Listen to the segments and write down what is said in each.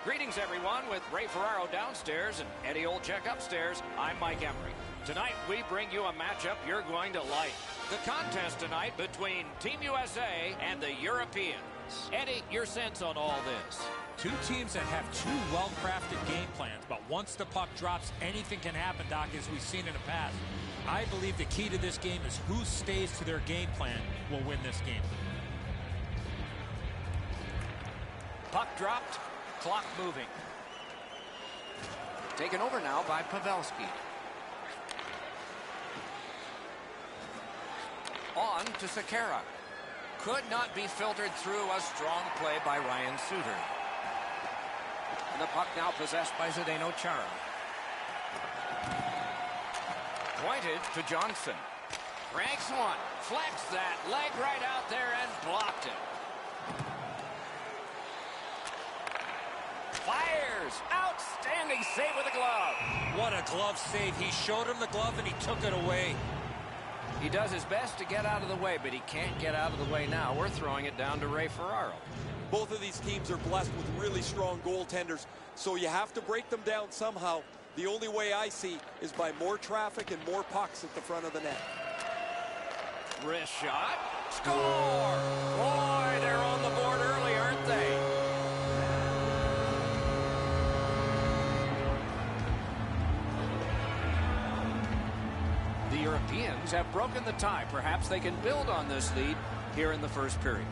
Greetings, everyone, with Ray Ferraro downstairs and Eddie Olczyk upstairs. I'm Mike Emery. Tonight, we bring you a matchup you're going to like. The contest tonight between Team USA and the Europeans. Eddie, your sense on all this? Two teams that have two well-crafted game plans, but once the puck drops, anything can happen, Doc, as we've seen in the past. I believe the key to this game is who stays to their game plan will win this game. Puck dropped, clock moving. Taken over now by Pavelski. On to Sekera. Could not be filtered through. A strong play by Ryan Suter. And the puck now possessed by Zdeno Chara. Pointed to Johnson. Ranks one. Flex that. Leg right out there and blocked it. Fires. Outstanding save with a glove. What a glove save. He showed him the glove and he took it away. He does his best to get out of the way, but he can't get out of the way now. We're throwing it down to Ray Ferraro. Both of these teams are blessed with really strong goaltenders, so you have to break them down somehow. The only way I see is by more traffic and more pucks at the front of the net. Wrist shot. Score! Boy, they're on the board early, aren't they? The Europeans have broken the tie. Perhaps they can build on this lead here in the first period.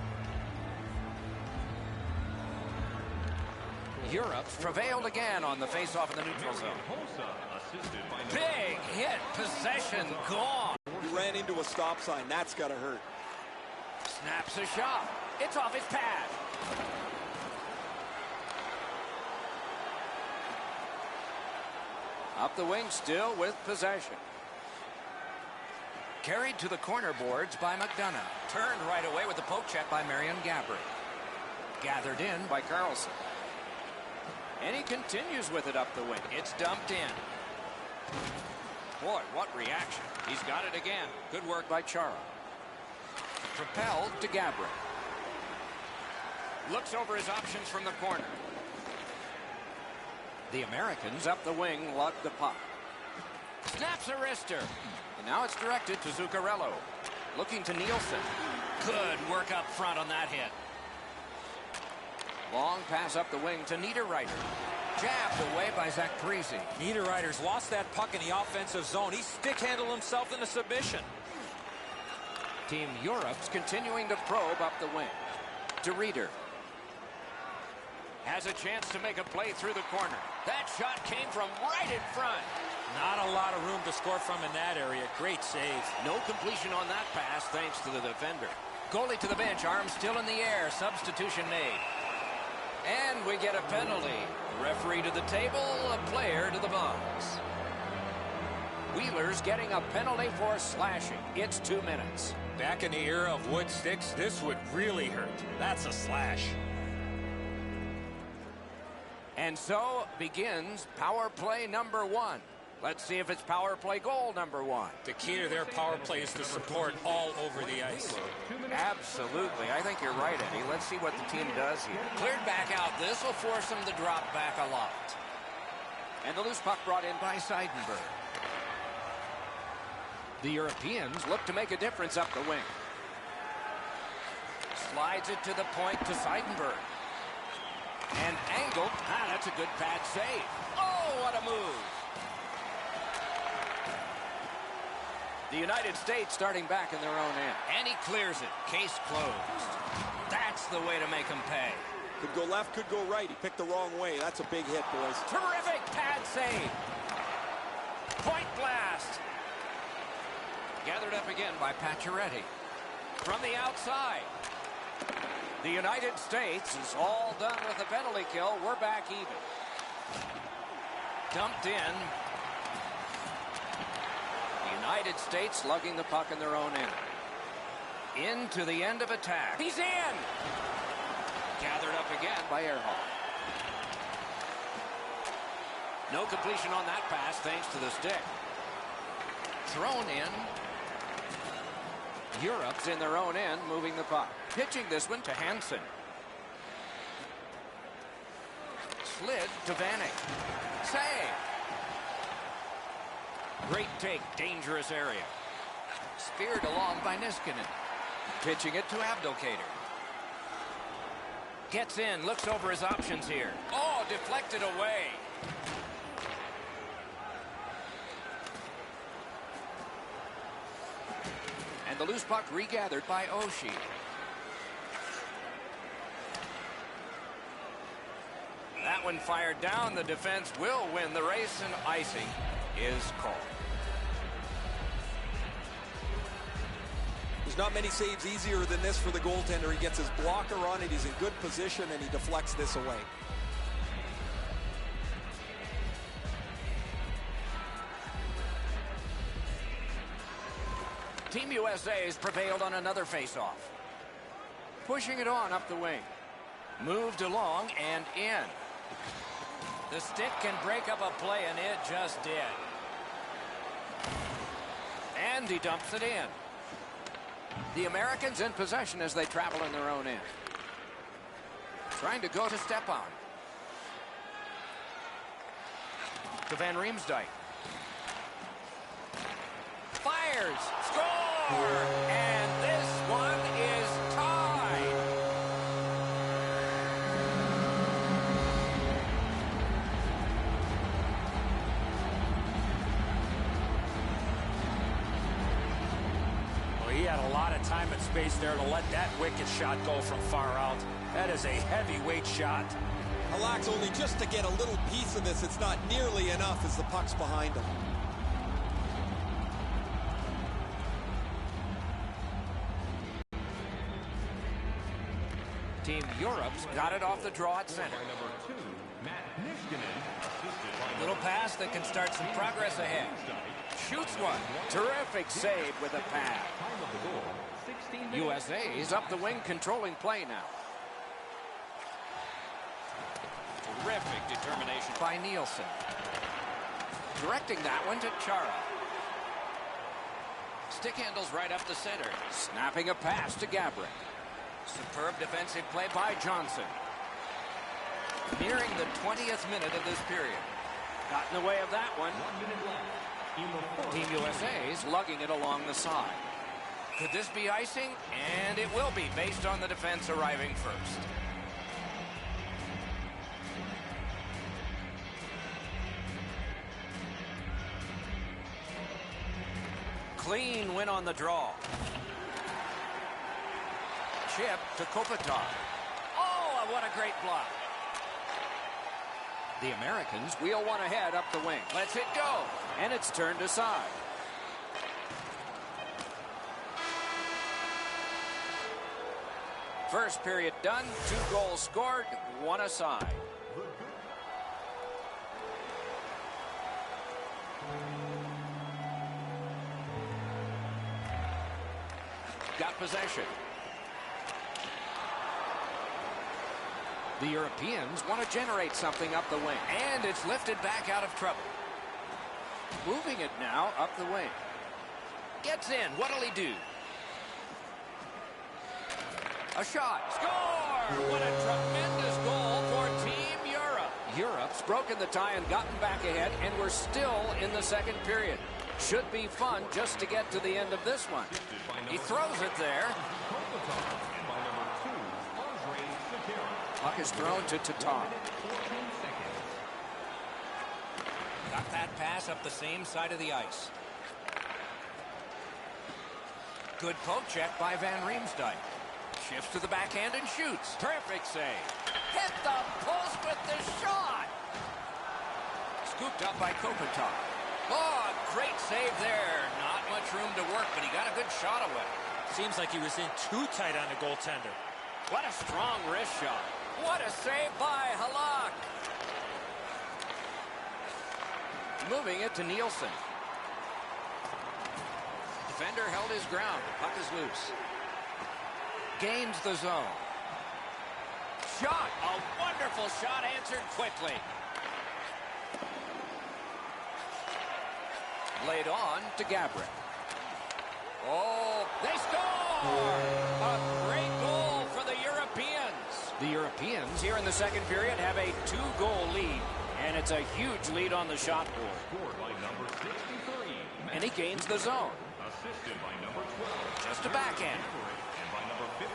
Europe prevailed again on the faceoff in the neutral zone. Big hit, possession gone. He ran into a stop sign. That's got to hurt. Snaps a shot. It's off his pad. Up the wing still with possession. Carried to the corner boards by McDonough. Turned right away with the poke check by Marion Gaborik. Gathered in by Carlson. And he continues with it up the wing. It's dumped in. Boy, what reaction. He's got it again. Good work by Chara. Propelled to Gaborik. Looks over his options from the corner. The Americans up the wing lug the puck. Snaps a wrister. And now it's directed to Zuccarello. Looking to Nielsen. Good work up front on that hit. Long pass up the wing to Niederreiter. Jabbed away by Zach Parise. Niederreiter's lost that puck in the offensive zone. He stick-handled himself in a submission. Team Europe's continuing to probe up the wing. To Reeder. Has a chance to make a play through the corner. That shot came from right in front. Not a lot of room to score from in that area. Great save. No completion on that pass thanks to the defender. Goalie to the bench, arms still in the air. Substitution made. And we get a penalty. Referee to the table, a player to the box. Wheeler's getting a penalty for slashing. It's 2 minutes. Back in the era of wood sticks, this would really hurt. That's a slash. And so begins power play number 1. Let's see if it's power play goal number 1. The key to their power play is to support all over the ice. Absolutely. I think you're right, Eddie. Let's see what the team does here. Cleared back out. This will force them to drop back a lot. And the loose puck brought in by Seidenberg. The Europeans look to make a difference up the wing. Slides it to the point to Seidenberg. And angled. That's a good pad save. Oh, what a move. The United States starting back in their own end. And he clears it. Case closed. That's the way to make him pay. Could go left, could go right. He picked the wrong way. That's a big hit, boys. Terrific pad save. Point blast. Gathered up again by Pacioretty. From the outside. The United States is all done with the penalty kill. We're back even. Dumped in. United States lugging the puck in their own end. Into the end of attack. He's in! Gathered up again by Earhart. No completion on that pass thanks to the stick. Thrown in. Europe's in their own end, moving the puck. Pitching this one to Hansen. slid to Vanek. Save. Great take, dangerous area. Speared along by Niskanen. Pitching it to Abdelkader. Gets in, looks over his options here. Oh, deflected away. And the loose puck regathered by Oshie. That one fired down. The defense will win the race, and icing is called. There's not many saves easier than this for the goaltender. He gets his blocker on it. He's in good position, and he deflects this away. Team USA's prevailed on another faceoff. Pushing it on up the wing. Moved along and in. The stick can break up a play, and it just did. And he dumps it in. The Americans in possession as they travel in their own end. Trying to go to Stepan. To Van Riemsdyk. Fires. Score! And this one is tied. Well, he had a lot of time and space there to let that wicked shot go from far out. That is a heavyweight shot. Halak's only just to get a little piece of this. It's not nearly enough as the puck's behind him. Team Europe's got it off the draw at center. Little pass that can start some progress ahead. Shoots one. Terrific save with a pad. USA is up the wing, controlling play now. Terrific determination by Nielsen. Directing that one to Chara. Stick handles right up the center. Snapping a pass to Gabrick. Superb defensive play by Johnson. Nearing the 20th minute of this period. Got in the way of that one. Team USA's lugging it along the side. Could this be icing? And it will be, based on the defense arriving first. Clean win on the draw. Chip to Kopitar. Oh, what a great block. The Americans wheel one ahead up the wing. Lets it go. And it's turned aside. First period done. 2 goals scored. 1 aside. Got possession. The Europeans want to generate something up the wing. And it's lifted back out of trouble. Moving it now up the wing. Gets in. What'll he do? A shot. Score! What a tremendous goal for Team Europe. Europe's broken the tie and gotten back ahead, and we're still in the second period. Should be fun just to get to the end of this one. He throws it there. Puck is thrown to Tatar. Got that pass up the same side of the ice. Good poke check by Van Riemsdyk. Shifts to the backhand and shoots. Terrific save. Hit the post with the shot. Scooped up by Kopitar. Oh, great save there. Not much room to work, but he got a good shot away. Seems like he was in too tight on the goaltender. What a strong wrist shot. What a save by Halak. Moving it to Nielsen. Defender held his ground. Puck is loose. Gains the zone. Shot. A wonderful shot answered quickly. Laid on to Gabrick. Oh, they score! A great goal for the Europeans. The Europeans here in the second period have a 2-goal lead, and it's a huge lead on the shot board. And he gains the zone. Just a backhand.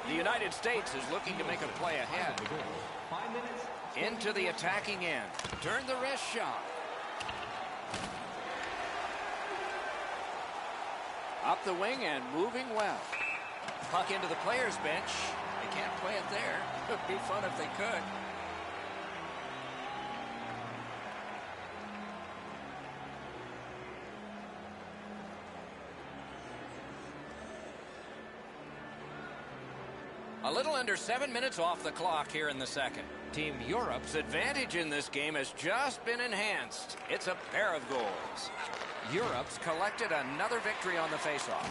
The United States is looking to make a play ahead. Into the attacking end. Turn the wrist shot. Up the wing and moving well. Puck into the players' bench. They can't play it there. It would be fun if they could. A little under 7 minutes off the clock here in the second. Team Europe's advantage in this game has just been enhanced. It's a pair of goals. Europe's collected another victory on the faceoff.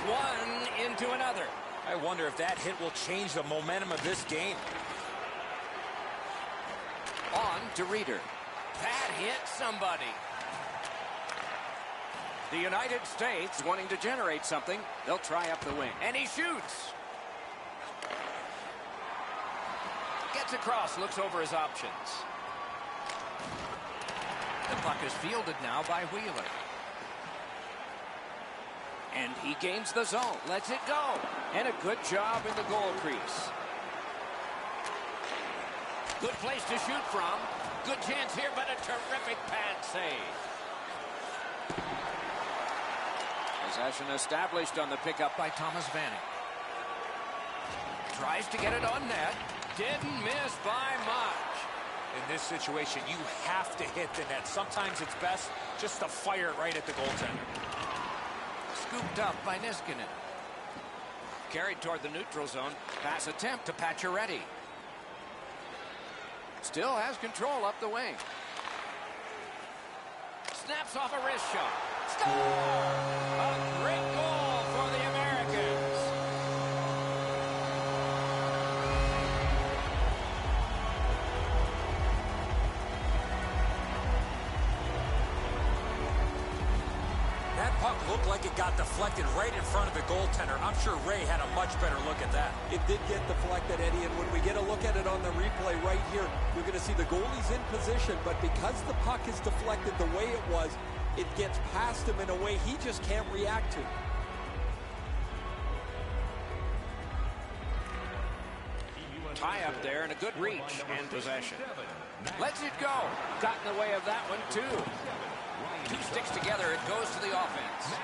One into another. I wonder if that hit will change the momentum of this game. On to Reeder. That hit somebody. The United States wanting to generate something. They'll try up the wing. And he shoots. Gets across, looks over his options. The puck is fielded now by Wheeler. And he gains the zone. Lets it go. And a good job in the goal crease. Good place to shoot from. Good chance here, but a terrific pad save. Possession established on the pickup by Thomas Vanek. Tries to get it on net. Didn't miss by much. In this situation, you have to hit the net. Sometimes it's best just to fire it right at the goaltender. Scooped up by Niskanen. Carried toward the neutral zone. Pass attempt to Pacioretty. Still has control up the wing. Snaps off a wrist shot. Score! A great goal for the Americans. That puck looked like it got deflected right in front of the goaltender. I'm sure Ray had a much better look at that. It did get deflected, Eddie, and when we get a look at it on the replay right here, you're going to see the goalie's in position, but because the puck is deflected the way it was, it gets past him in a way he just can't react to. Tie up there and a good reach and possession. Lets it go. Got in the way of that one, too. Two sticks together, it goes to the offense.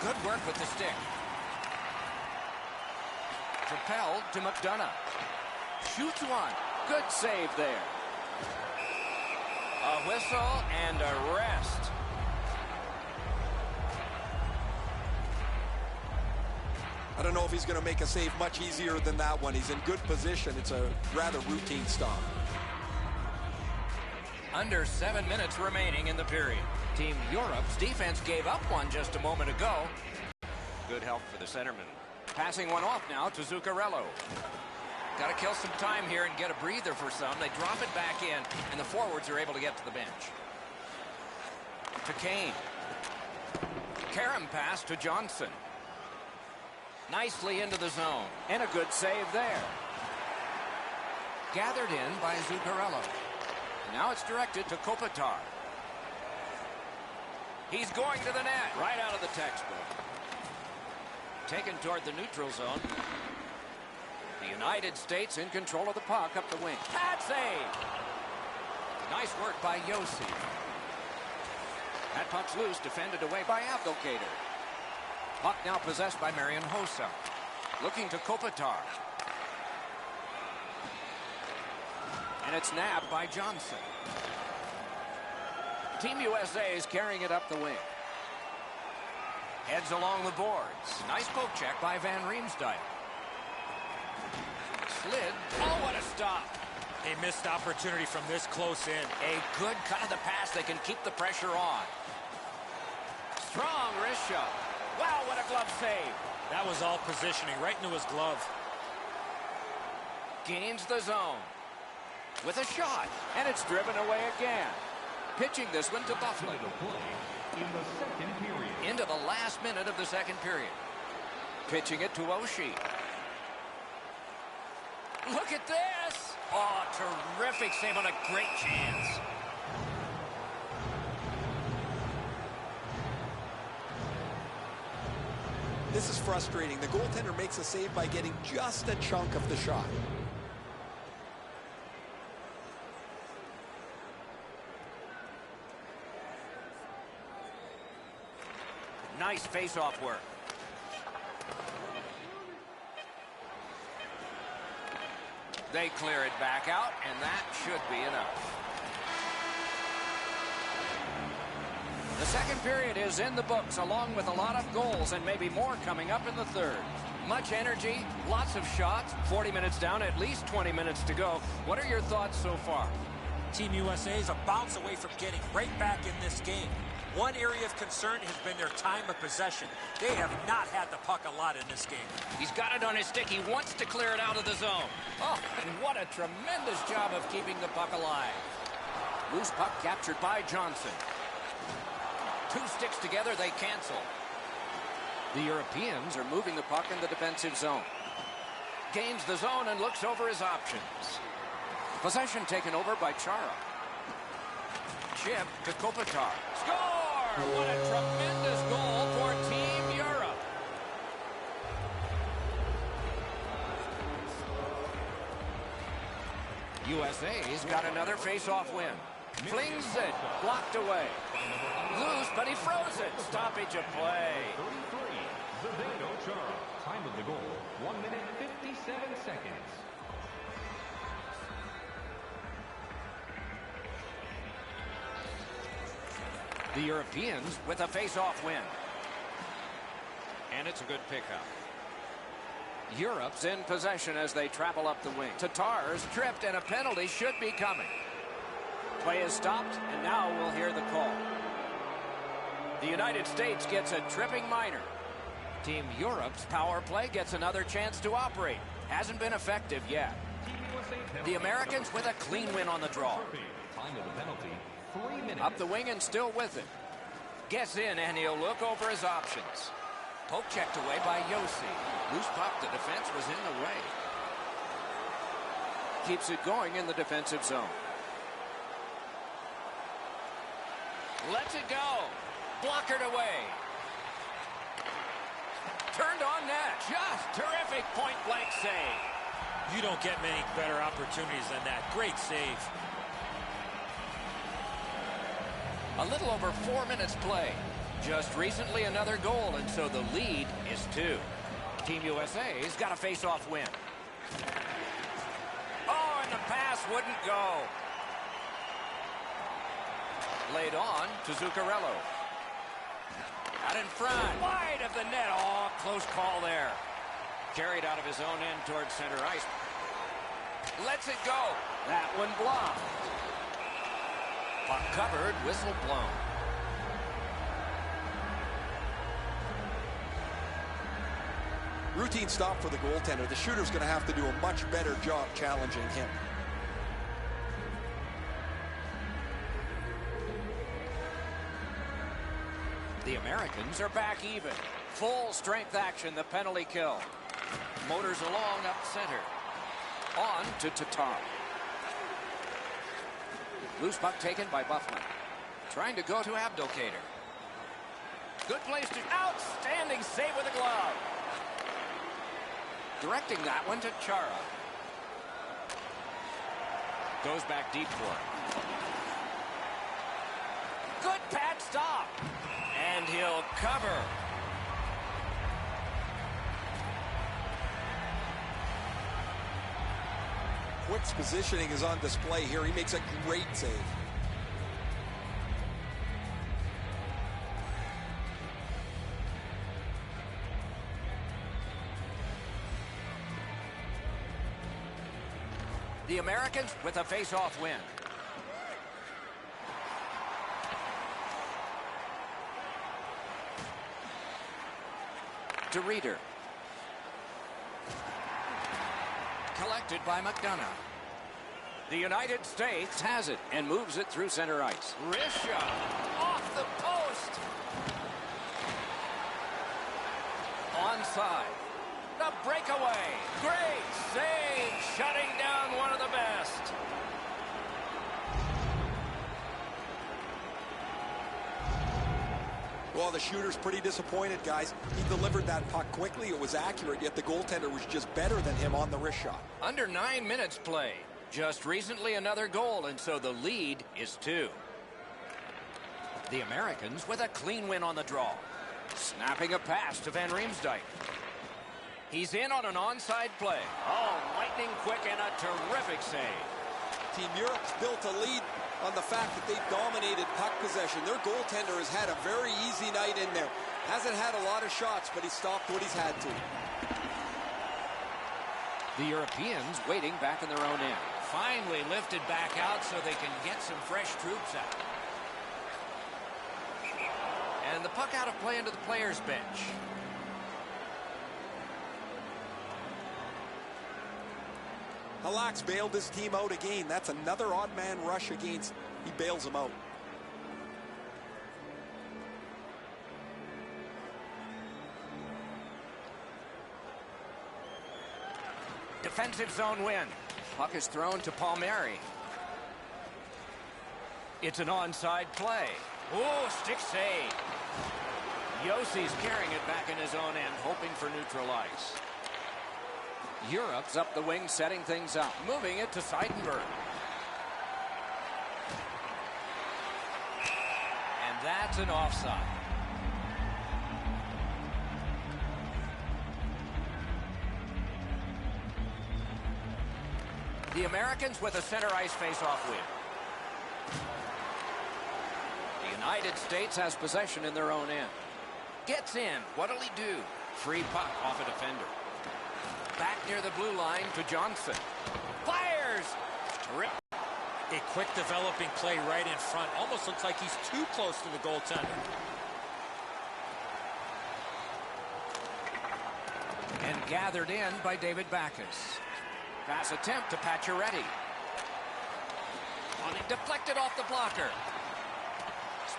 Good work with the stick. Propelled to McDonough. Shoots one. Good save there. A whistle and a rest. I don't know if he's going to make a save much easier than that one. He's in good position. It's a rather routine stop. Under 7 minutes remaining in the period. Team Europe's defense gave up one just a moment ago. Good help for the centerman. Passing one off now to Zuccarello. Got to kill some time here and get a breather for some. They drop it back in, and the forwards are able to get to the bench. To Kane. Karam pass to Johnson. Nicely into the zone. And a good save there. Gathered in by Zuccarello. Now it's directed to Kopitar. He's going to the net. Right out of the textbook. Taken toward the neutral zone. The United States in control of the puck up the wing. Pad save. Nice work by Yossi. That puck's loose, defended away by Abdelkader. Puck now possessed by Marian Hossa. Looking to Kopitar. And it's nabbed by Johnson. Team USA is carrying it up the wing. Heads along the boards. Nice poke check by Van Riemsdyk. Slid. Oh, what a stop. A missed opportunity from this close in. A good cut of the pass. They can keep the pressure on. Strong wrist shot. Wow, what a glove save. That was all positioning right into his glove. Gains the zone. With a shot. And it's driven away again. Pitching this one to Buffalo. Into the last minute of the second period. Pitching it to Oshie. Look at this. Oh, terrific save on a great chance. This is frustrating. The goaltender makes a save by getting just a chunk of the shot. Nice face-off work. They clear it back out, and that should be enough. The second period is in the books, along with a lot of goals and maybe more coming up in the third. Much energy, lots of shots, 40 minutes down, at least 20 minutes to go. What are your thoughts so far? Team USA is a bounce away from getting right back in this game. One area of concern has been their time of possession. They have not had the puck a lot in this game. He's got it on his stick. He wants to clear it out of the zone. Oh, and what a tremendous job of keeping the puck alive. Loose puck captured by Johnson. Two sticks together, they cancel. The Europeans are moving the puck in the defensive zone. Gains the zone and looks over his options. Possession taken over by Chara. Chip to Kopitar. Score! What a tremendous goal for Team Europe. USA's got another face-off win. Flings it. Blocked away. Loose, but he froze it. Stoppage of play. 33. Chara. Time of the goal, 1 minute 57 seconds. The Europeans with a face-off win. And it's a good pickup. Europe's in possession as they travel up the wing. Tatar's tripped and a penalty should be coming. Play is stopped and now we'll hear the call. The United States gets a tripping minor. Team Europe's power play gets another chance to operate. Hasn't been effective yet. The Americans with a clean win on the draw. Time of the penalty. 3 minutes. Up the wing and still with it. Gets in and he'll look over his options. Poke checked away by Yossi. Loose puck, the defense was in the way. Keeps it going in the defensive zone. Lets it go. Blockered away. Turned on net. Just terrific point-blank save. You don't get many better opportunities than that. Great save. A little over 4 minutes play. Just recently another goal, and so the lead is 2. Team USA's got a face-off win. Oh, and the pass wouldn't go. Laid on to Zuccarello. Out in front. Wide of the net. Oh, close call there. Carried out of his own end towards center ice. Lets it go. That one blocked. Puck covered, whistle blown. Routine stop for the goaltender. The shooter's going to have to do a much better job challenging him. The Americans are back even. Full strength action, the penalty kill. Motors along up center. On to Tatar. Loose puck taken by Buffman. Trying to go to Abdelkader. Good place to... Outstanding save with a glove. Directing that one to Chara. Goes back deep for it. Good pad stop. And he'll cover. Quick's positioning is on display here. He makes a great save. The Americans with a face-off win. To Reeder. Collected by McDonough. The United States has it and moves it through center ice. Wrist shot off the post. Onside. The breakaway. Great save. Shutting down one of the best. Well, the shooter's pretty disappointed, guys. He delivered that puck quickly. It was accurate, yet the goaltender was just better than him on the wrist shot. Under 9 minutes played. Just recently another goal, and so the lead is 2. The Americans with a clean win on the draw. Snapping a pass to Van Riemsdyk. He's in on an onside play. Oh, lightning quick and a terrific save. Team Europe's built a lead on the fact that they've dominated puck possession. Their goaltender has had a very easy night in there. Hasn't had a lot of shots, but he stopped what he's had to. The Europeans waiting back in their own end. Finally lifted back out so they can get some fresh troops out. And the puck out of play into the players' bench. Halak's bailed his team out again. That's another odd man rush against. He bails him out. Defensive zone win. Puck is thrown to Palmieri. It's an onside play. Oh, stick save. Yossi's carrying it back in his own end, hoping for neutral ice. Europe's up the wing, setting things up. Moving it to Seidenberg. And that's an offside. The Americans with a center ice face-off win. The United States has possession in their own end. Gets in. What'll he do? Free puck off a defender. Back near the blue line to Johnson. Fires! Rip. A quick developing play right in front. Almost looks like he's too close to the goaltender. And gathered in by David Backes. Pass attempt to Pacioretty. Deflected off the blocker.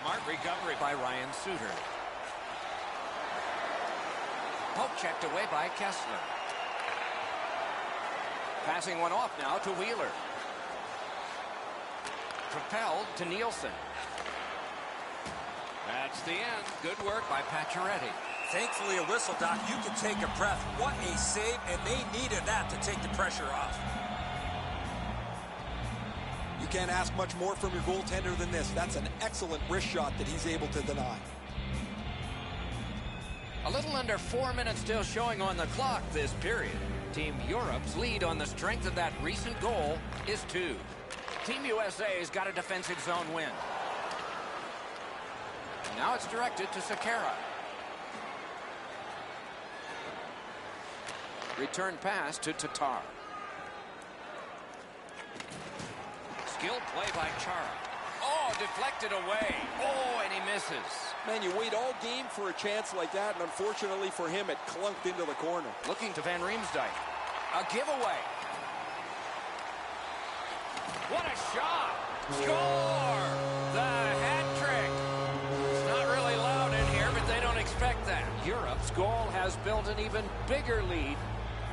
Smart recovery by Ryan Suter. Poke checked away by Kessler. Passing one off now to Wheeler. Propelled to Nielsen. That's the end. Good work by Pacioretty. Thankfully, a whistle, Doc. You can take a breath. What a save, and they needed that to take the pressure off. You can't ask much more from your goaltender than this. That's an excellent wrist shot that he's able to deny. A little under 4 minutes still showing on the clock this period. Team Europe's lead on the strength of that recent goal is 2. Team USA's got a defensive zone win. Now it's directed to Sekera. Return pass to Tatar. Skilled play by Chara. Oh, deflected away. Oh, and he misses. Man, you wait all game for a chance like that, and unfortunately for him, it clunked into the corner. Looking to Van Riemsdyk. A giveaway. What a shot. Score! The hat trick. It's not really loud in here, but they don't expect that. Europe's goal has built an even bigger lead.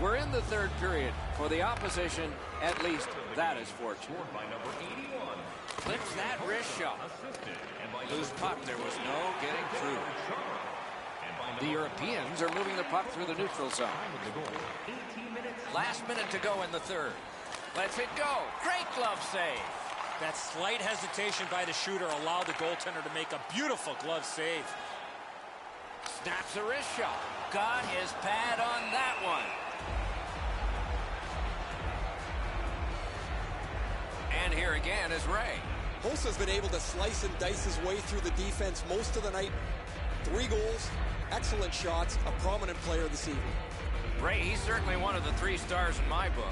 We're in the third period. For the opposition, at least that is fortunate. Flips that wrist shot. Loose puck. There was no getting through. The Europeans are moving the puck through the neutral zone. Last minute to go in the third. Let's it go. Great glove save. That slight hesitation by the shooter allowed the goaltender to make a beautiful glove save. Snaps a wrist shot. Got his pad on that one. And here again is Ray. Hosa's been able to slice and dice his way through the defense most of the night. 3 goals, excellent shots, a prominent player this evening. Ray, he's certainly one of the 3 stars in my book.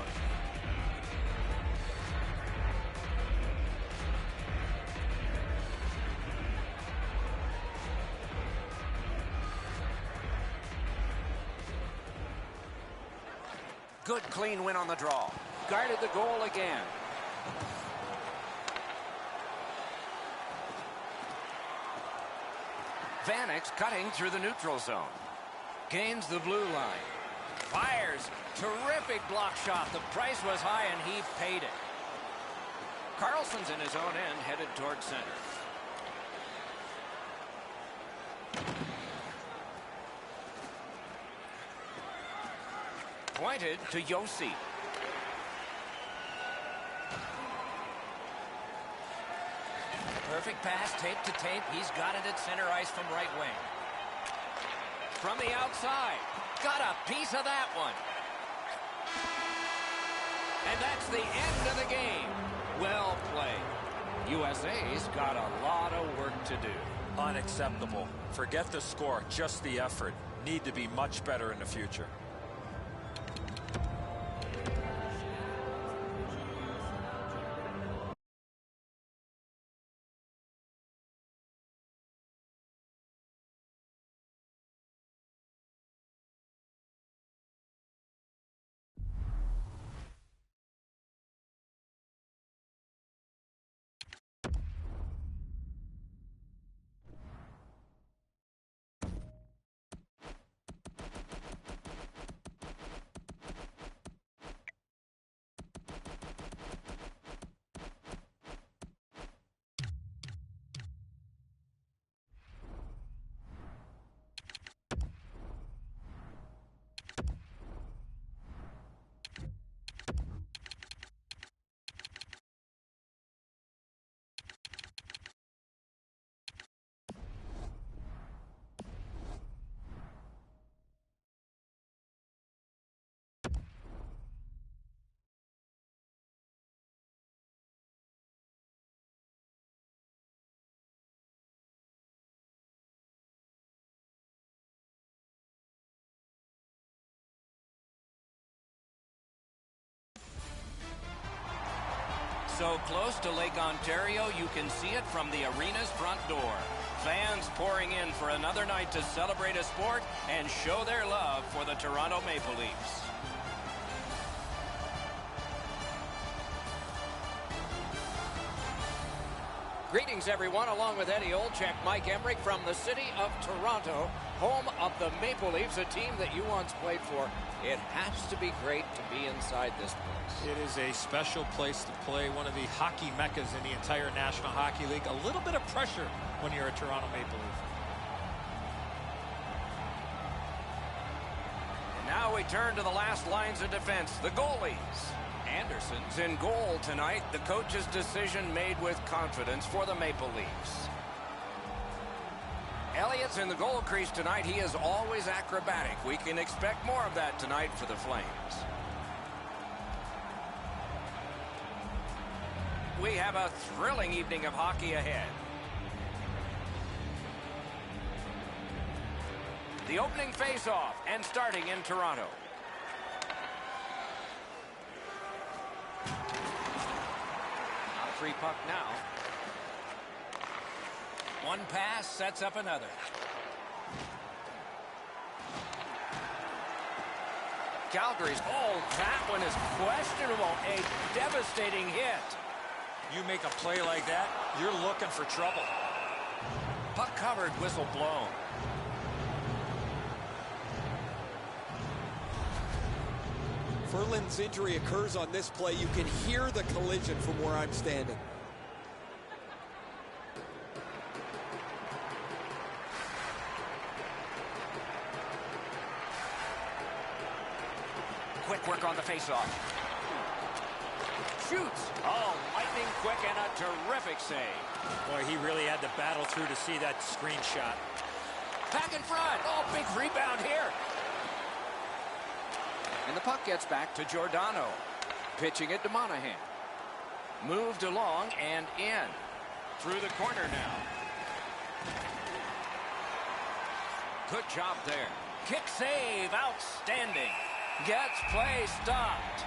Good clean win on the draw. Guarded the goal again. Vanek cutting through the neutral zone. Gains the blue line. Fires. Terrific block shot. The price was high, and he paid it. Carlson's in his own end, headed toward center. Pointed to Yossi. Perfect pass, tape to tape. He's got it at center ice from right wing. From the outside. Got a piece of that one. And that's the end of the game. Well played. USA's got a lot of work to do. Unacceptable. Forget the score, just the effort. Need to be much better in the future. So close to Lake Ontario, you can see it from the arena's front door. Fans pouring in for another night to celebrate a sport and show their love for the Toronto Maple Leafs. Greetings, everyone, along with Eddie Olczyk, Mike Emrick from the city of Toronto, home of the Maple Leafs, a team that you once played for. It has to be great to be inside this place. It is a special place to play, one of the hockey meccas in the entire National Hockey League. A little bit of pressure when you're a Toronto Maple Leaf. And now we turn to the last lines of defense, the goalies. Anderson's in goal tonight. The coach's decision made with confidence for the Maple Leafs. Elliott's in the goal crease tonight. He is always acrobatic. We can expect more of that tonight for the Flames. We have a thrilling evening of hockey ahead. The opening face-off and starting in Toronto. Not a free puck now. One pass sets up another. Calgary's, that one is questionable. A devastating hit. You make a play like that, you're looking for trouble. Puck covered, whistle blown. Ferland's injury occurs on this play. You can hear the collision from where I'm standing. Quick work on the faceoff. Shoots. Oh, lightning quick and a terrific save. Boy, he really had to battle through to see that screenshot. Back in front. Oh, big rebound here. And the puck gets back to Giordano. Pitching it to Monahan. Moved along and in. Through the corner now. Good job there. Kick save. Outstanding. Gets play stopped.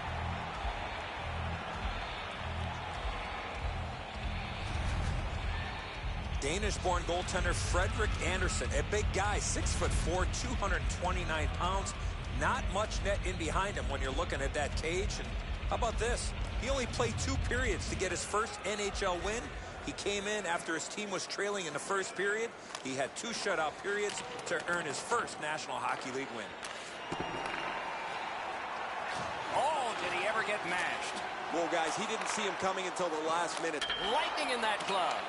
Danish-born goaltender Frederik Andersen, a big guy, 6'4", 229 pounds. Not much net in behind him when you're looking at that cage. And how about this? He only played 2 periods to get his first NHL win. He came in after his team was trailing in the first period. He had 2 shutout periods to earn his first National Hockey League win. Oh, did he ever get mashed? Well, guys, he didn't see him coming until the last minute. Lightning in that glove.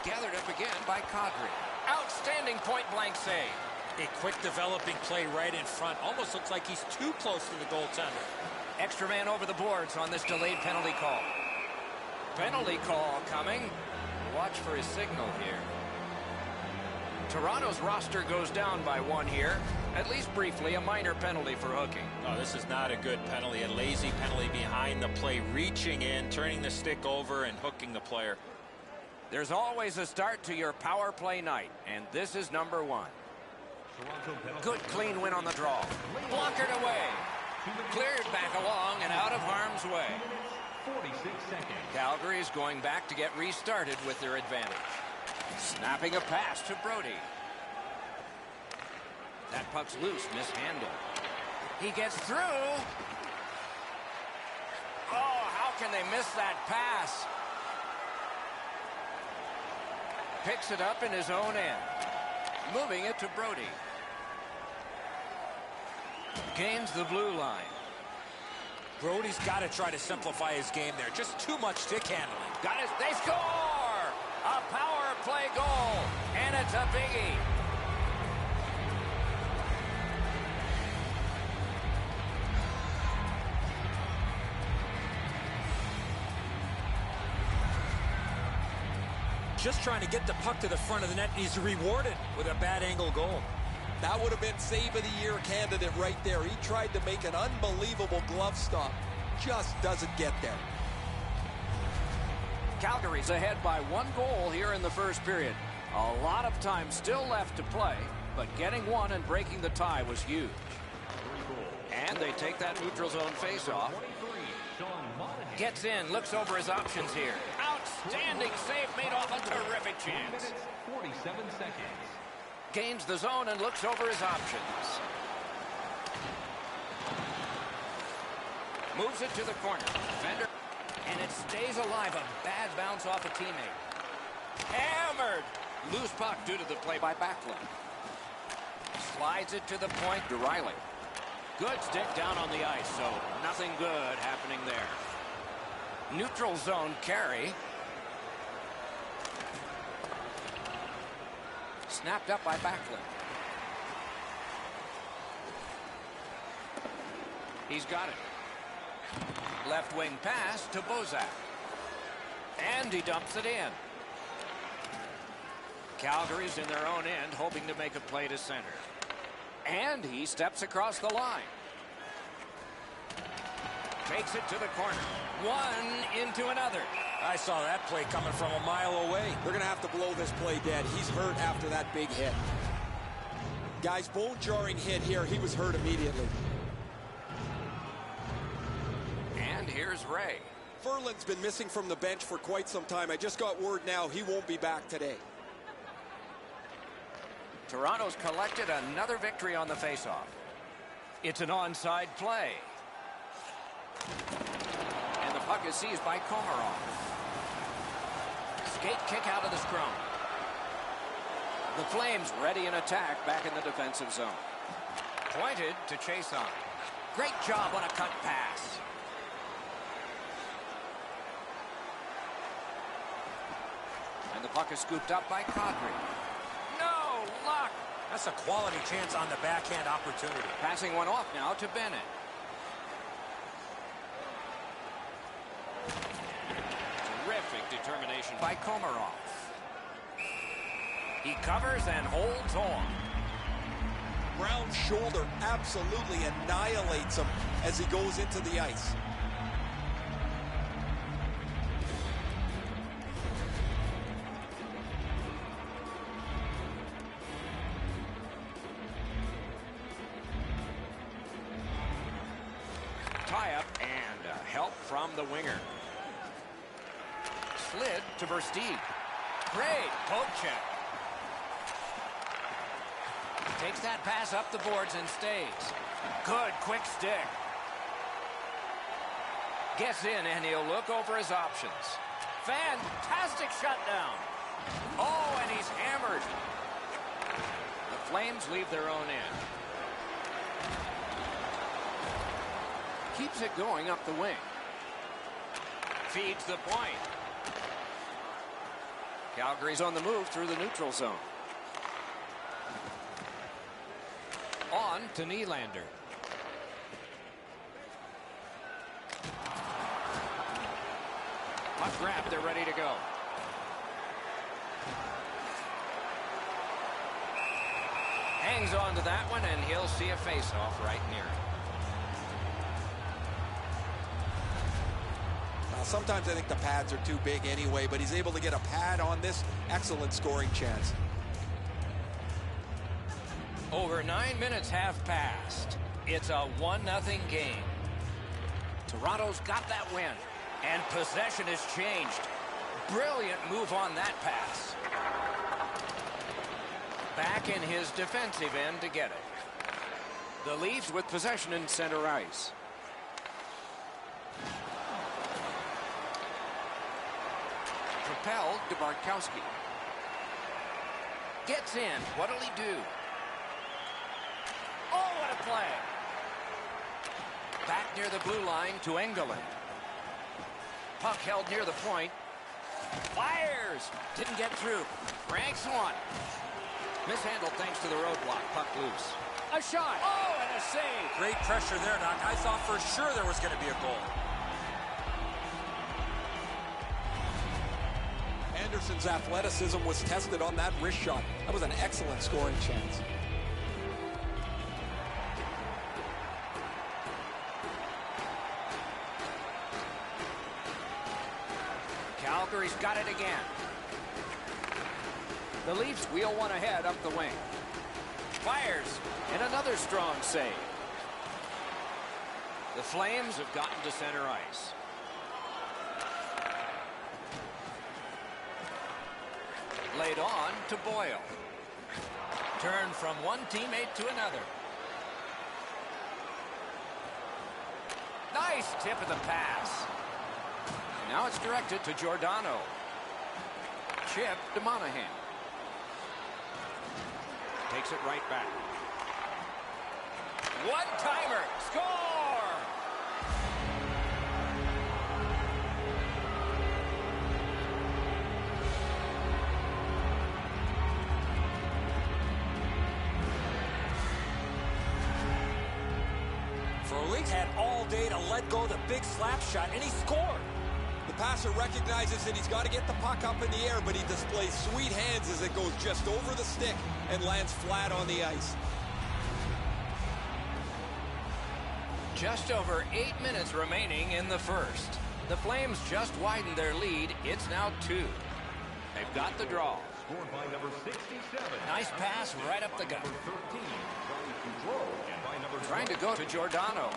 Gathered up again by Calgary. Outstanding point-blank save. A quick developing play right in front. Almost looks like he's too close to the goaltender. Extra man over the boards on this delayed penalty call. Penalty call coming. Watch for his signal here. Toronto's roster goes down by 1 here. At least briefly, a minor penalty for hooking. Oh, this is not a good penalty. A lazy penalty behind the play. Reaching in, turning the stick over, and hooking the player. There's always a start to your power play night, and this is number 1. Good clean win on the draw. Blockered away. Cleared back along and out of harm's way. 46 seconds. Calgary's going back to get restarted with their advantage. Snapping a pass to Brody. That puck's loose, mishandled. He gets through. Oh, how can they miss that pass? Picks it up in his own end. Moving it to Brody. Gains the blue line. Brody's got to try to simplify his game there. Just too much stick handling. Got it. They score! A power play goal. And it's a biggie. Just trying to get the puck to the front of the net. He's rewarded with a bad angle goal. That would have been save of the year candidate right there. He tried to make an unbelievable glove stop. Just doesn't get there. Calgary's ahead by 1 goal here in the first period. A lot of time still left to play, but getting 1 and breaking the tie was huge. And they take that neutral zone faceoff. Gets in, looks over his options here. Outstanding save made off a terrific chance. 47 seconds. Gains the zone and looks over his options. Moves it to the corner. Defender. And it stays alive. A bad bounce off a teammate. Hammered. Loose puck due to the play by Backlund. Slides it to the point to Riley. Good stick down on the ice, so nothing good happening there. Neutral zone carry. Snapped up by Backlund. He's got it. Left wing pass to Bozak. And he dumps it in. Calgary's in their own end, hoping to make a play to center. And he steps across the line. Takes it to the corner. One into another. I saw that play coming from a mile away. They're going to have to blow this play dead. He's hurt after that big hit. Guys, bone-jarring hit here. He was hurt immediately. And here's Ray. Ferland's been missing from the bench for quite some time. I just got word now he won't be back today. Toronto's collected another victory on the faceoff. It's an onside play. And the puck is seized by Komarov. Skate kick out of the scrum. The Flames ready in attack back in the defensive zone. Pointed to chase on. Great job on a cut pass. And the puck is scooped up by Calgary. No luck. That's a quality chance on the backhand opportunity. Passing one off now to Bennett. Terrific determination by Komarov. He covers and holds on. Brown's shoulder absolutely annihilates him as he goes into the ice. Tie-up and help from the winger. Slid to Versteeg. Great poke check. Takes that pass up the boards and stays. Good quick stick. Gets in and he'll look over his options. Fantastic shutdown. Oh, and he's hammered. The Flames leave their own end. Keeps it going up the wing. Feeds the point. Calgary's on the move through the neutral zone. On to Nylander. Puck grab, they're ready to go. Hangs on to that one, and he'll see a face-off right near it. Sometimes I think the pads are too big anyway, but he's able to get a pad on this. Excellent scoring chance. Over 9 minutes have passed. It's a 1-0 game. Toronto's got that win, and possession has changed. Brilliant move on that pass. Back in his defensive end to get it. The Leafs with possession in center ice. Propelled to Bartkowski. Gets in. What'll he do? Oh, what a play. Back near the blue line to Engelland. Puck held near the point. Fires. Didn't get through. Ranks one. Mishandled thanks to the roadblock. Puck loose. A shot. Oh, and a save. Great pressure there, Doc. I thought for sure there was going to be a goal. Anderson's athleticism was tested on that wrist shot. That was an excellent scoring chance. Calgary's got it again. The Leafs wheel one ahead up the wing. Fires, and another strong save. The Flames have gotten to center ice. Laid on to Boyle. Turn from one teammate to another. Nice tip of the pass. And now it's directed to Giordano. Chip to Monahan. Takes it right back. One-timer. Score! Frolik had all day to let go the big slap shot, and he scored. The passer recognizes that he's got to get the puck up in the air, but he displays sweet hands as it goes just over the stick and lands flat on the ice. Just over 8 minutes remaining in the first. The Flames just widened their lead. It's now 2. They've got the draw. Scored by number 67. Nice pass right up the gut. Number 13, Johnny Gaudreau, and by number Trying to go to Giordano.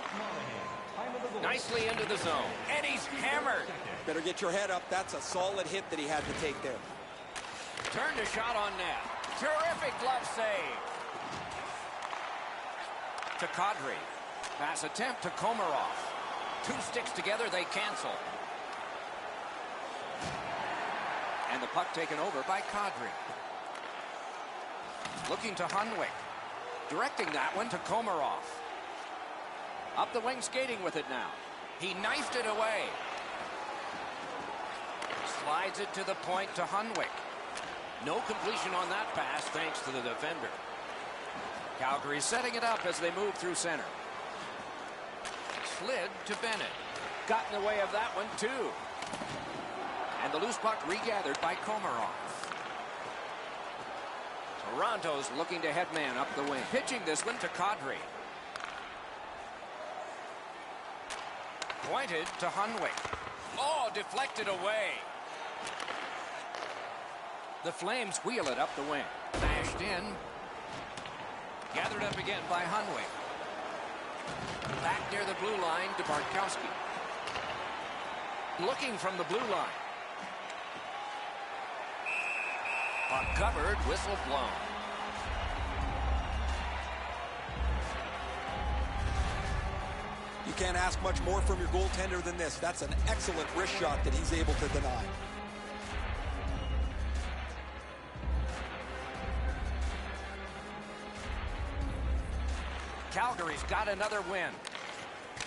Time of the goal. Nicely into the zone. And he's hammered. Better get your head up. That's a solid hit that he had to take there. Turned a shot on net. Terrific glove save. To Kadri. Pass attempt to Komarov. 2 sticks together, they cancel. And the puck taken over by Kadri. Looking to Hunwick. Directing that one to Komarov. Up the wing skating with it now. He knifed it away. Slides it to the point to Hunwick. No completion on that pass thanks to the defender. Calgary setting it up as they move through center. Slid to Bennett. Got in the way of that one too. And the loose puck regathered by Komarov. Toronto's looking to headman up the wing. Pitching this one to Kadri. Pointed to Hunwick. Oh, deflected away. The Flames wheel it up the wing. Bashed in. Gathered up again by Hunwick. Back near the blue line to Bartkowski. Looking from the blue line. Puck covered, whistle blown. You can't ask much more from your goaltender than this. That's an excellent wrist shot that he's able to deny. Calgary's got another win.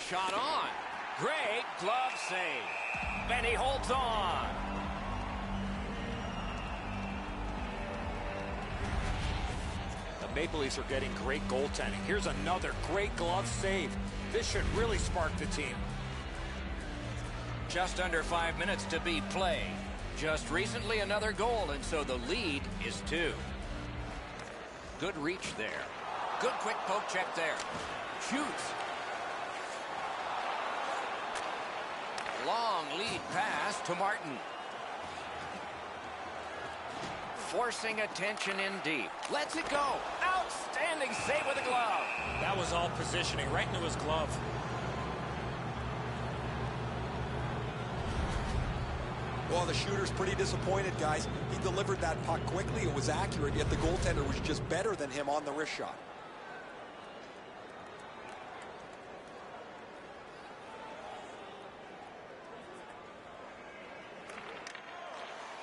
Shot on. Great glove save. And he holds on. The Maple Leafs are getting great goaltending. Here's another great glove save. This should really spark the team. Just under 5 minutes to beat play. Just recently another goal, and so the lead is 2. Good reach there. Good quick poke check there. Shoots. Long lead pass to Martin. Forcing attention in deep. Lets it go. Outstanding save with a glove. That was all positioning right into his glove. Well, the shooter's pretty disappointed, guys. He delivered that puck quickly. It was accurate, yet the goaltender was just better than him on the wrist shot.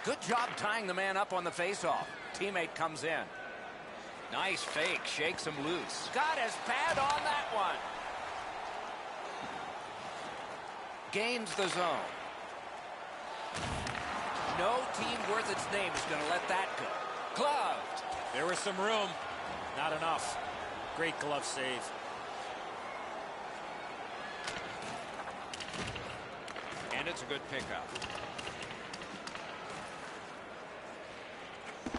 Good job tying the man up on the faceoff. Teammate comes in. Nice fake. Shakes him loose. Got his pad on that one. Gains the zone. No team worth its name is going to let that go. Gloved. There was some room. Not enough. Great glove save. And it's a good pickup.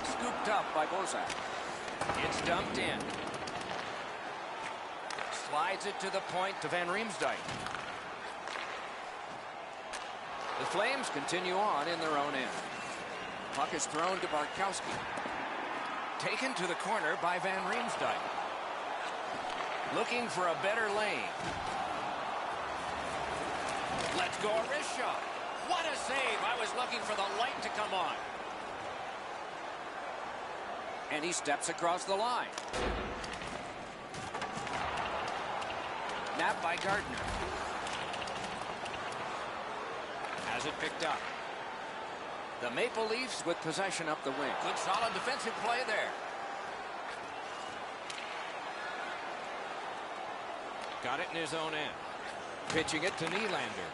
Scooped up by Bozak. It's dumped in. Slides it to the point to Van Riemsdyk. The Flames continue on in their own end. Puck is thrown to Bartkowski. Taken to the corner by Van Riemsdyk. Looking for a better lane. Let's go a wrist shot. What a save. I was looking for the light to come on. And he steps across the line. Napped by Gardner. Has it picked up. The Maple Leafs with possession up the wing. Good solid defensive play there. Got it in his own end. Pitching it to Nylander.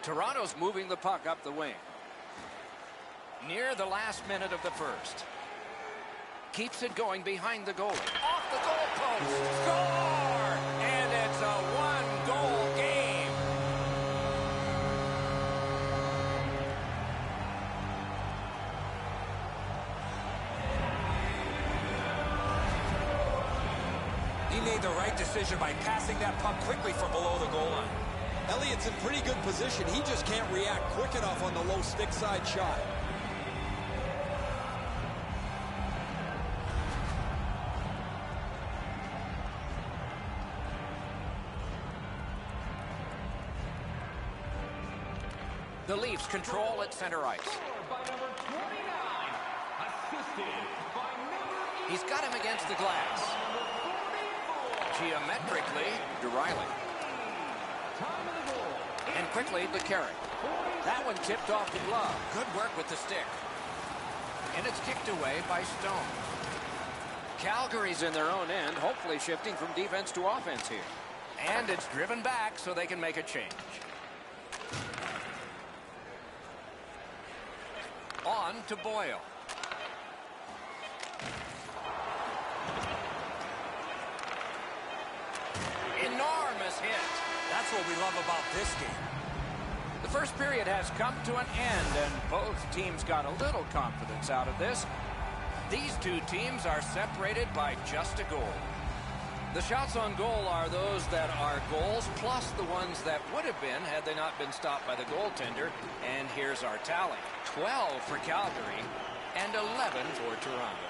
Toronto's moving the puck up the wing. Near the last minute of the first. Keeps it going behind the goalie. Off the goalpost. Score! And it's a one-goal game. He made the right decision by passing that puck quickly from below the goal line. Elliott's in pretty good position. He just can't react quick enough on the low stick side shot. The Leafs control at center ice. By number 29, assisted by number He's got him against the glass. Geometrically, to Riley. time of the goal. And quickly to Carrick. That one tipped off the glove. Good work with the stick. And it's kicked away by Stone. Calgary's in their own end, hopefully shifting from defense to offense here. And it's driven back so they can make a change. On to Boyle. Enormous hit. That's what we love about this game. The first period has come to an end, and both teams got a little confidence out of this. These two teams are separated by just a goal. The shots on goal are those that are goals, plus the ones that would have been had they not been stopped by the goaltender. And here's our tally. 12 for Calgary and 11 for Toronto.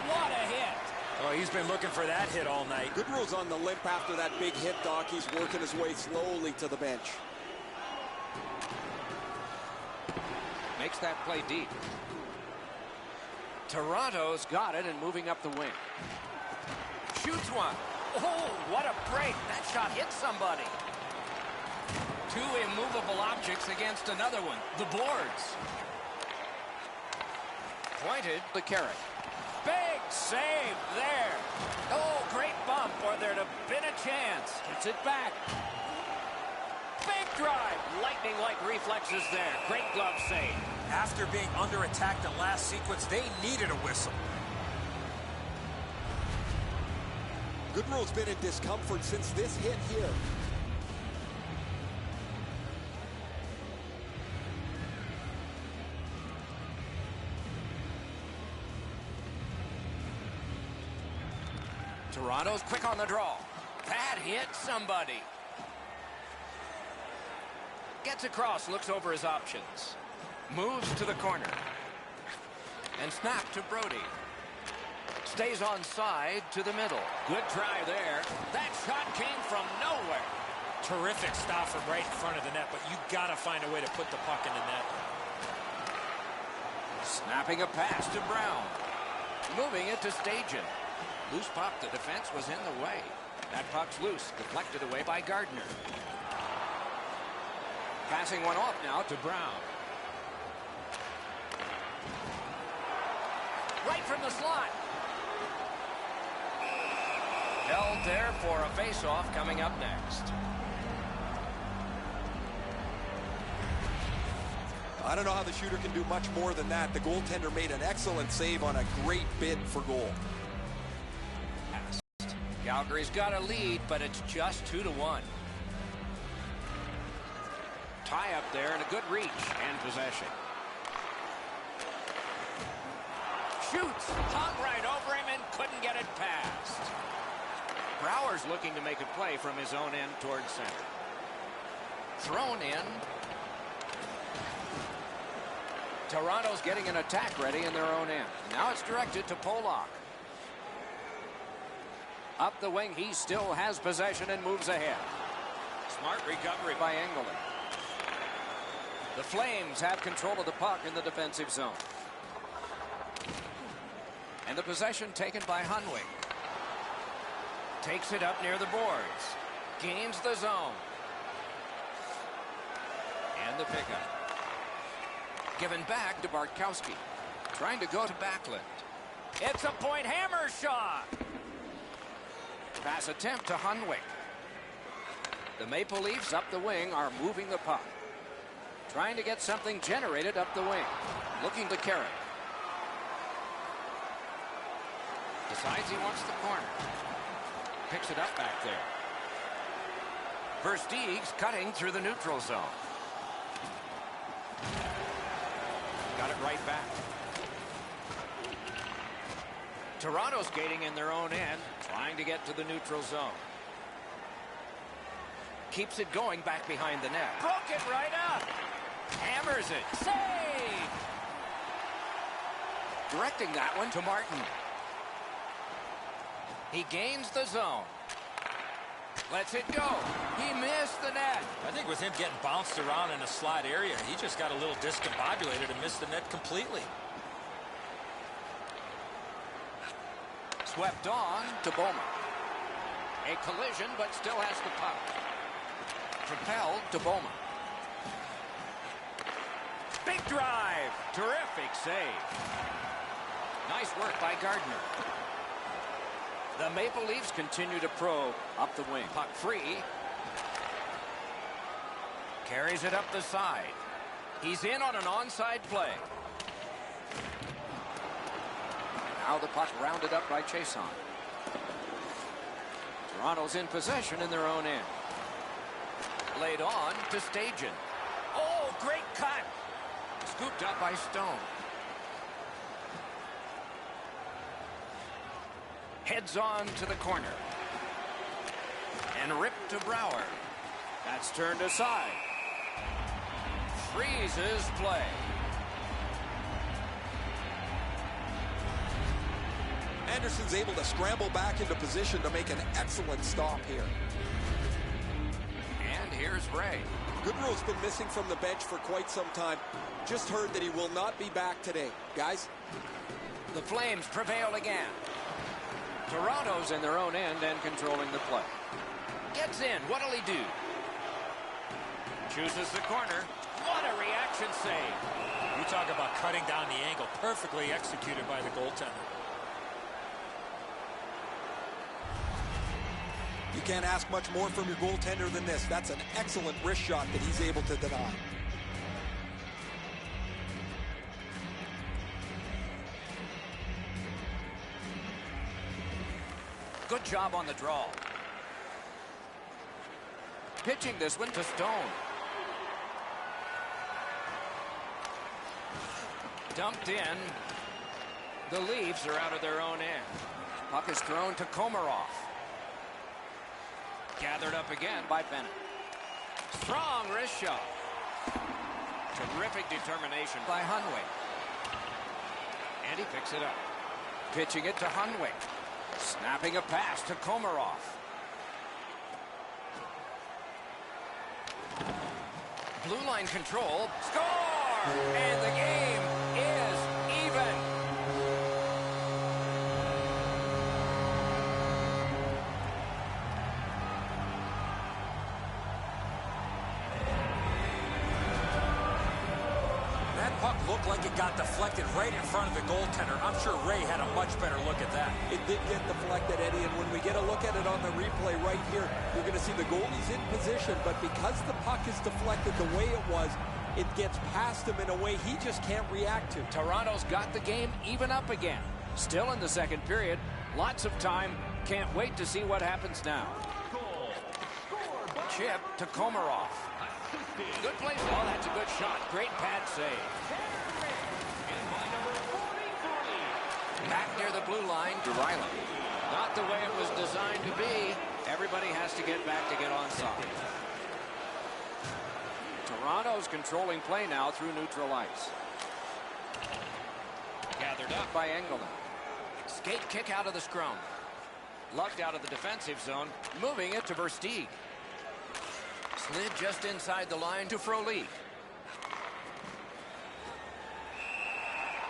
What a hit! Oh, he's been looking for that hit all night. Goodrow's on the limp after that big hit, Doc. He's working his way slowly to the bench. Makes that play deep. Toronto's got it and moving up the wing. Shoots one. Oh, what a break. That shot hit somebody. Two immovable objects against another one. The boards. Pointed to Carrick. Big save there. Oh, great bump, or there'd have been a chance. Gets it back. Big drive. Lightning-like reflexes there. Great glove save. After being under attack the last sequence, they needed a whistle. Goodrow's been in discomfort since this hit here. Toronto's quick on the draw. That hit somebody. Gets across, looks over his options. Moves to the corner. And snap to Brody. Stays on side to the middle. Good try there. That shot came from nowhere. Terrific stop from right in front of the net, but you got to find a way to put the puck in the net. Snapping a pass to Brown. Moving it to Stajan. Loose puck, the defense was in the way. That puck's loose, deflected away by Gardner. Passing one off now to Brown. Right from the slot. Held there for a face-off coming up next. I don't know how the shooter can do much more than that. The goaltender made an excellent save on a great bid for goal. Calgary's got a lead, but it's just 2-1. Tie up there and a good reach and possession. Shoots, hung right over him and couldn't get it past. Brouwer's looking to make a play from his own end towards center. Thrown in. Toronto's getting an attack ready in their own end. Now it's directed to Polak. Up the wing, he still has possession and moves ahead. Smart recovery by Engelland. The Flames have control of the puck in the defensive zone. And the possession taken by Hunwick. Takes it up near the boards. Gains the zone. And the pickup. Given back to Bartkowski. Trying to go to Backlund. It's a point hammer shot. Pass attempt to Hunwick. The Maple Leafs up the wing are moving the puck. Trying to get something generated up the wing. Looking to Carrick. Decides he wants the corner. Picks it up back there. Versteeg's cutting through the neutral zone. Got it right back. Toronto skating in their own end, trying to get to the neutral zone. Keeps it going back behind the net. Broke it right up. Hammers it. Save! Directing that one to Martin. He gains the zone. Lets it go. He missed the net. I think with him getting bounced around in a slot area, he just got a little discombobulated and missed the net completely. Swept on to Bowman. A collision, but still has the puck. Propelled to Bowman. Big drive. Terrific save. Nice work by Gardner. The Maple Leafs continue to probe up the wing. Puck free. Carries it up the side. He's in on an onside play. Now the puck rounded up by Chason. Toronto's in possession in their own end. Laid on to Stajan. Oh, great cut. Scooped up by Stone. Heads on to the corner. And ripped to Brouwer. That's turned aside. Freezes play. Anderson's able to scramble back into position to make an excellent stop here. And here's Ray. Goodrow's been missing from the bench for quite some time. Just heard that he will not be back today. Guys? The Flames prevail again. Toronto's in their own end and controlling the play. Gets in. What'll he do? Chooses the corner. What a reaction save. You talk about cutting down the angle. Perfectly executed by the goaltender. You can't ask much more from your goaltender than this. That's an excellent wrist shot that he's able to deny. Good job on the draw. Pitching this one to Stone. Dumped in. The Leafs are out of their own end. Puck is thrown to Komarov. Gathered up again by Bennett. Strong wrist shot. Terrific determination by Hunwick. And he picks it up. Pitching it to Hunwick. Snapping a pass to Komarov. Blue line control. Score! And the game is even. That puck looked like it got deflected right in front of the goaltender. I'm sure Ray had a much better look at that. It did get deflected, Eddie, and when we get a look at it on the replay right here, you're going to see the goalie's in position, but because the puck is deflected the way it was, it gets past him in a way he just can't react to. Toronto's got the game even up again. Still in the second period. Lots of time. Can't wait to see what happens now. Chip to Komarov. Good play. Oh, that's a good shot. Great pad save. Back near the blue line to Riley. Not the way it was designed to be. Everybody has to get back to get onside. Toronto's controlling play now through neutral ice. Gathered up by Engelland. Skate kick out of the scrum. Lugged out of the defensive zone. Moving it to Versteeg. Slid just inside the line to Frolik.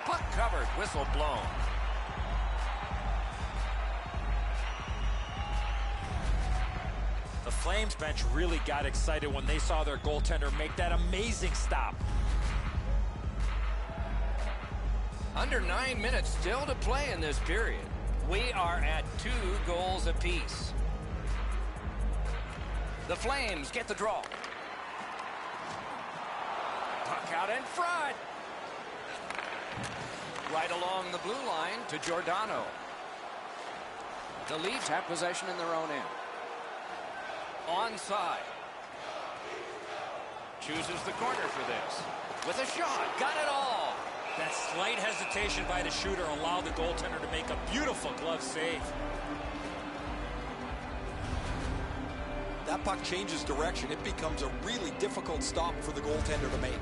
Puck covered. Whistle blown. The Flames bench really got excited when they saw their goaltender make that amazing stop. Under 9 minutes still to play in this period. We are at 2 goals apiece. The Flames get the draw. Puck out in front. Right along the blue line to Giordano. The Leafs have possession in their own end. Onside. Chooses the corner for this. With a shot. Got it all. That slight hesitation by the shooter allowed the goaltender to make a beautiful glove save. That puck changes direction. It becomes a really difficult stop for the goaltender to make.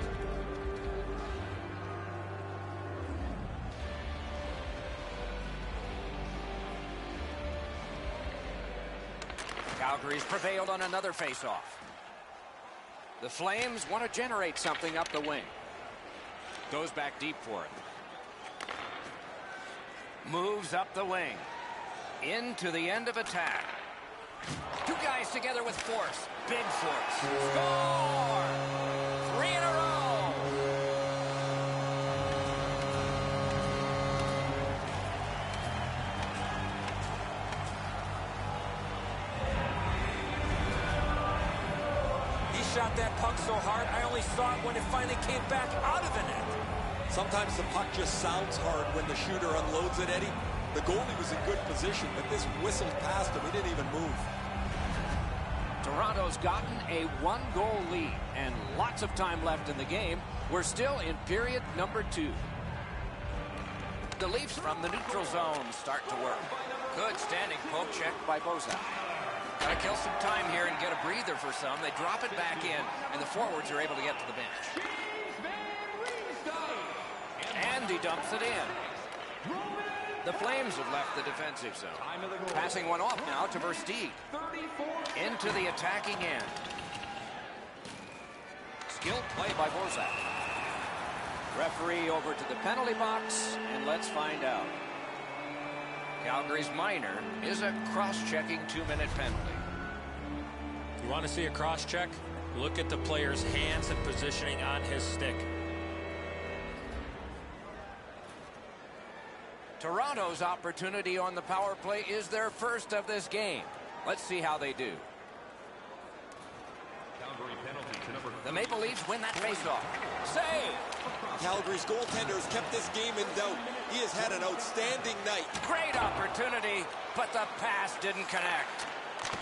Calgary's prevailed on another faceoff. The Flames want to generate something up the wing. Goes back deep for it. Moves up the wing. Into the end of attack. 2 guys together with force. Big force. Score! 3 in a row. He shot that puck so hard, I only saw it when it finally came back out of the net. Sometimes the puck just sounds hard when the shooter unloads it, Eddie. The goalie was in good position, but this whistled past him. He didn't even move. Toronto's gotten a 1-goal lead and lots of time left in the game. We're still in period number 2. The Leafs from the neutral zone start to work. Good standing poke check by Bozak. Gotta kill some time here and get a breather for some. They drop it back in, and the forwards are able to get to the bench. And he dumps it in. The Flames have left the defensive zone. Passing one off now to Versteeg. Into the attacking end. Skilled play by Bozak. Referee over to the penalty box, and let's find out. Calgary's minor is a cross-checking 2-minute penalty. You want to see a cross-check? Look at the player's hands and positioning on his stick. Toronto's opportunity on the power play is their first of this game. Let's see how they do. Calgary penalty to number The Maple Leafs win that faceoff. Save! Calgary's goaltender has kept this game in doubt. He has had an outstanding night. Great opportunity, but the pass didn't connect.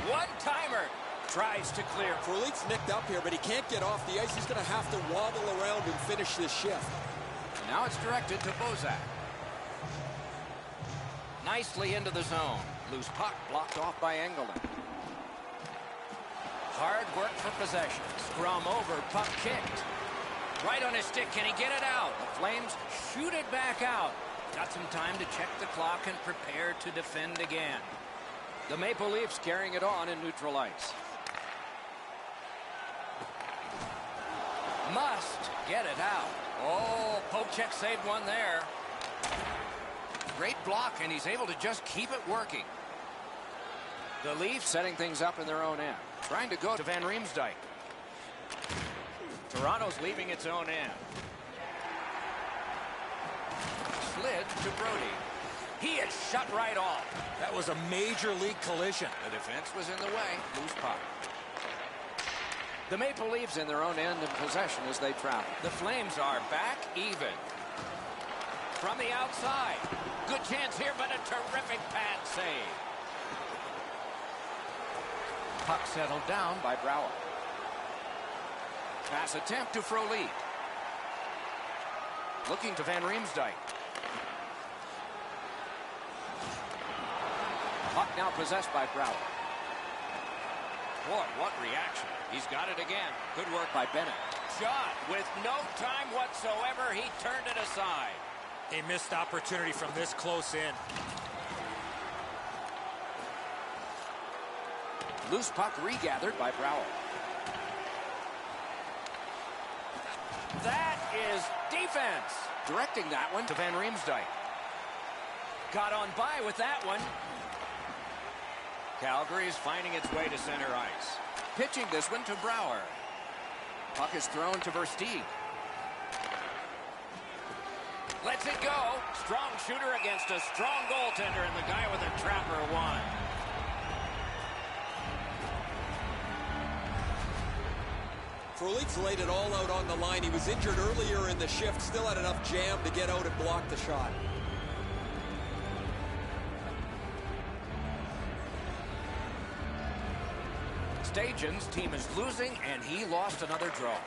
One-timer. Tries to clear. Frolik's nicked up here, but he can't get off the ice. He's going to have to waddle around and finish this shift. Now it's directed to Bozak. Nicely into the zone. Loose puck blocked off by Engelland. Hard work for possession. Scrum over, puck kicked. Right on his stick, can he get it out? The Flames shoot it back out. Got some time to check the clock and prepare to defend again. The Maple Leafs carrying it on in neutral ice. Must get it out. Oh, poke check saved one there. Great block, and he's able to just keep it working. The Leafs setting things up in their own end. Trying to go to Van Riemsdyk. Toronto's leaving its own end. Slid to Brody. He is shut right off. That was a major league collision. The defense was in the way. Loose puck. The Maple Leafs in their own end in possession as they travel. The Flames are back even. From the outside. Good chance here, but a terrific pad save. Puck settled down by Brouwer. Pass attempt to Frolik. Looking to Van Riemsdyk. Puck now possessed by Brouwer. Boy, what reaction. He's got it again. Good work by Bennett. Shot with no time whatsoever. He turned it aside. A missed opportunity from this close in. Loose puck regathered by Brouwer. That is defense. Directing that one to Van Riemsdyk. Got on by with that one. Calgary is finding its way to center ice. Pitching this one to Brouwer. Puck is thrown to Versteeg. Lets it go. Strong shooter against a strong goaltender, and the guy with a trapper won. Frolik's laid it all out on the line. He was injured earlier in the shift, still had enough jam to get out and block the shot. Stajan's team is losing, and he lost another draw.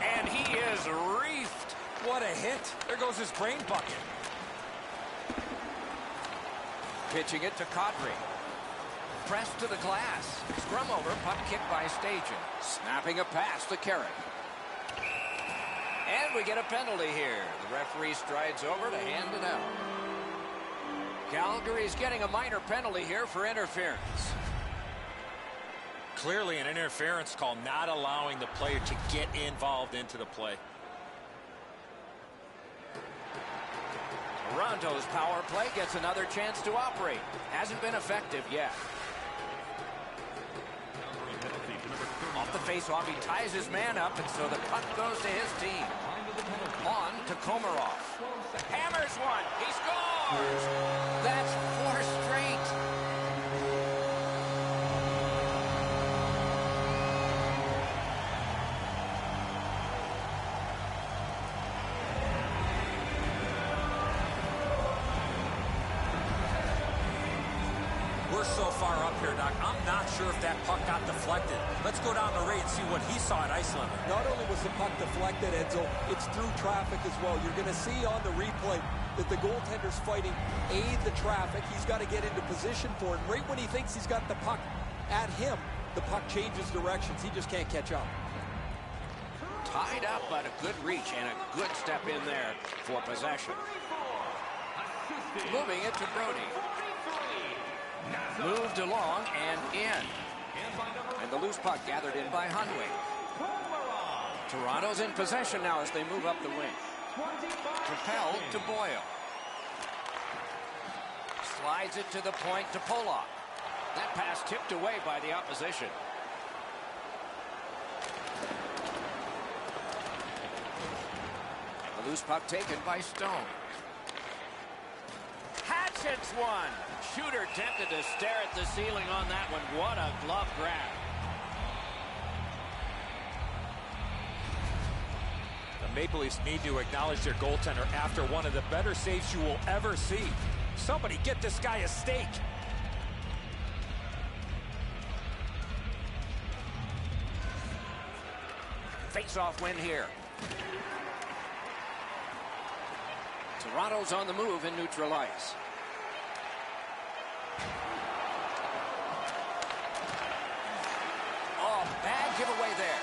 And he is reefed. What a hit. There goes his brain bucket. Pitching it to Kadri. Pressed to the glass. Scrum over, puck kicked by Stajan. Snapping a pass to Carrick. And we get a penalty here. The referee strides over to hand it out. Calgary's getting a minor penalty here for interference. Clearly an interference call, not allowing the player to get involved into the play. Toronto's power play gets another chance to operate. Hasn't been effective yet. Off the face-off, he ties his man up, and so the puck goes to his team. On to Komarov. Hammers one. He scores! That's 4 straight. We're so far up here, Doc. I'm not sure if that puck got deflected. Let's go down the rate and see what he saw at ice limit. Not only was the puck deflected, Enzo, it's through traffic as well. You're going to see on the replay that the goaltender's fighting the traffic. He's got to get into position for it. Right when he thinks he's got the puck at him, the puck changes directions. He just can't catch up. Tied up, but a good reach and a good step in there for possession. Moving it to Brody. Moved along and in. And the loose puck gathered in by Hundway. Toronto's in possession now as they move up the wing. Propelled to Boyle. Slides it to the point to Pollock. That pass tipped away by the opposition. The loose puck taken by Stone. Had hits one. Shooter tempted to stare at the ceiling on that one. What a glove grab. The Maple Leafs need to acknowledge their goaltender after one of the better saves you will ever see. Somebody get this guy a steak. Face-off win here. Toronto's on the move in neutral ice. Oh, bad giveaway there.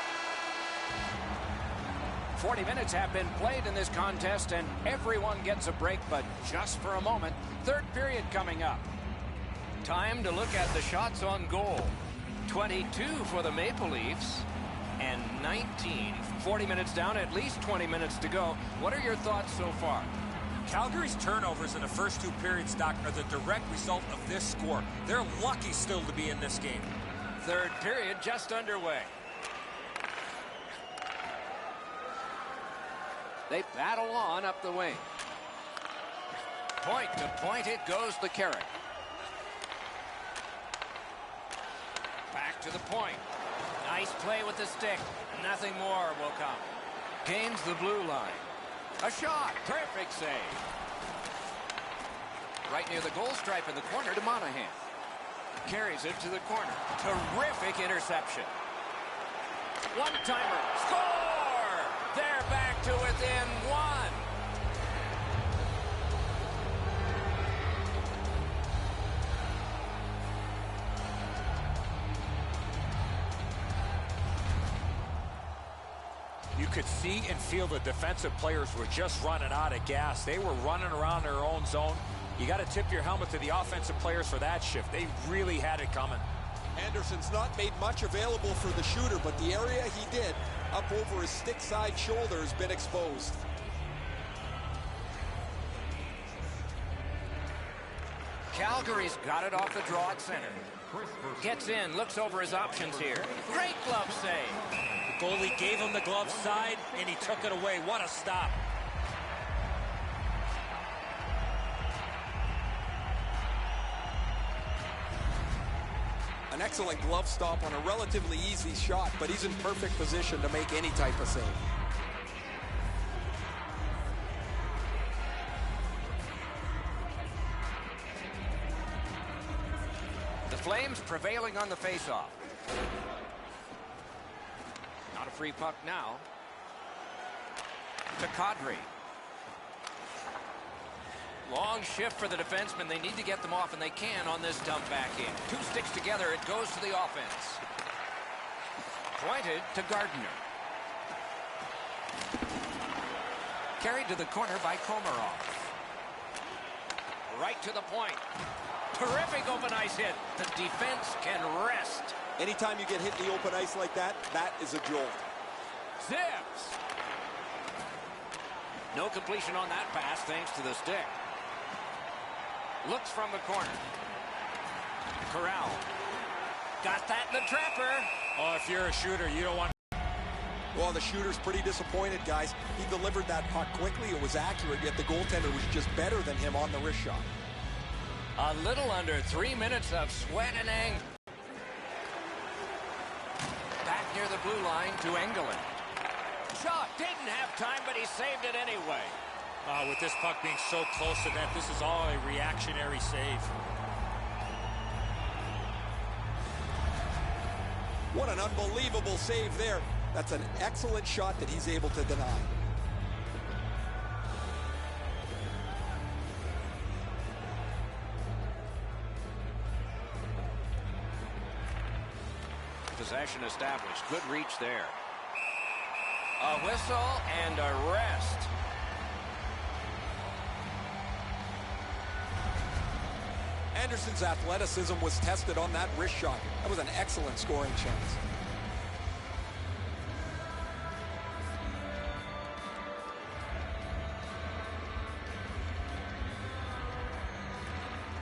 40 minutes have been played in this contest, and everyone gets a break, but just for a moment. Third period coming up. Time to look at the shots on goal. 22 for the Maple Leafs and 19. 40 minutes down, at least 20 minutes to go. What are your thoughts so far? Calgary's turnovers in the first two periods, Doc, are the direct result of this score. They're lucky still to be in this game. Third period just underway. They battle on up the wing. Point to point it goes the Carrot. Back to the point. Nice play with the stick. Nothing more will come. Gains the blue line. A shot. Perfect save. Right near the goal stripe in the corner to Monahan. Carries it to the corner. Terrific interception. One-timer. Score! They're back to within one. You could see and feel the defensive players were just running out of gas. They were running around their own zone. You got to tip your helmet to the offensive players for that shift. They really had it coming. Anderson's not made much available for the shooter, but the area he did up over his stick side shoulder has been exposed. Calgary's got it off the draw at center. Gets in, looks over his options here. Great glove save. The goalie gave him the glove side, and he took it away. What a stop. An excellent glove stop on a relatively easy shot, but he's in perfect position to make any type of save. The Flames prevailing on the faceoff. Not a free puck now. To Kadri. Long shift for the defensemen. They need to get them off, and they can on this dump back in. Two sticks together. It goes to the offense. Pointed to Gardner. Carried to the corner by Komarov. Right to the point. Terrific open ice hit. The defense can rest. Anytime you get hit in the open ice like that, that is a jolt. Zips. No completion on that pass thanks to the stick. Looks from the corner. Corral. Got that in the trapper. Oh, if you're a shooter, you don't want... Well, the shooter's pretty disappointed, guys. He delivered that puck quickly. It was accurate, yet the goaltender was just better than him on the wrist shot. A little under 3 minutes of sweat and anger. Back near the blue line to Engelland. Shot. Didn't have time, but he saved it anyway. With this puck being so close to net, this is all a reactionary save. What an unbelievable save there. That's an excellent shot that he's able to deny. Possession established. Good reach there. A whistle and a rest. Anderson's athleticism was tested on that wrist shot. That was an excellent scoring chance.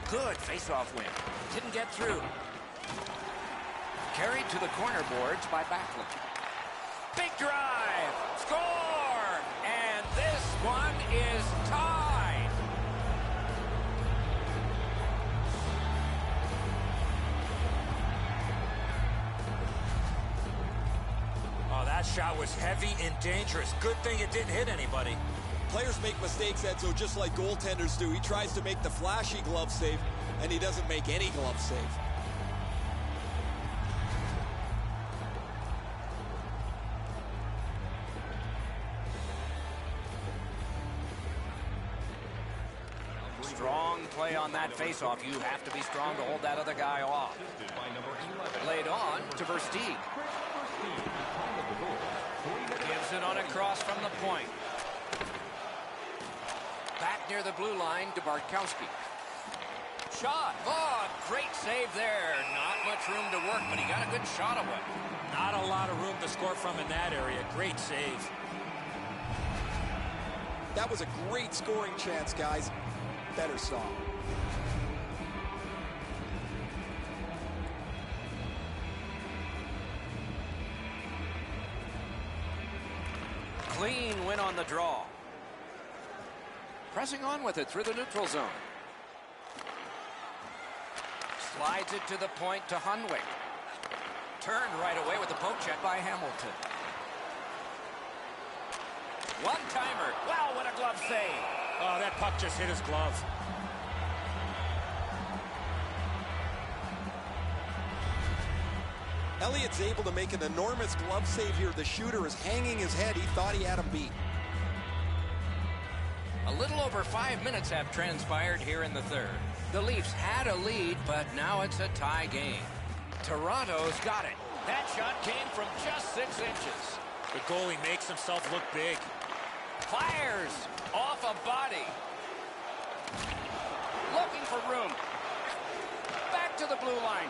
Good face-off win. Didn't get through. Carried to the corner boards by Backlund. Big drive. Score! And this one is tied. shot was heavy and dangerous. Good thing it didn't hit anybody. Players make mistakes, Edzo, just like goaltenders do. He tries to make the flashy glove save, and he doesn't make any glove save. Strong play on that faceoff. You have to be strong to hold that other guy off. Laid on to Versteeg. Gives it on a cross from the point. Back near the blue line to Bartkowski. Shot. Oh, great save there. Not much room to work, but he got a good shot away. Not a lot of room to score from in that area. Great save. That was a great scoring chance, guys. Better song. Clean win on the draw. Pressing on with it through the neutral zone. Slides it to the point to Hunwick. Turned right away with the poke check by Hamilton. One-timer. Wow, what a glove save. Oh, that puck just hit his glove. Elliott's able to make an enormous glove save here. The shooter is hanging his head. He thought he had him beat. A little over 5 minutes have transpired here in the third. The Leafs had a lead, but now it's a tie game. Toronto's got it. That shot came from just 6 inches. The goalie makes himself look big. Fires off a body. Looking for room. Back to the blue line.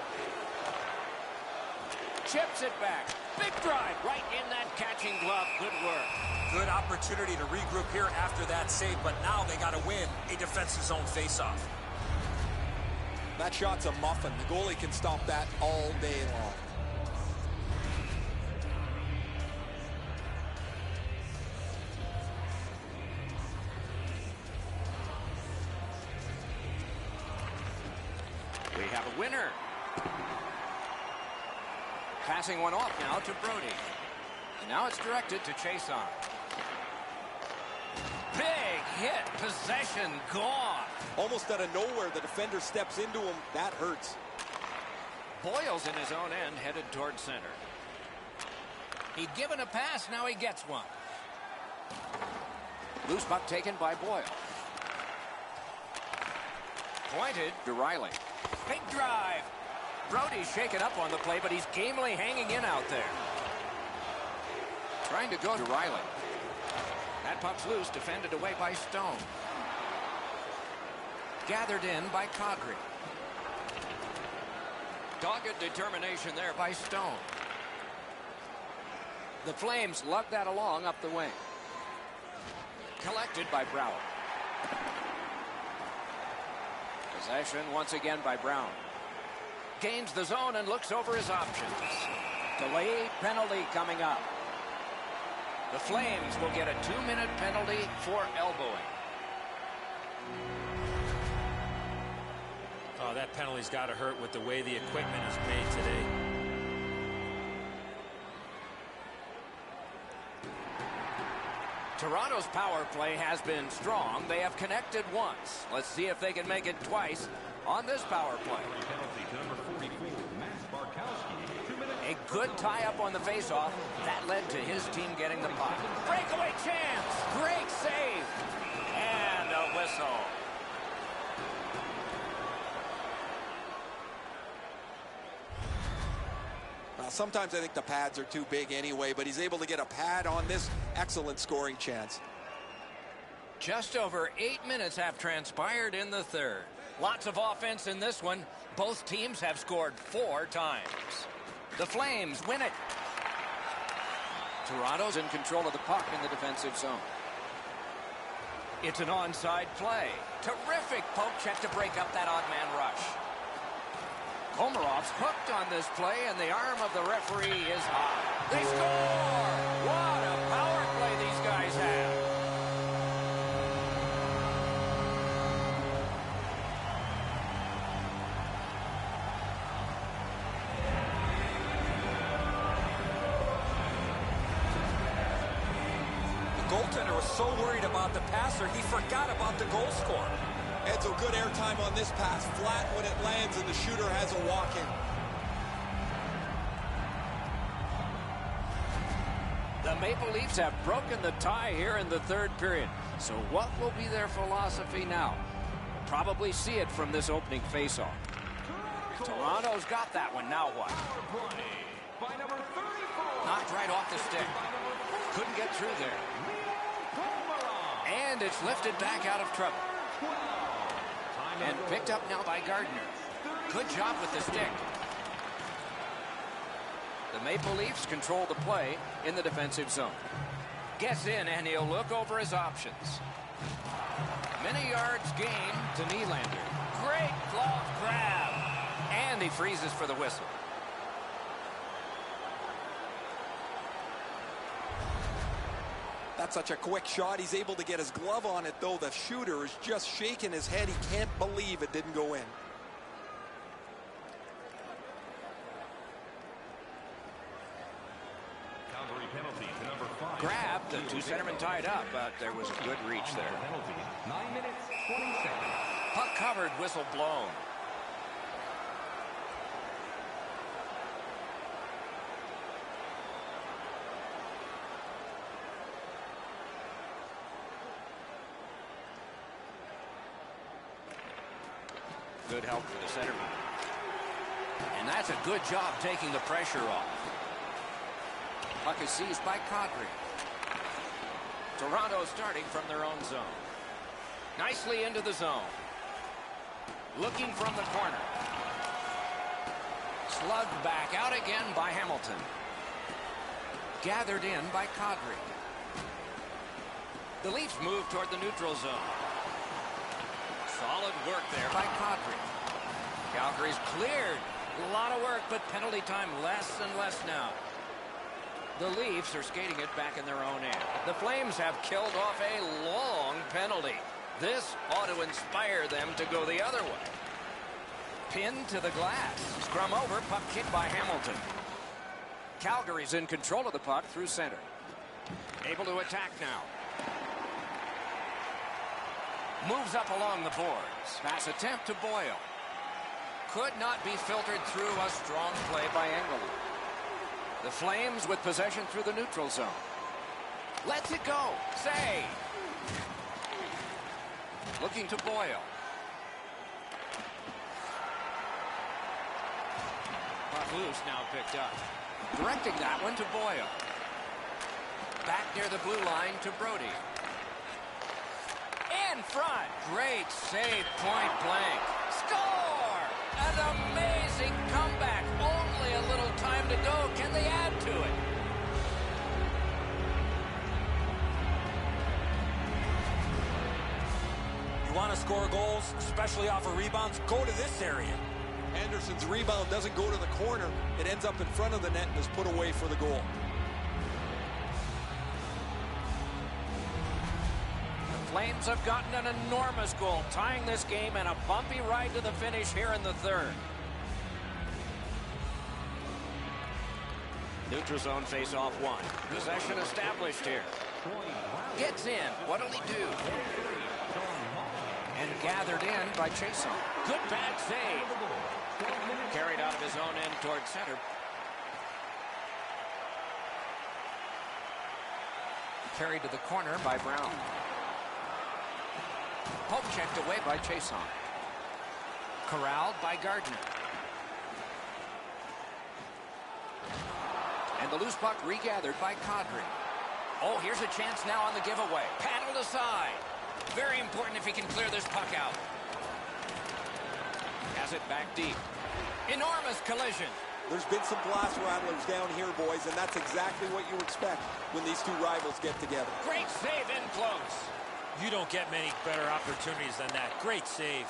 Chips it back. Big drive right in that catching glove. Good work. Good opportunity to regroup here after that save, but now they got to win a defensive zone faceoff. That shot's a muffin. The goalie can stop that all day long. We have a winner. Passing one off now to Brody. And now it's directed to Chason. Big hit. Possession gone. Almost out of nowhere, the defender steps into him. That hurts. Boyle's in his own end, headed toward center. He'd given a pass, now he gets one. Loose puck taken by Boyle. Pointed to Riley. Big drive. Brody's shaken up on the play, but he's gamely hanging in out there. Trying to go to Riley. That puck's loose, defended away by Stone. Gathered in by Calgary. Dogged determination there by Stone. The Flames lug that along up the wing. Collected by Brown. Possession once again by Brown. Gains the zone and looks over his options. Delayed penalty coming up. The Flames will get a 2-minute penalty for elbowing. Oh, that penalty's got to hurt with the way the equipment is made today. Toronto's power play has been strong. They have connected once. Let's see if they can make it twice on this power play. Penalty to number 44, Bartkowski. 2 minutes. A good tie-up on the faceoff. That led to his team getting the puck. Breakaway chance. Great save. And a whistle. Well, sometimes I think the pads are too big anyway, but he's able to get a pad on this excellent scoring chance. Just over 8 minutes have transpired in the third. Lots of offense in this one. Both teams have scored 4 times. The Flames win it. Toronto's in control of the puck in the defensive zone. It's an onside play. Terrific poke check to break up that odd man rush. Komarov's hooked on this play, and the arm of the referee is high. They score! What a power play these guys have. was so worried about the passer, he forgot about the goal scorer. Edzo, good airtime on this pass. Flat when it lands, and the shooter has a walk-in. The Maple Leafs have broken the tie here in the third period. So what will be their philosophy now? Probably see it from this opening faceoff. Toronto's got that one. Now what? Knocked right off the stick. Couldn't get through there. And it's lifted back out of trouble. And picked up now by Gardner. Good job with the stick. The Maple Leafs control the play in the defensive zone. Gets in, and he'll look over his options. Many yards gained to Nylander. Great glove grab. And he freezes for the whistle. That's such a quick shot. He's able to get his glove on it, though. The shooter is just shaking his head. He can't believe it didn't go in. Calgary penalty to number 5. Grabbed, the two centermen tied up, but there was a good reach there. Penalty, 9 minutes, 20 seconds. Puck covered, whistle blown. Good help for the centerman. And that's a good job taking the pressure off. Puck is seized by Calgary. Toronto starting from their own zone. Nicely into the zone. Looking from the corner. Slugged back out again by Hamilton. Gathered in by Calgary. The Leafs move toward the neutral zone. Solid work there by Calgary. Calgary's cleared. A lot of work, but penalty time less and less now. The Leafs are skating it back in their own end. The Flames have killed off a long penalty. This ought to inspire them to go the other way. Pinned to the glass. Scrum over, puck kicked by Hamilton. Calgary's in control of the puck through center. Able to attack now. Moves up along the boards. Pass attempt to Boyle. Could not be filtered through. A strong play by Engelland. The Flames with possession through the neutral zone. Lets it go. Save. Looking to Boyle. Puck loose, now picked up. Directing that one to Boyle. Back near the blue line to Brody. In front. Great save, point blank. Score! An amazing comeback. Only a little time to go. Can they add to it? You want to score goals, especially off of rebounds, go to this area. Anderson's rebound doesn't go to the corner. It ends up in front of the net and is put away for the goal. Flames have gotten an enormous goal, tying this game and a bumpy ride to the finish here in the third. Neutral zone face-off one. Possession established here. Gets in. What'll he do? And gathered in by Chason. Good bad save. Carried out of his own end toward center. Carried to the corner by Brown. Pope checked away by Chason. Corralled by Gardner. And the loose puck regathered by Kadri. Oh, here's a chance now on the giveaway. Paddled aside. Very important if he can clear this puck out. Has it back deep. Enormous collision. There's been some glass rattlers down here, boys, and that's exactly what you expect when these two rivals get together. Great save in close. You don't get many better opportunities than that. Great save.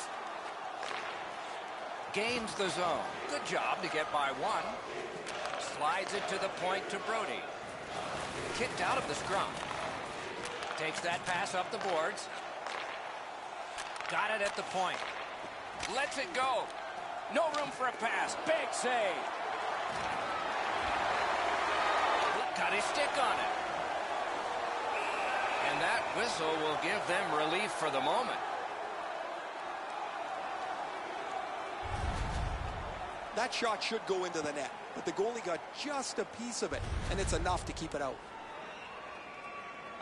Gains the zone. Good job to get by one. Slides it to the point to Brody. Kicked out of the scrum. Takes that pass up the boards. Got it at the point. Lets it go. No room for a pass. Big save. Got his stick on it. And that whistle will give them relief for the moment. That shot should go into the net, but the goalie got just a piece of it, and it's enough to keep it out.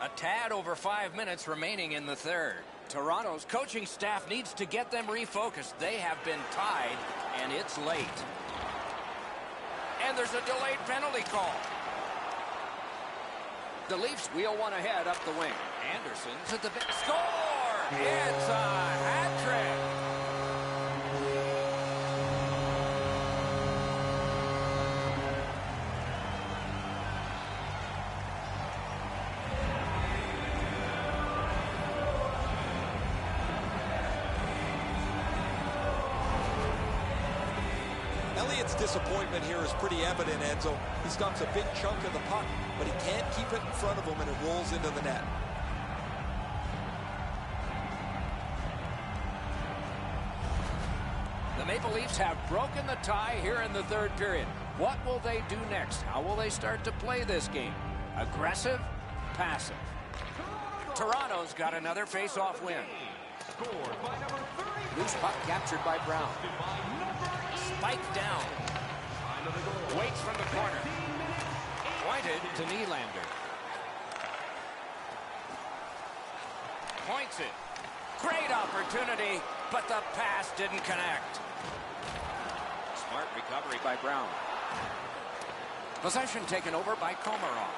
A tad over 5 minutes remaining in the third. Toronto's coaching staff needs to get them refocused. They have been tied, and it's late. And there's a delayed penalty call. The Leafs wheel one ahead up the wing. Anderson's at the big score. It's a hat trick. Elliott's disappointment here is pretty evident, Enzo. He stops a big chunk of the puck, but he can't keep it in front of him, and it rolls into the net. The Maple Leafs have broken the tie here in the third period. What will they do next? How will they start to play this game? Aggressive? Passive? Toronto's got another face-off win. Loose puck captured by Brown. Spiked down. Waits from the corner. Pointed to Nylander. Points it. Great opportunity, but the pass didn't connect. Smart recovery by Brown. Possession taken over by Komarov.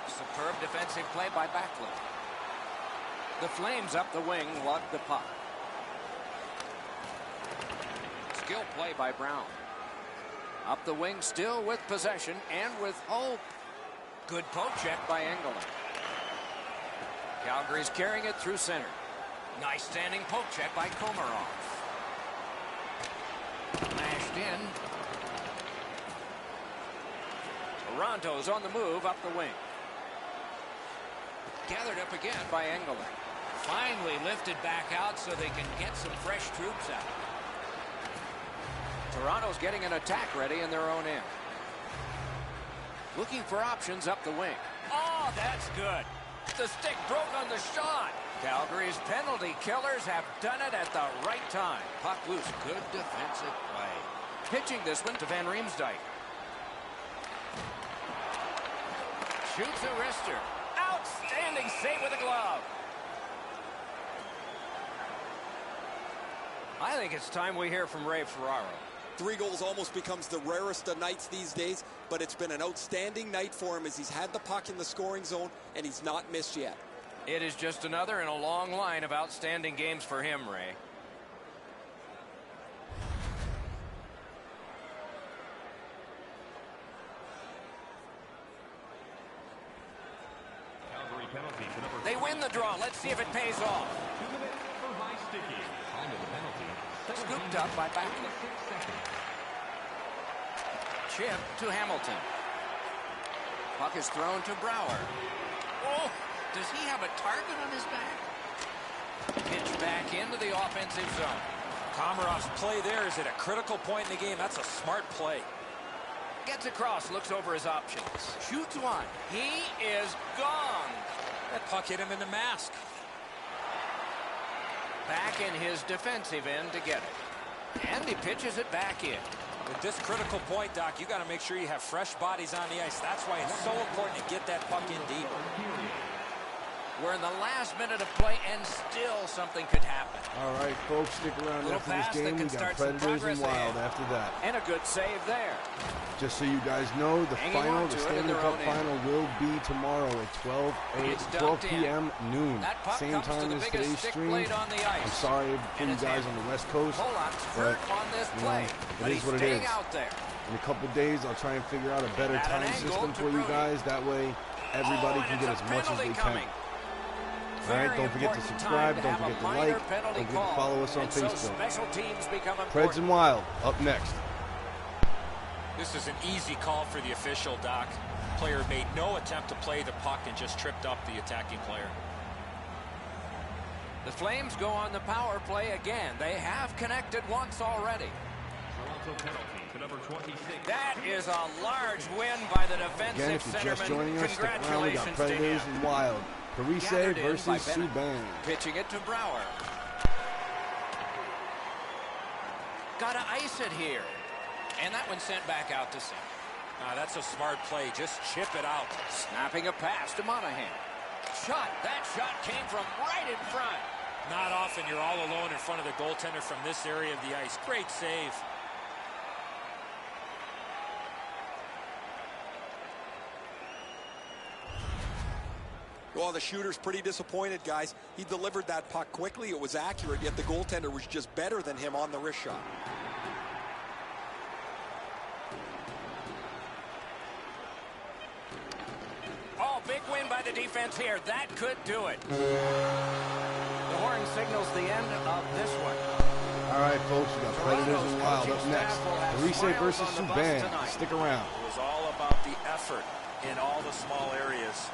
Superb defensive play by Backlund. The Flames up the wing lug the puck. Skill play by Brown. Up the wing still with possession and with hope. Good poke check by Engelland. Calgary's carrying it through center. Nice standing poke check by Komarov. Mashed in. Toronto's on the move up the wing. Gathered up again by Engelland. Finally lifted back out so they can get some fresh troops out. Toronto's getting an attack ready in their own end. Looking for options up the wing. Oh, that's good. The stick broke on the shot. Calgary's penalty killers have done it at the right time. Puck loose. Good defensive play. Pitching this one to Van Riemsdyk. Shoots a wrister. Outstanding save with a glove. I think it's time we hear from Ray Ferraro. 3 goals almost becomes the rarest of nights these days, but it's been an outstanding night for him as he's had the puck in the scoring zone and he's not missed yet. It is just another in a long line of outstanding games for him, Ray. Calgary penalty to number They win the draw. Let's see if it pays off. 2 minutes for high sticky. Time of the penalty. Scooped up by Backlund. 6 seconds. Chip to Hamilton. Puck is thrown to Brouwer. Oh, does he have a target on his back? Pitch back into the offensive zone. Komarov's play there is at a critical point in the game. That's a smart play. Gets across, looks over his options. Shoots one. He is gone. That puck hit him in the mask. Back in his defensive end to get it. And he pitches it back in. At this critical point, Doc, you got to make sure you have fresh bodies on the ice. That's why it's so important to get that puck in deep. We're in the last minute of play, and still something could happen. All right, folks, stick around after this game. We got Predators and Wild after that. And a good save there. Just so you guys know, the final, the Stanley Cup final, will be tomorrow at 12 p.m. noon. Same time as today's stream. I'm sorry for you guys on the West Coast, but you know, it is what it is. In a couple days, I'll try and figure out a better time system for you guys. That way, everybody can get as much as they can. All right, don't forget to subscribe, don't forget to like, don't forget to follow us on Facebook. Preds and Wild, up next. This is an easy call for the official, Doc. Player made no attempt to play the puck and just tripped up the attacking player. The Flames go on the power play again. They have connected once already. Toronto penalty to number 26. That is a large win by the defensive Again, if you're just centerman. joining us, stick around. We got Predators and Wild Parise versus Subban. Pitching it to Brouwer. Got to ice it here. And that one sent back out to center. That's a smart play. Just chip it out. Snapping a pass to Monahan. Shot. That shot came from right in front. Not often you're all alone in front of the goaltender from this area of the ice. Great save. Well, the shooter's pretty disappointed, guys. He delivered that puck quickly. It was accurate, yet the goaltender was just better than him on the wrist shot. Oh, big win by the defense here. That could do it. The horn signals the end of this one. All right, folks, we got Predators and Wild up next. Parise versus Subban. Stick around. It was all about the effort in all the small areas.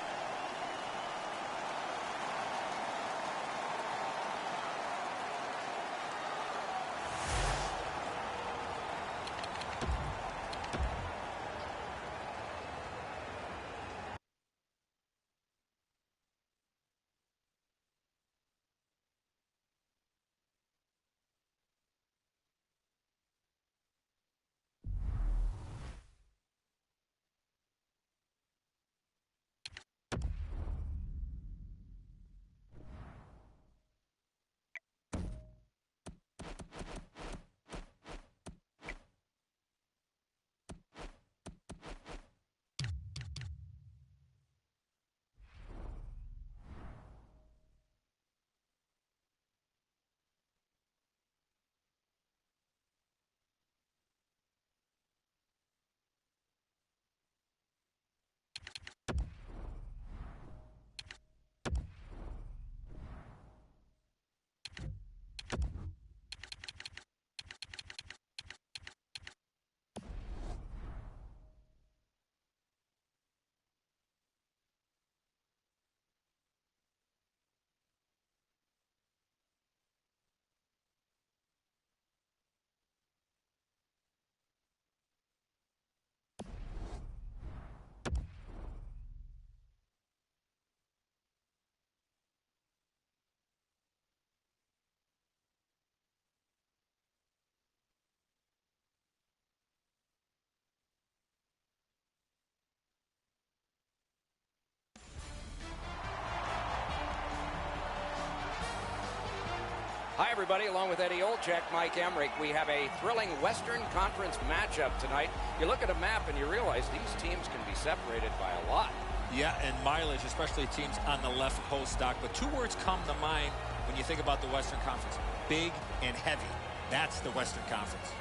Hi, everybody. Along with Eddie Olczyk, Mike Emrick, we have a thrilling Western Conference matchup tonight. You look at a map and you realize these teams can be separated by a lot. Yeah, and mileage, especially teams on the left coast, Doc. But two words come to mind when you think about the Western Conference. Big and heavy. That's the Western Conference.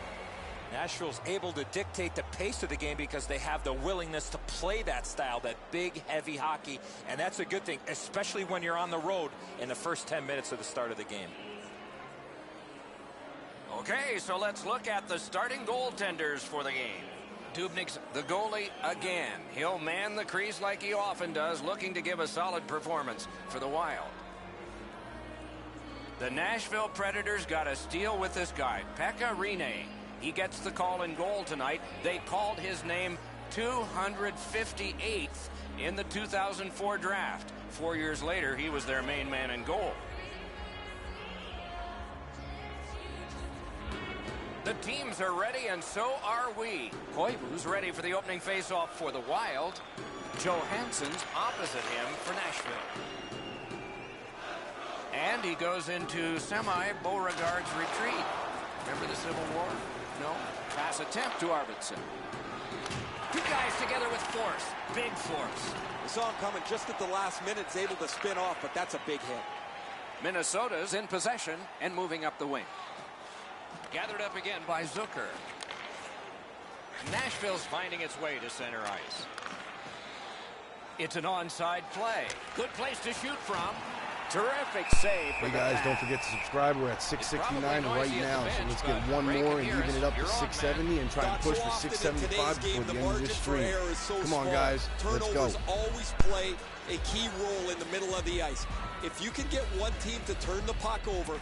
Nashville's able to dictate the pace of the game because they have the willingness to play that style, that big, heavy hockey. And that's a good thing, especially when you're on the road in the first 10 minutes of the start of the game. Okay, so let's look at the starting goaltenders for the game. Dubnyk's the goalie again. He'll man the crease like he often does, looking to give a solid performance for the Wild. The Nashville Predators got a steal with this guy, Pekka Rinne. He gets the call in goal tonight. They called his name 258th in the 2004 draft. 4 years later, he was their main man in goal. The teams are ready, and so are we. Koivu's ready for the opening faceoff for the Wild. Johansson's opposite him for Nashville. And he goes into semi-Beauregard's retreat. Remember the Civil War? No? Pass attempt to Arvidsson. Two guys together with force. Big force. We saw him coming just at the last minute. He's able to spin off, but that's a big hit. Minnesota's in possession and moving up the wing. Gathered up again by Zucker. Nashville's finding its way to center ice. It's an onside play. Good place to shoot from. Terrific save. Hey guys, don't forget to subscribe. We're at 669 right now, so let's get one more and even it up to 670 and try and push for 675 before the end of this stream. Come on, guys, let's go. Turnovers always play a key role in the middle of the ice. If you can get one team to turn the puck over,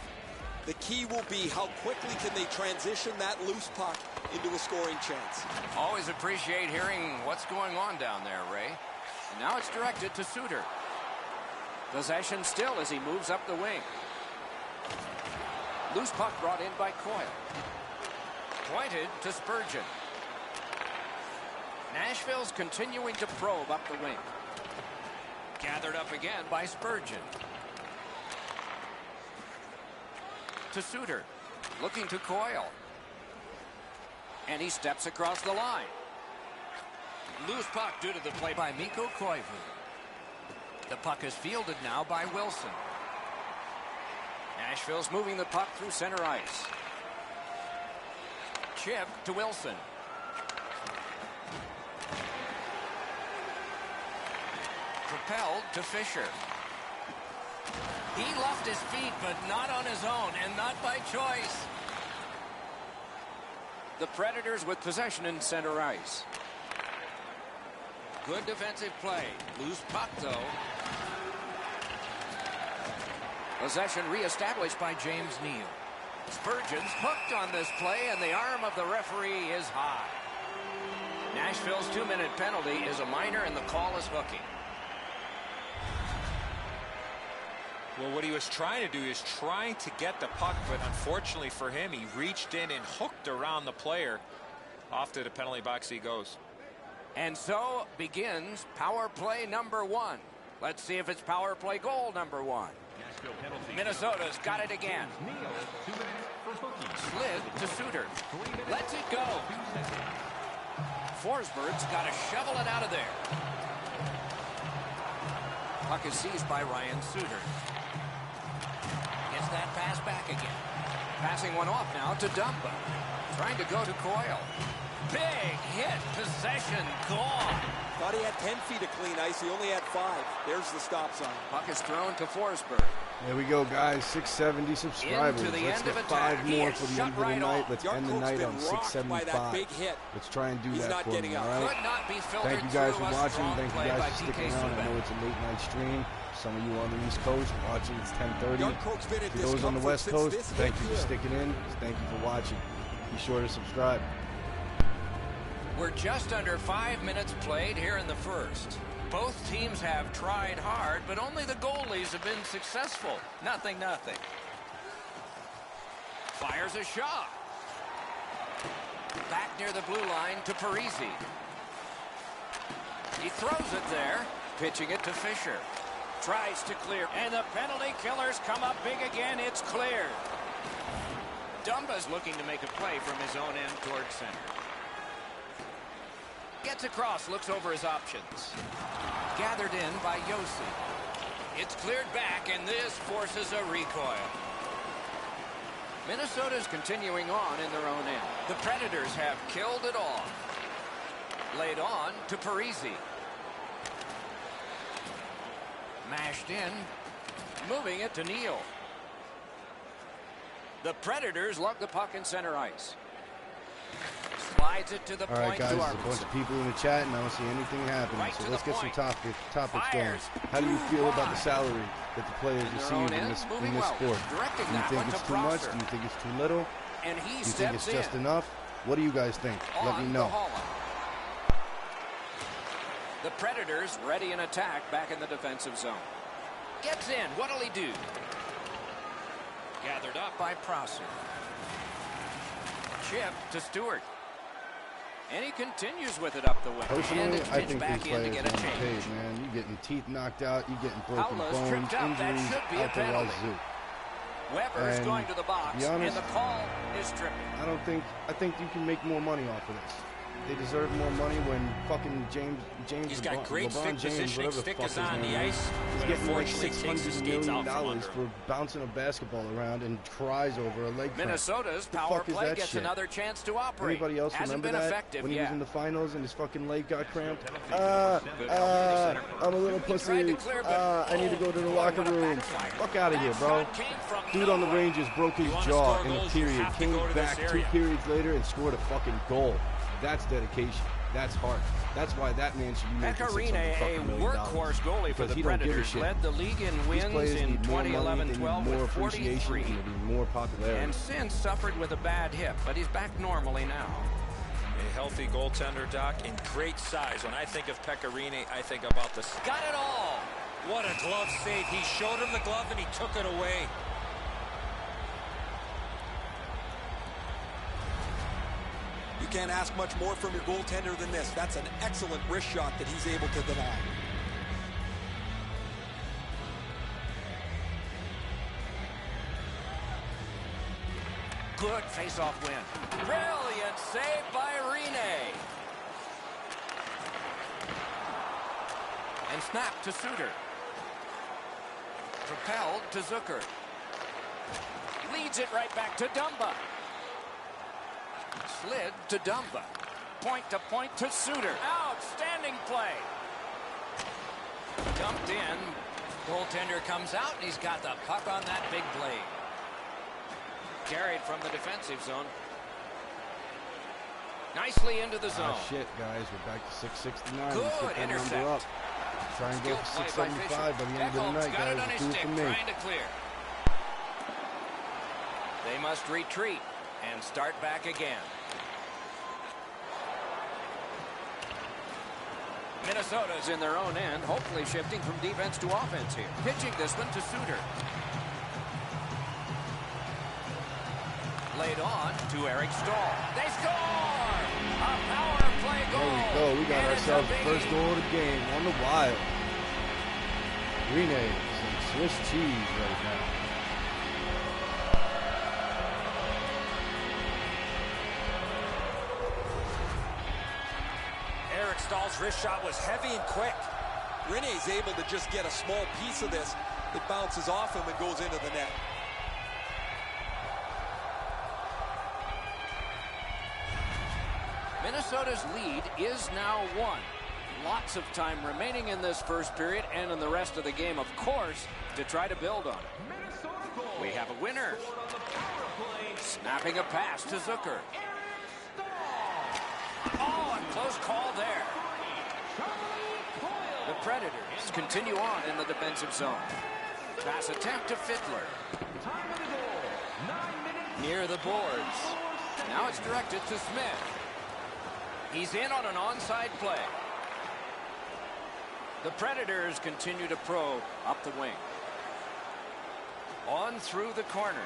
the key will be how quickly can they transition that loose puck into a scoring chance. Always appreciate hearing what's going on down there, Ray. And now it's directed to Suter. Possession still as he moves up the wing. Loose puck brought in by Coyle. Pointed to Spurgeon. Nashville's continuing to probe up the wing. Gathered up again by Spurgeon. To Suter. Looking to Coyle. And he steps across the line. Loose puck due to the play by Mikko Koivu. The puck is fielded now by Wilson. Nashville's moving the puck through center ice. Chip to Wilson. Propelled to Fisher. He left his feet, but not on his own, and not by choice. The Predators with possession in center ice. Good defensive play. Loose puck, though. Possession reestablished by James Neal. Spurgeon's hooked on this play, and the arm of the referee is high. Nashville's 2-minute penalty is a minor, and the call is hooking. Well, what he was trying to do is trying to get the puck, but unfortunately for him, he reached in and hooked around the player. Off to the penalty box he goes. And so begins power play number 1. Let's see if it's power play goal number 1. Minnesota's got it again. Slid to Suter. Lets it go. Forsberg's got to shovel it out of there. Puck is seized by Ryan Suter. Gets that pass back again. Passing one off now to Dumba. Trying to go to Coyle. Big hit. Possession gone. Thought he had 10 feet of clean ice. He only had 5. There's the stop sign. Puck is thrown to Forsberg. There we go, guys. 670 subscribers. Let's get 5 more for the end of the night. Let's end the night on 675. Let's try and do that for me, all right? Thank you guys for watching. Thank you guys for sticking around. I know it's a late night stream. Some of you on the East Coast watching, it's 10:30. For those on the West Coast, thank you for sticking in. Thank you for watching. Be sure to subscribe. We're just under 5 minutes played here in the first. Both teams have tried hard, but only the goalies have been successful. Nothing. Fires a shot. Back near the blue line to Parisi. He throws it there, pitching it to Fisher. Tries to clear, and the penalty killers come up big again. It's cleared. Dumba's looking to make a play from his own end towards center. Gets across, looks over his options. Gathered in by Yossi. It's cleared back, and this forces a recoil. Minnesota's continuing on in their own end. The Predators have killed it off. Laid on to Parisi. Mashed in. Moving it to Neal. The Predators lug the puck in center ice. Slides it to the point. All right, guys, there's a bunch of people in the chat, and I don't see anything happening. Right, so let's get some topics going. Fires. How do you feel about the salary that the players receive in this sport? Do you think it's too much? Do you think it's too little? And he do you think it's just enough? What do you guys think? Let me know. The Predators ready in attack back in the defensive zone. Gets in. What'll he do? Gathered up by Prosser. Chip to Stewart. And he continues with it up the wing. Personally, I think these players want to pay, man. You're getting teeth knocked out. You're getting broken bones, injuries out the wazoo. Weber's going to the box, honest, and the call is tripping. I think you can make more money off of this. They deserve more money when fucking James He's got great LeBron stick James, positioning, stick is on the ice. He's getting like $600 million for bouncing a basketball around and cries over a leg cramp. Minnesota's power play gets another chance to operate. Anybody else remember that when he was in the finals and his fucking leg got cramped? I'm a little pussy. I need to go to the locker room. Fuck out of here, bro. Dude on the Rangers broke his jaw in a period, came back 2 periods later and scored a fucking goal. That's dedication. That's heart. That's why that man should be making $600 million. A workhorse goalie for the Predators, led the league in wins in 2011-12 with 43. More popularity. And since suffered with a bad hip, but he's back normally now. A healthy goaltender, Doc, in great size. When I think of Pecorini, I think about this. Got it all. What a glove save. He showed him the glove and he took it away. You can't ask much more from your goaltender than this. That's an excellent wrist shot that he's able to deny. Good face-off win. Brilliant save by Rene. And snap to Suter. Propelled to Zucker. Leads it right back to Dumba. Slid to Dumba. Point to point to Suter. Outstanding play. Dumped in. Goaltender comes out, and he's got the puck on that big blade. Carried from the defensive zone. Nicely into the zone. Shit, guys, we're back to 669. Good intercept. Try and go for 675 by the end of the night, guys. Got it on his stick, trying to clear. They must retreat and start back again. Minnesota's in their own end, hopefully shifting from defense to offense here. Pitching this one to Suter. Laid on to Eric Stahl. They score! A power play goal! There we go. We got ourselves the first goal of the game on the Wild. Rene, some Swiss cheese right now. Eric Stahl's wrist shot was heavy and quick. Rene's able to just get a small piece of this. It bounces off him and goes into the net. Minnesota's lead is now 1. Lots of time remaining in this first period and in the rest of the game, of course, to try to build on it. We have a winner. Snapping a pass to Zucker. Oh, a close call there. The Predators continue on in the defensive zone. Pass attempt to Fiddler. Near the boards. Now it's directed to Smith. He's in on an onside play. The Predators continue to probe up the wing. On through the corner.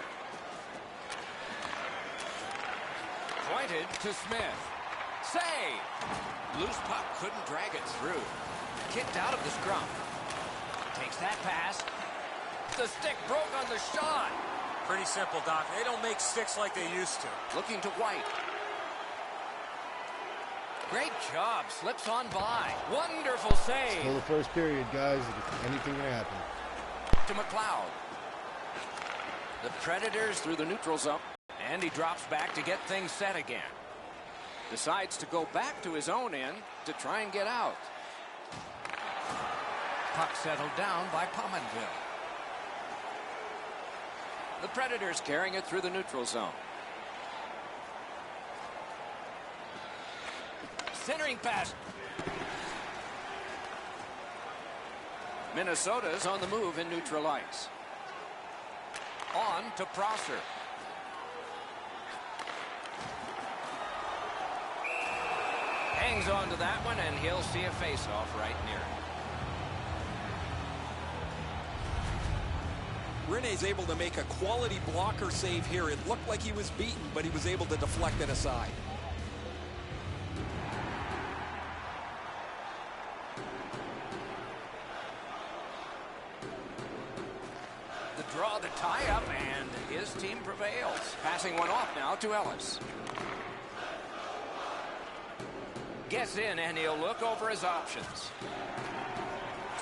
Pointed to Smith. Save! Loose puck couldn't drag it through. Kicked out of the scrum. Takes that pass. The stick broke on the shot. Pretty simple, Doc. They don't make sticks like they used to. Looking to White. Great job. Slips on by. Wonderful save. Still the first period, guys. Anything can happen. To McLeod. The Predators through the neutral zone. And he drops back to get things set again. Decides to go back to his own end to try and get out. Puck settled down by Pominville. The Predators carrying it through the neutral zone. Centering pass. Minnesota's on the move in neutral ice. On to Prosser. Hangs on to that one, and he'll see a face-off right near it. Rene's able to make a quality blocker save here. It looked like he was beaten, but he was able to deflect it aside. Draw the tie-up, and his team prevails. Passing one off now to Ellis. Gets in, and he'll look over his options.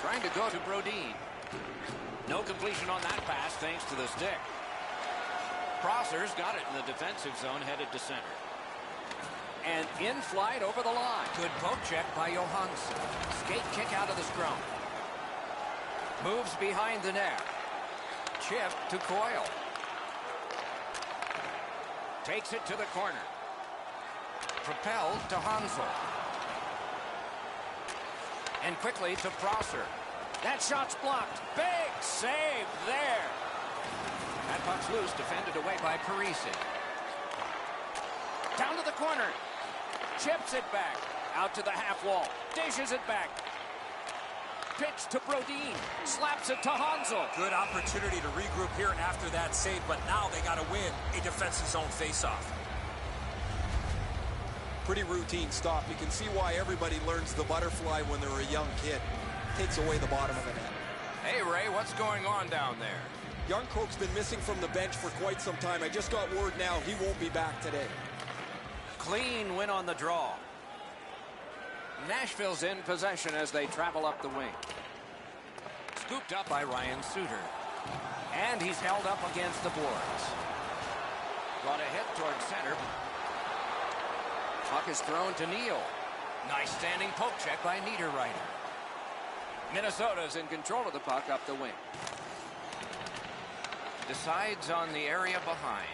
Trying to go to Brodin. No completion on that pass, thanks to the stick. Prosser's got it in the defensive zone, headed to center. And in flight over the line. Good poke check by Johansson. Skate kick out of the scrum. Moves behind the net. Chip to Coyle. Takes it to the corner. Propelled to Hansel. And quickly to Prosser. That shot's blocked. Big save there. That puck's loose, defended away by Parisi. Down to the corner. Chips it back. Out to the half wall. Dishes it back. pitch to Brodin. Slaps it to Hansel. Good opportunity to regroup here after that save, but now they got to win a defensive zone faceoff. Pretty routine stop. You can see why everybody learns the butterfly when they're a young kid. Takes away the bottom of the net. Hey, Ray, what's going on down there? Youngkirk's been missing from the bench for quite some time. I just got word now he won't be back today. Clean win on the draw. Nashville's in possession as they travel up the wing. Scooped up by Ryan Suter. And he's held up against the boards. Brought ahead towards center. Puck is thrown to Neal. Nice standing poke check by Niederreiter. Minnesota's in control of the puck up the wing. Decides on the area behind.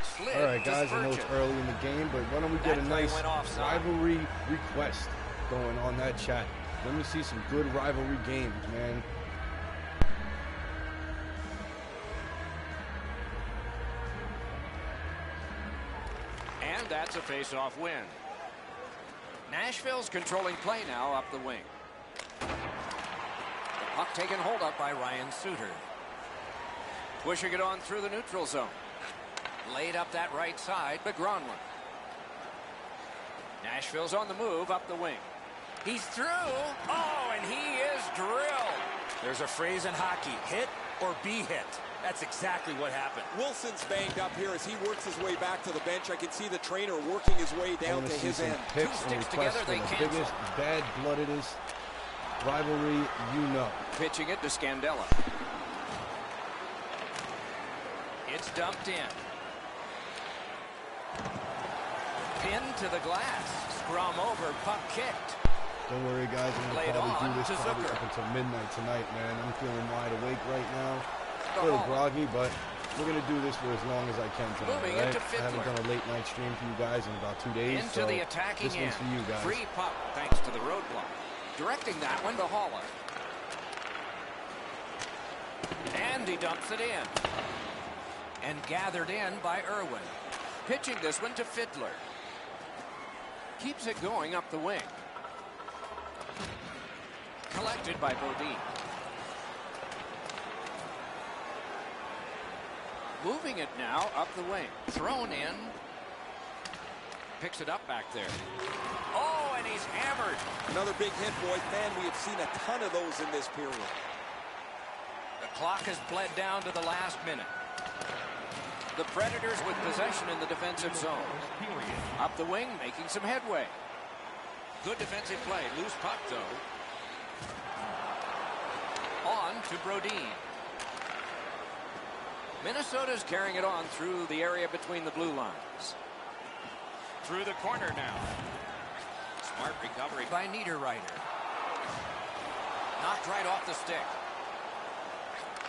Slid. All right, guys, I know it's early in the game, but why don't we get a nice rivalry request going on that chat? Let me see some good rivalry games, man. And that's a face-off win. Nashville's controlling play now up the wing. The puck taken hold up by Ryan Suter. Pushing it on through the neutral zone. Laid up that right side, but Gronlund. Nashville's on the move up the wing. He's through. Oh, and he is drilled. There's a phrase in hockey, hit or be hit. That's exactly what happened. Wilson's banged up here as he works his way back to the bench. I can see the trainer working his way down to his end. Two sticks together, they cancel. The biggest, bad-bloodedest rivalry you know. Pitching it to Scandella. It's dumped in. Pinned to the glass. Scrum over, puck kicked. Don't worry, guys. I'm going to probably do this probably up until midnight tonight, man. I'm feeling wide awake right now. A little groggy, but we're going to do this for as long as I can tonight. Moving right? into Fiddler. I haven't done a late night stream for you guys in about 2 days. Into so the attacking this one's for you guys. Free puck thanks to the roadblock. Directing that one to Haller. And he dumps it in. And gathered in by Irwin. Pitching this one to Fiddler. Keeps it going up the wing. Collected by Brodin. Moving it now up the wing. Thrown in. Picks it up back there. Oh, and he's hammered. Another big hit, boys. Man, we have seen a ton of those in this period. The clock has bled down to the last minute. The Predators with possession in the defensive zone. Up the wing, making some headway. Good defensive play. Loose puck, though. On to Brodin. Minnesota's carrying it on through the area between the blue lines. Through the corner now. Smart recovery by Niederreiter. Knocked right off the stick.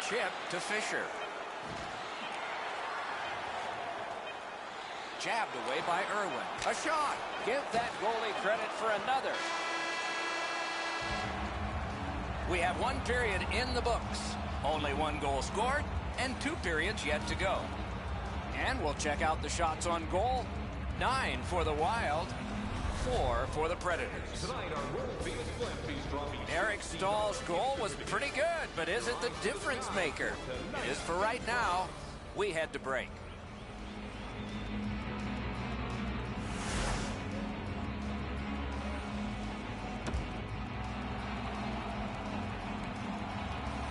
Chip to Fisher. Jabbed away by Irwin. A shot. Give that goalie credit for another. We have one period in the books. Only one goal scored and 2 periods yet to go. And we'll check out the shots on goal. 9 for the Wild, 4 for the Predators. Eric Stahl's goal was pretty good, but is it the difference maker? It is for right now. We head to break.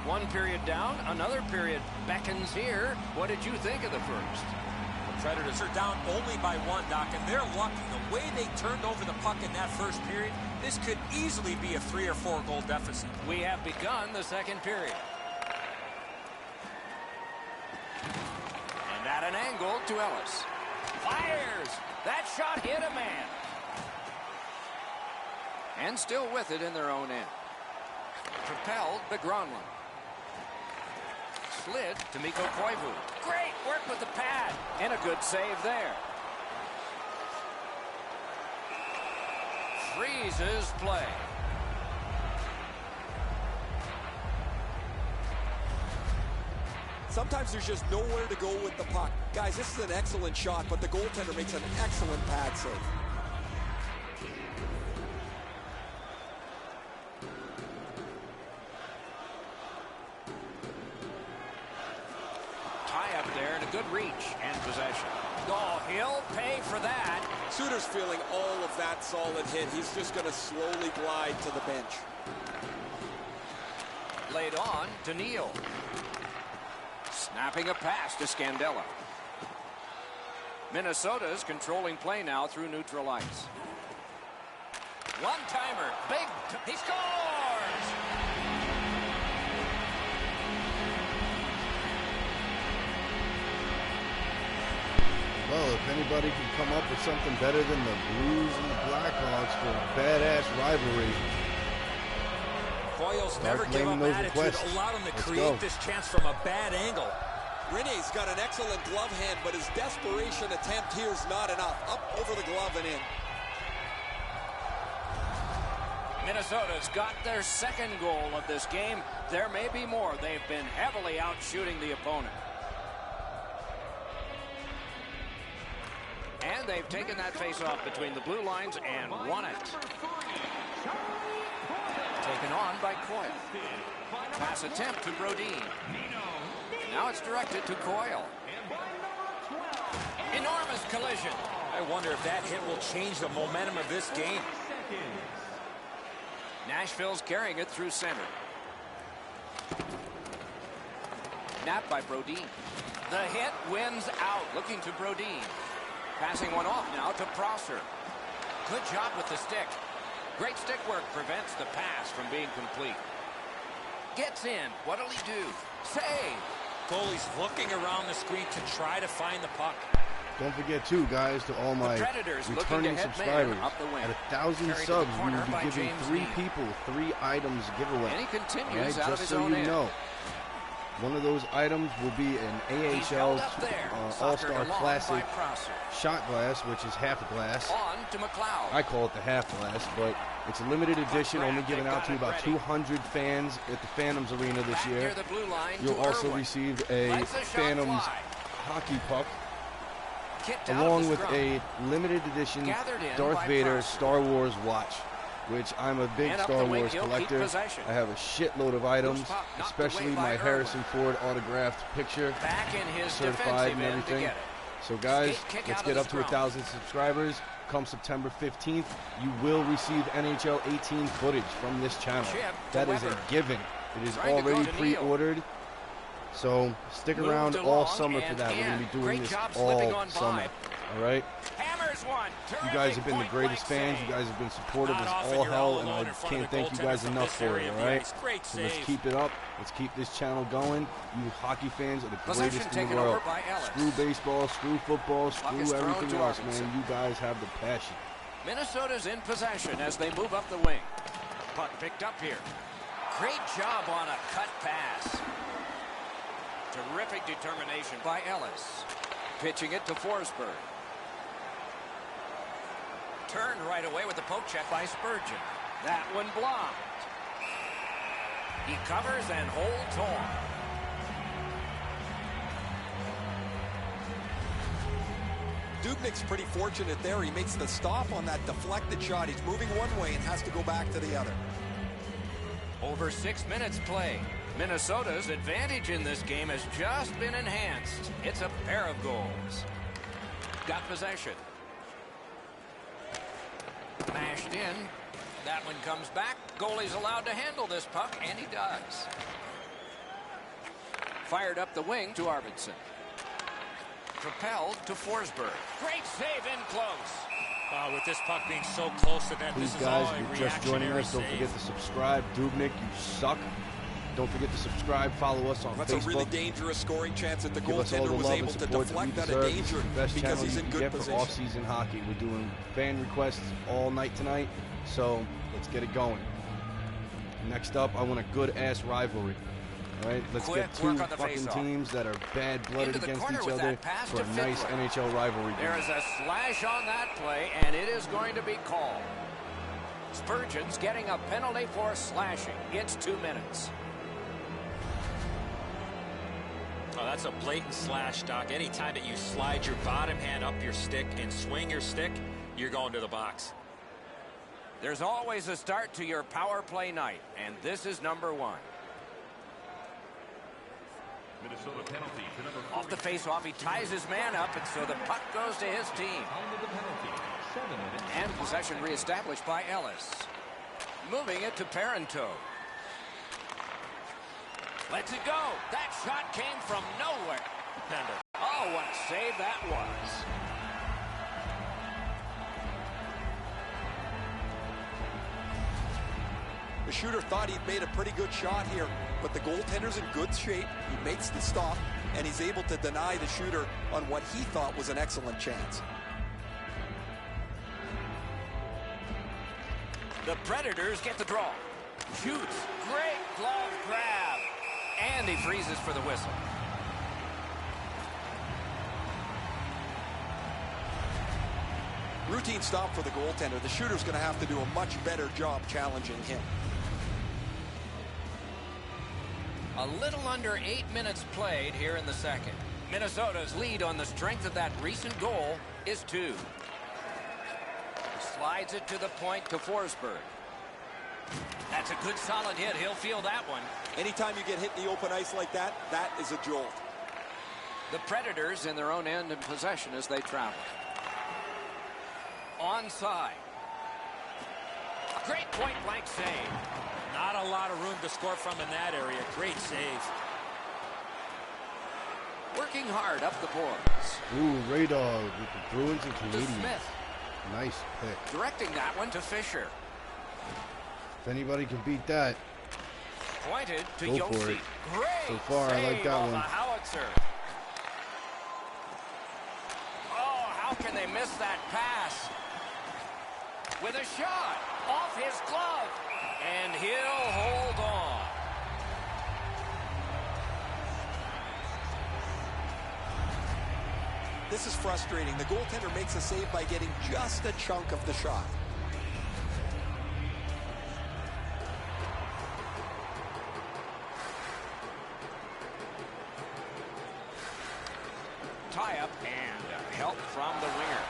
One period down, another period beckons here. What did you think of the first? The Predators are down only by 1, Doc, and they're lucky. The way they turned over the puck in that first period, this could easily be a 3 or 4 goal deficit. We have begun the second period. And at an angle to Ellis. Fires! That shot hit a man. And still with it in their own end. Propelled by Gronlund. Slid to Mikko Koivu. Great work with the pad. And a good save there. Freezes play. Sometimes there's just nowhere to go with the puck. Guys, this is an excellent shot, but the goaltender makes an excellent pad save. and possession. Oh, he'll pay for that. Suter's feeling all of that solid hit. He's just going to slowly glide to the bench. Laid on to Neal. Snapping a pass to Scandella. Minnesota's controlling play now through neutral ice. One-timer. He scores! Well, if anybody can come up with something better than the Blues and the Blackhawks for a badass rivalry. Coyle's never give up attitude. Allow him to create this chance from a bad angle. Rene's got an excellent glove hand, but his desperation attempt here is not enough. Up over the glove and in. Minnesota's got their second goal of this game. There may be more. They've been heavily out shooting the opponent. And they've taken that face-off between the blue lines and won it. Taken on by Coyle. Pass attempt to Brodin. Now it's directed to Coyle. Enormous collision. I wonder if that hit will change the momentum of this game. Nashville's carrying it through center. Napped by Brodin. The hit wins out. Looking to Brodin. Passing one off now to Prosser. Good job with the stick. Great stick work prevents the pass from being complete. Gets in. What'll he do? Save. Goalie's looking around the screen to try to find the puck. Don't forget, too, guys, to all my returning subscribers. At 1,000 subs, we will be giving 3 people 3 items giveaway. And he continues out of his own own end. Know. One of those items will be an AHL All-Star Classic shot glass, which is half a glass. On to McLeod. I call it the half glass, but it's a limited edition, only given out to about 200 fans at the Phantoms Arena this year. You'll also receive a Phantoms hockey puck, along with a limited edition Darth Vader Star Wars watch, which I'm a big Star Wars collector. I have a shitload of items, especially my Harrison Ford autographed picture, certified and everything. So guys, let's get up to 1,000 subscribers. Come September 15th, you will receive NHL 18 footage from this channel. That is a given. It is already pre-ordered. So stick around all summer for that. We're going to be doing this all summer. All right? You guys have been the greatest fans. You guys have been supportive as all hell, and I can't thank you guys enough for it, all right? So let's keep it up. Let's keep this channel going. You hockey fans are the greatest in the world. Screw baseball, screw football, screw everything else, man. You guys have the passion. Minnesota's in possession as they move up the wing. Puck picked up here. Great job on a cut pass. Terrific determination by Ellis. Pitching it to Forsberg. Turned right away with the poke check by Spurgeon. That one blocked. He covers and holds on. Dubnyk's pretty fortunate there. He makes the stop on that deflected shot. He's moving one way and has to go back to the other. Over 6 minutes play. Minnesota's advantage in this game has just been enhanced. It's a pair of goals. Got possession. Mashed in. That one comes back. Goalie's allowed to handle this puck, and he does. Fired up the wing to Arvidsson. Propelled to Forsberg. Great save in close. With this puck being so close to that, please, this is guys, all a if you're just joining us, don't forget to subscribe. Dubnyk, you suck. Don't forget to subscribe. Follow us on That's Facebook. That's a really dangerous scoring chance that the Give us all goaltender the was love able and to support deflect that out we of deserve. danger This is the best because channel he's you in can good get position. for off-season hockey. We're doing fan requests all night tonight, so let's get it going. Next up, I want a good-ass rivalry. All right, let's get 2 fucking teams that are bad-blooded against each other for a nice NHL rivalry game. There is a slash on that play, and it is going to be called. Spurgeon's getting a penalty for slashing. It's 2 minutes. Oh, that's a blatant slash, Doc. Anytime that you slide your bottom hand up your stick and swing your stick, you're going to the box. There's always a start to your power play night, and this is number 1. Minnesota penalty to number 40. Off the face-off, he ties his man up, and so the puck goes to his team. Time of the penalty, 7 minutes. And possession reestablished by Ellis. Moving it to Parento. Lets it go. That shot came from nowhere. Oh, what a save that was. The shooter thought he'd made a pretty good shot here, but the goaltender's in good shape. He makes the stop, and he's able to deny the shooter on what he thought was an excellent chance. The Predators get the draw. Shoots. Great glove grab. And he freezes for the whistle. Routine stop for the goaltender. The shooter's going to have to do a much better job challenging him. A little under 8 minutes played here in the second. Minnesota's lead on the strength of that recent goal is 2. Slides it to the point to Forsberg. That's a good solid hit. He'll feel that one. Anytime you get hit in the open ice like that, that is a jolt. The Predators in their own end in possession as they travel. Onside. Great point-blank save. Not a lot of room to score from in that area. Great save. Working hard up the boards. Ooh, Radar with the Bruins and To Canadiens. Smith. Nice pick. Directing that one to Fisher. If anybody can beat that, Pointed to Go for Yossi. it. Great So far, I like save that off one. the howitzer. Oh, how can they miss that pass? With a shot off his glove. And he'll hold on. This is frustrating. The goaltender makes a save by getting just a chunk of the shot. Tie-up and help from the winger.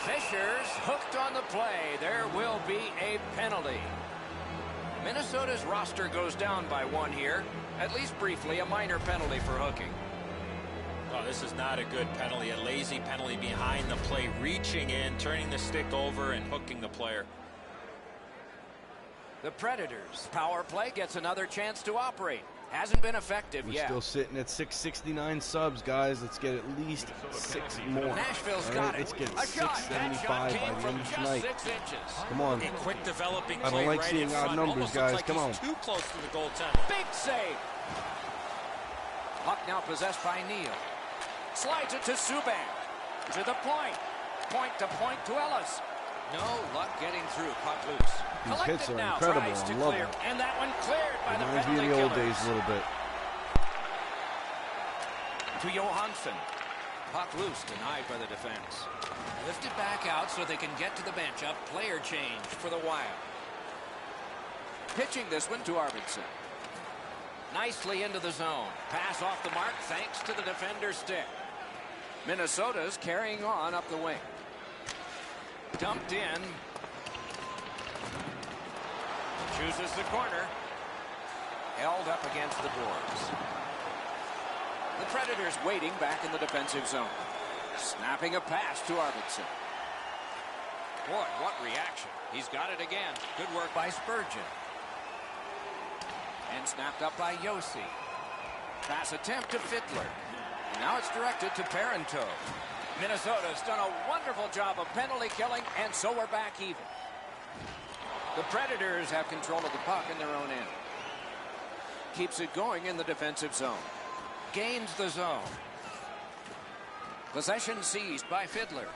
Fisher's hooked on the play. There will be a penalty. Minnesota's roster goes down by 1 here. At least briefly, a minor penalty for hooking. Oh, this is not a good penalty. A lazy penalty behind the play, reaching in, turning the stick over, and hooking the player. The Predators' power play gets another chance to operate. Hasn't been effective we're yet. still sitting at 669 subs, guys. Let's get at least 6 more. Nashville's All got right, it. let's get A shot. That 675 shot by came the from end of just tonight. 6 inches. Come on. A quick developing I play don't like right seeing in odd front. numbers, Almost guys. looks like Come he's on. too close to the goaltender. Big save. Puck now possessed by Neal. Slides it to Subban. To the point. Point to Ellis. No luck getting through. Puck loose. These Collected hits are now. incredible. Tries to I love clear. them. And that one cleared by the Reminds me penalty of the old killers. days a little bit. To Johansson. Puck loose, denied by the defense. Lifted back out so they can get to the bench. A player change for the Wild. Pitching this one to Arvidsson. Nicely into the zone. Pass off the mark thanks to the defender's stick. Minnesota's carrying on up the wing. Dumped in. Chooses the corner. Held up against the boards. The Predators waiting back in the defensive zone. Snapping a pass to Arvidsson. Boy, what reaction. He's got it again. Good work by Spurgeon. And snapped up by Yossi. Pass attempt to Fittler. And now it's directed to Parento. Minnesota's done a wonderful job of penalty killing, and so we're back even. The Predators have control of the puck in their own end. Keeps it going in the defensive zone. Gains the zone. Possession seized by Fittler.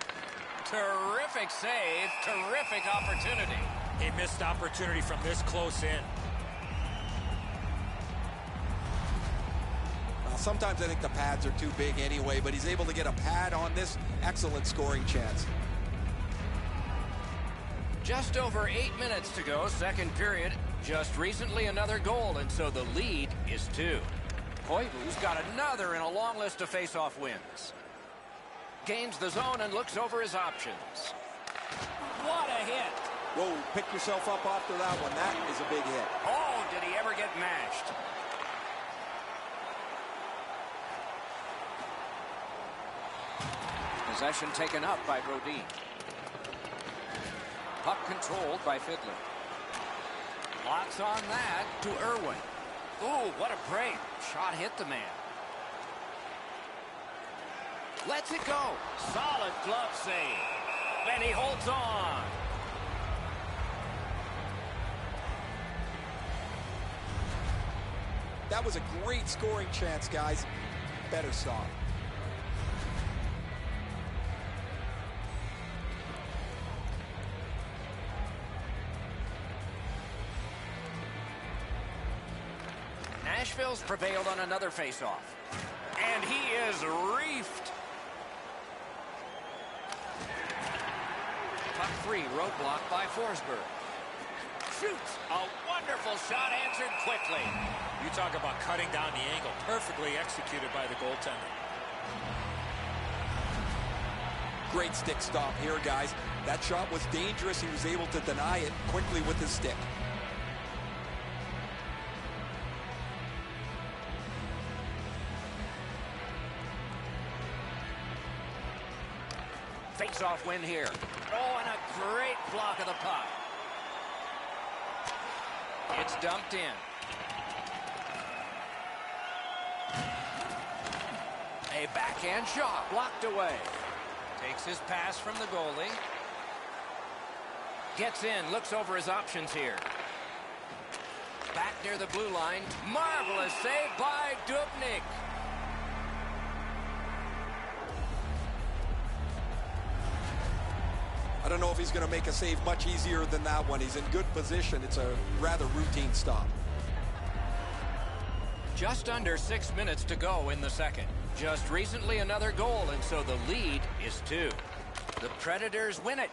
Terrific save. Terrific opportunity. A missed opportunity from this close in. Well, sometimes I think the pads are too big anyway, but he's able to get a pad on this. Excellent scoring chance. Just over 8 minutes to go, second period. Just recently another goal, and so the lead is 2. Koivu's got another in a long list of face-off wins. Gains the zone and looks over his options. What a hit. Whoa, pick yourself up after that one. That is a big hit. Oh, did he ever get mashed? Possession taken up by Brodin. Puck controlled by Fiddler. Lots on that to Irwin. Ooh, what a break. Shot hit the man. Lets it go. Solid glove save. And he holds on. That was a great scoring chance, guys. Better stop. Nashville's prevailed on another faceoff. And he is reefed. Puck free, roadblock by Forsberg. Shoots. A wonderful shot answered quickly. You talk about cutting down the angle. Perfectly executed by the goaltender. Great stick stop here, guys. That shot was dangerous. He was able to deny it quickly with his stick. Face-off win here. Oh, and a great block of the puck. It's dumped in. A backhand shot blocked away. Takes his pass from the goalie. Gets in, looks over his options here. Back near the blue line. Marvelous save by Dubnyk. I don't know if he's going to make a save much easier than that one. He's in good position. It's a rather routine stop. Just under 6 minutes to go in the second. Just recently another goal, and so the lead is 2. The Predators win it.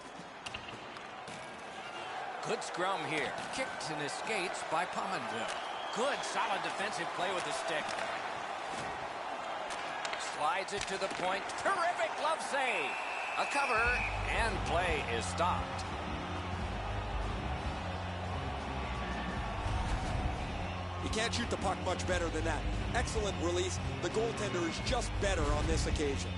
Good scrum here. Kicked and escapes by Pominville. Good, solid defensive play with the stick. Slides it to the point. Terrific glove save. A cover, and play is stopped. You can't shoot the puck much better than that. Excellent release. The goaltender is just better on this occasion.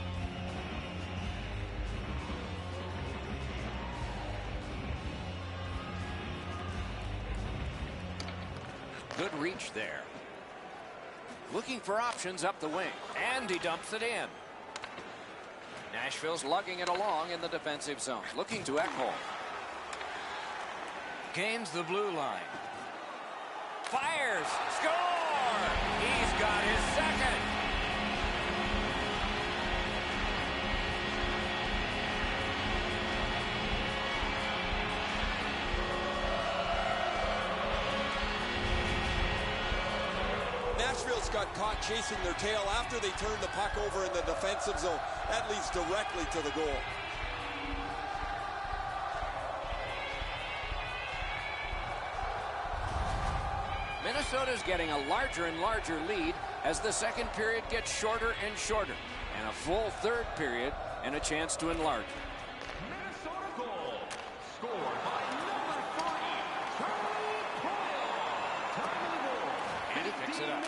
Good reach there. Looking for options up the wing, and he dumps it in. Nashville's lugging it along in the defensive zone. Looking to Ekholm. Gains the blue line. Fires. Score! He's got his second. Nashville's got caught chasing their tail after they turned the puck over in the defensive zone. That leads directly to the goal. Minnesota's getting a larger and larger lead as the second period gets shorter and shorter. And a full third period and a chance to enlarge. Minnesota goal. Scored by number 3, Charlie Coyle. Time of the goal. And he picks it up.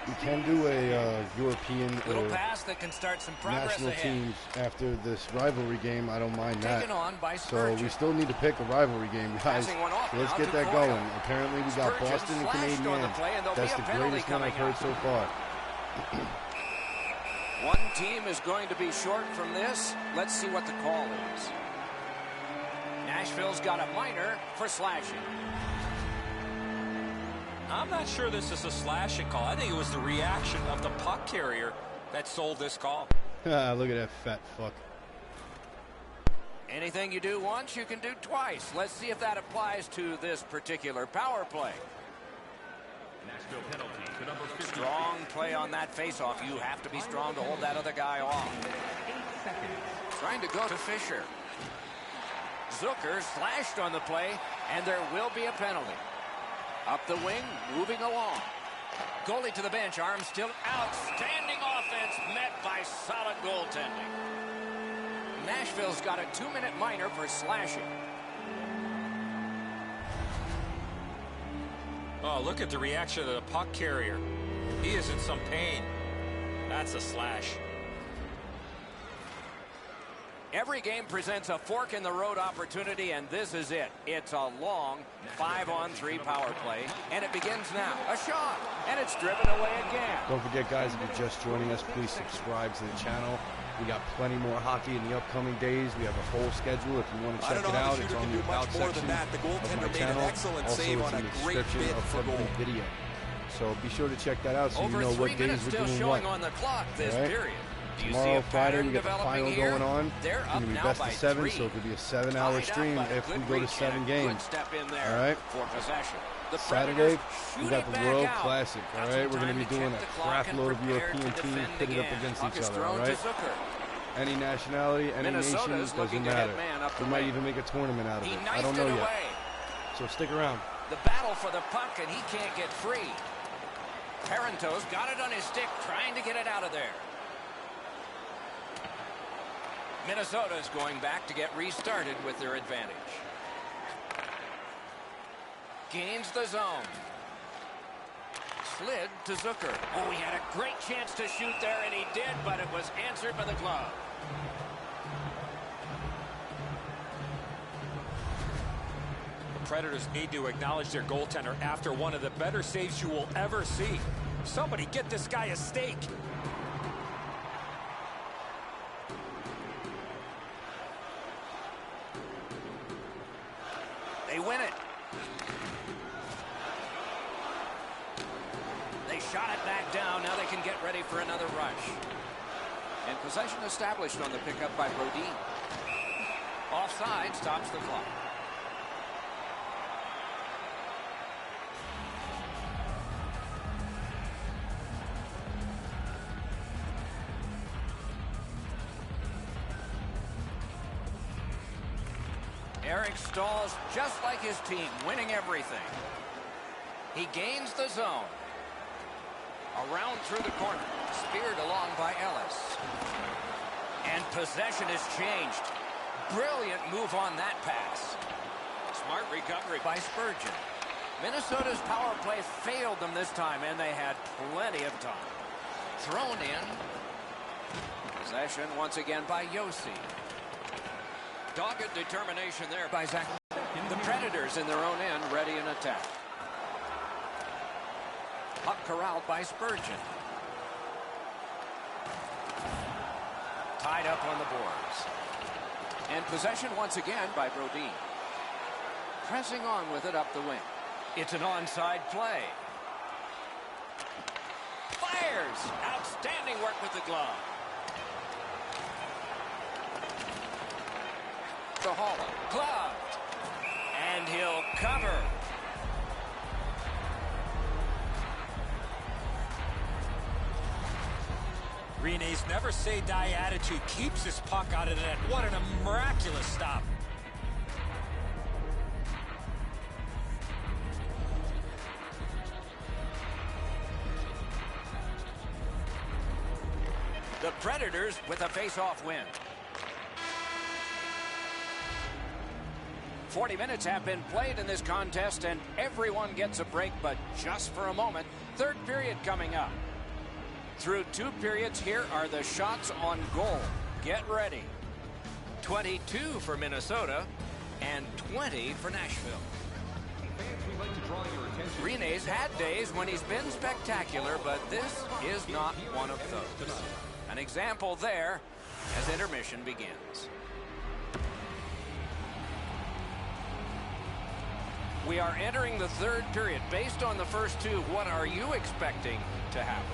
We can do a European little pass that can start some progress national ahead. teams after this rivalry game. I don't mind that. Taken on by So Spurgeon. we still need to pick a rivalry game, guys. Passing one off So let's now get to that Coyle. going. Apparently we got Spurgeon Boston and slashed on the Canadiens. play, and there'll That's be a the penalty greatest one I've coming heard up. so far. One team is going to be short from this. Let's see what the call is. Nashville's got a minor for slashing. I'm not sure this is a slashing call. I think it was the reaction of the puck carrier that sold this call. Look at that fat fuck. Anything you do once, you can do twice. Let's see if that applies to this particular power play. Nashville penalty to number 50. Strong play on that faceoff. You have to be strong to hold that other guy off. 8 seconds. Trying to go to Fisher. Zucker slashed on the play, and there will be a penalty. Up the wing, moving along. Goalie to the bench, arm still. Outstanding offense met by solid goaltending. Nashville's got a 2-minute minor for slashing. Oh, look at the reaction of the puck carrier. He is in some pain. That's a slash. Every game presents a fork-in-the-road opportunity, and this is it. It's a long 5-on-3 power play, and it begins now. A shot, and it's driven away again. Don't forget, guys, if you're just joining us, please subscribe to the channel. We got plenty more hockey in the upcoming days. We have a whole schedule. If you want to check it out, it's on the About section of my channel. Also, it's in the description of every video. So be sure to check that out so you know what days we're doing what. On the clock this period. Tomorrow, Friday, we got the final going on. It's going to be best of 7, so it could be a 7-hour stream if we go to 7 games. All right? Saturday, we got the World Classic. All right? We're going to be doing a crap load of European teams pitted up against each other. All right? Any nationality, any nation, doesn't matter. We might even make a tournament out of it. I don't know yet. So stick around. The battle for the puck, and he can't get free. Parentos got it on his stick, trying to get it out of there. Minnesota's going back to get restarted with their advantage. Gains the zone. Slid to Zucker. Oh, he had a great chance to shoot there, and he did, but it was answered by the glove. The Predators need to acknowledge their goaltender after one of the better saves you will ever see. Somebody get this guy a steak. They win it. They shot it back down. Now they can get ready for another rush. And possession established on the pickup by Brodin. Offside stops the clock. Eric Staal's just like his team, winning everything. He gains the zone. Around through the corner. Speared along by Ellis. And possession has changed. Brilliant move on that pass. Smart recovery by Spurgeon. Minnesota's power play failed them this time, and they had plenty of time. Thrown in. Possession once again by Yossi. Dogged determination there by Zach. The Predators in their own end, ready in attack. Puck corralled by Spurgeon. Tied up on the boards. And possession once again by Brodin. Pressing on with it up the wing. It's an onside play. Fires! Outstanding work with the glove. To Holland. Gloved. And he'll cover. Rene's never say die attitude keeps his puck out of the net. What a miraculous stop. The Predators with a face-off win. 40 minutes have been played in this contest, and everyone gets a break, but just for a moment. Third period coming up. Through 2 periods, here are the shots on goal. Get ready. 22 for Minnesota and 20 for Nashville. Rene's had days when he's been spectacular, but this is not one of those. An example there as intermission begins. We are entering the third period. Based on the first 2, what are you expecting to happen?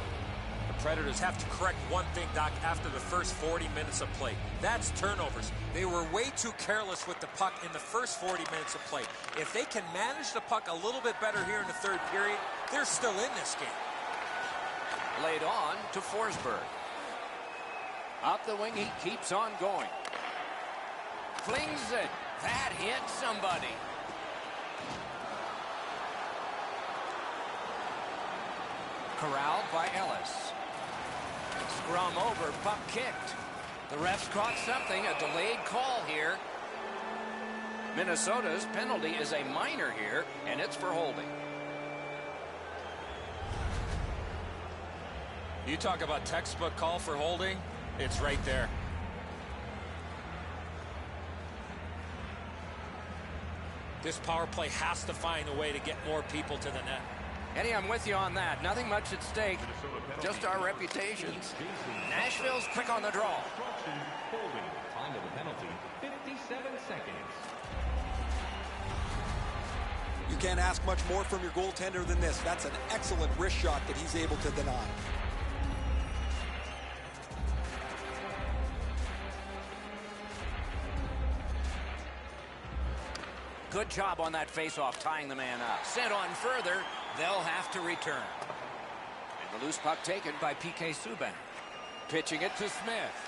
The Predators have to correct one thing, Doc, after the first 40 minutes of play. That's turnovers. They were way too careless with the puck in the first 40 minutes of play. If they can manage the puck a little bit better here in the third period, they're still in this game. Laid on to Forsberg. Up the wing, he keeps on going. Flings it. That hit somebody. Corralled by Ellis. Scrum over, puck kicked. The refs caught something, a delayed call here. Minnesota's penalty is a minor here, and it's for holding. You talk about textbook call for holding, it's right there. This power play has to find a way to get more people to the net. Eddie, I'm with you on that. Nothing much at stake, just our reputations. Nashville's quick on the draw. Time of the penalty, 57 seconds. You can't ask much more from your goaltender than this. That's an excellent wrist shot that he's able to deny. Good job on that faceoff, tying the man up. Sent on further, they'll have to return. And the loose puck taken by P.K. Subban. Pitching it to Smith.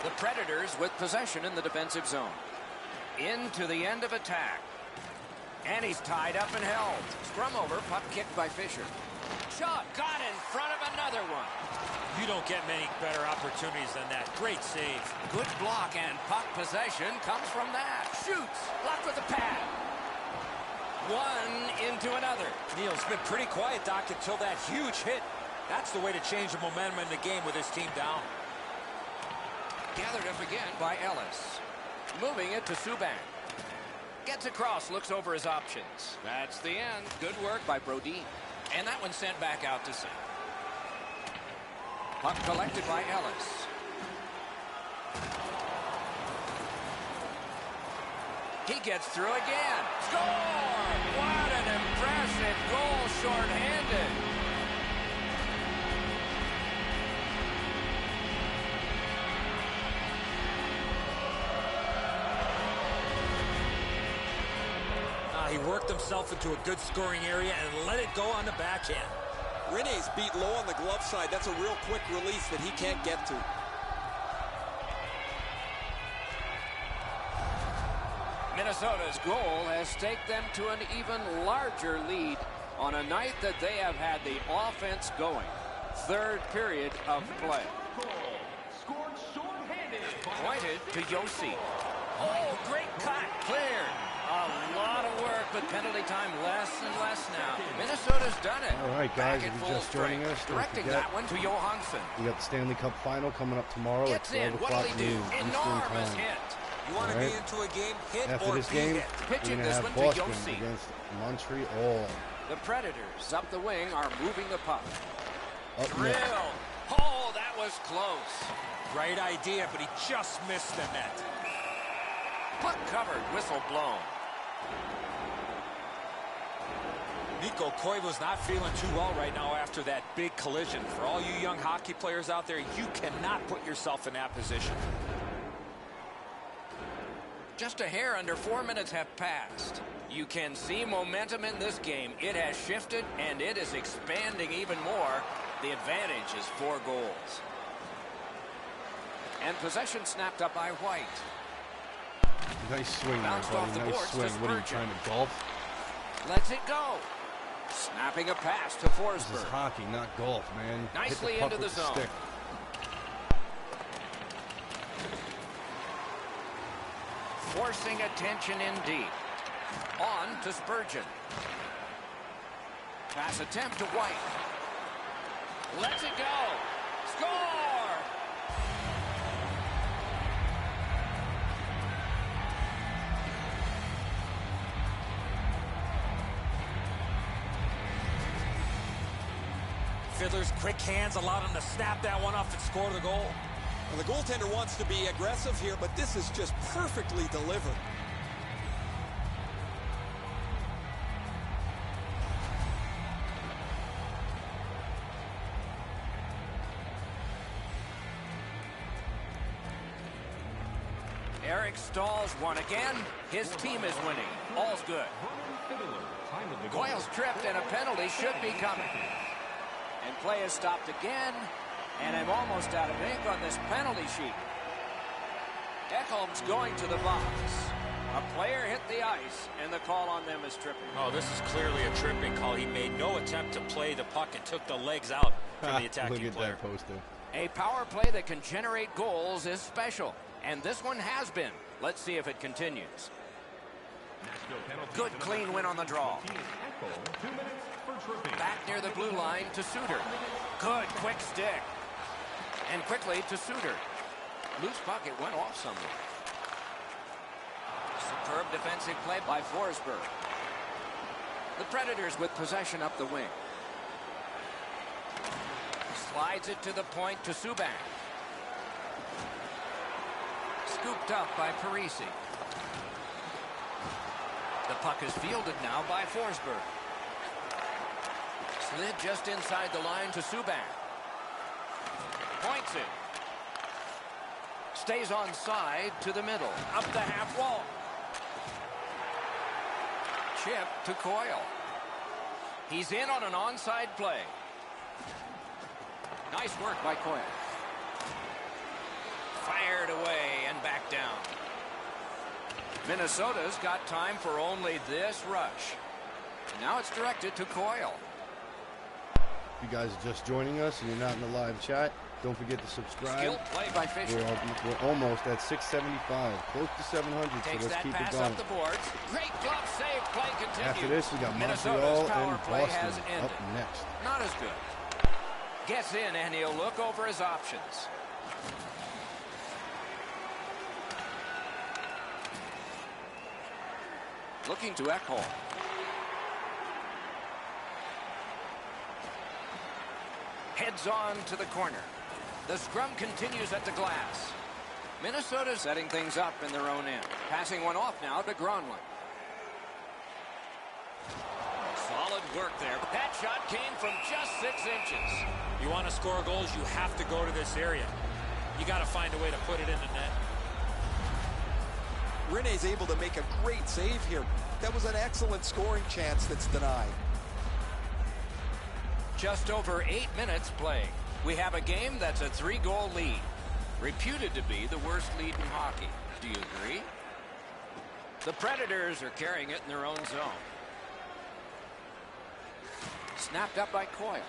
The Predators with possession in the defensive zone. Into the end of attack. And he's tied up and held. Scrum over, puck kicked by Fisher. Shot, got in front of another one. You don't get many better opportunities than that. Great save. Good block, and puck possession comes from that. Shoots, blocked with the pad. One into another. Neil's been pretty quiet, Doc, until that huge hit. That's the way to change the momentum in the game with his team down. Gathered up again by Ellis. Moving it to Subban. Gets across, looks over his options. That's the end. Good work by Brodin. And that one sent back out to center. Puck collected by Ellis. He gets through again. Score! What an impressive goal, shorthanded. He worked himself into a good scoring area and let it go on the backhand. Rene's beat low on the glove side. That's a real quick release that he can't get to. Minnesota's goal has taken them to an even larger lead on a night that they have had the offense going. Third period of play. Scored shorthanded. Pointed to Yossi. Oh, great cut. Cleared. A lot of work, but penalty time less and less now. Minnesota's done it. All right, guys, if you're just joining us, directing that one to Johansson. We got the Stanley Cup final coming up tomorrow at 12 o'clock noon Eastern Enormous time. hit. You want to be into a game, hit After or this be game, hit. we're Pitching going to this have one to Boston Yossi. against Montreal. The Predators up the wing are moving the puck. Up Drill. next. Oh, that was close. Great idea, but he just missed the net. Puck covered, whistle blown. Nico Koivu's not feeling too well right now after that big collision. For all you young hockey players out there, you cannot put yourself in that position. Just a hair under 4 minutes have passed. You can see momentum in this game. It has shifted, and it is expanding even more. The advantage is 4 goals. And possession snapped up by White. Nice swing, Bounced buddy. off the Nice boards to swing. What are you Spurgeon. trying to golf? Lets it go. Snapping a pass to This is Forsberg. hockey, not golf, man. Nicely Hit the puck into with the zone. stick. Forcing attention in deep. On to Spurgeon. Pass attempt to White. Lets it go. Score! Fiddler's quick hands allowed him to snap that one off and score the goal. Well, the goaltender wants to be aggressive here, but this is just perfectly delivered. Eric Staal's won again. His team is winning. All's good. Coyle's tripped and a penalty should be coming. And play is stopped again. And I'm almost out of ink on this penalty sheet. Ekholm's going to the box. A player hit the ice, and the call on them is tripping. Oh, this is clearly a tripping call. He made no attempt to play the puck and took the legs out from the attacking Look at player. that poster. A power play that can generate goals is special. And this one has been. Let's see if it continues. Good clean win on the draw. Back near the blue line to Suter. Good quick stick. And quickly to Suter. Loose puck, it went off somewhere. Superb defensive play by Forsberg. The Predators with possession up the wing. Slides it to the point to Subban. Scooped up by Parisi. The puck is fielded now by Forsberg. Slid just inside the line to Subban. Points it. Stays on side to the middle. Up the half wall. Chip to Coyle. He's in on an onside play. Nice work by Coyle. Fired away and back down. Minnesota's got time for only this rush. Now it's directed to Coyle. If you guys are just joining us and you're not in the live chat, don't forget to subscribe. Skilled play by Fisher. We're almost at 675, close to 700, so let's keep it going. Up the boards. Great glove save. Play continues. After this, we got Montreal and Boston up next. Not as good. Gets in and he'll look over his options. Looking to Ekholm. Heads on to the corner. The scrum continues at the glass. Minnesota setting things up in their own end. Passing one off now to Gronlund. Solid work there. That shot came from just 6 inches. You want to score goals, you have to go to this area. You got to find a way to put it in the net. Rene's able to make a great save here. That was an excellent scoring chance that's denied. Just over 8 minutes played. We have a game that's a 3-goal lead. Reputed to be the worst lead in hockey. Do you agree? The Predators are carrying it in their own zone. Snapped up by Coyle.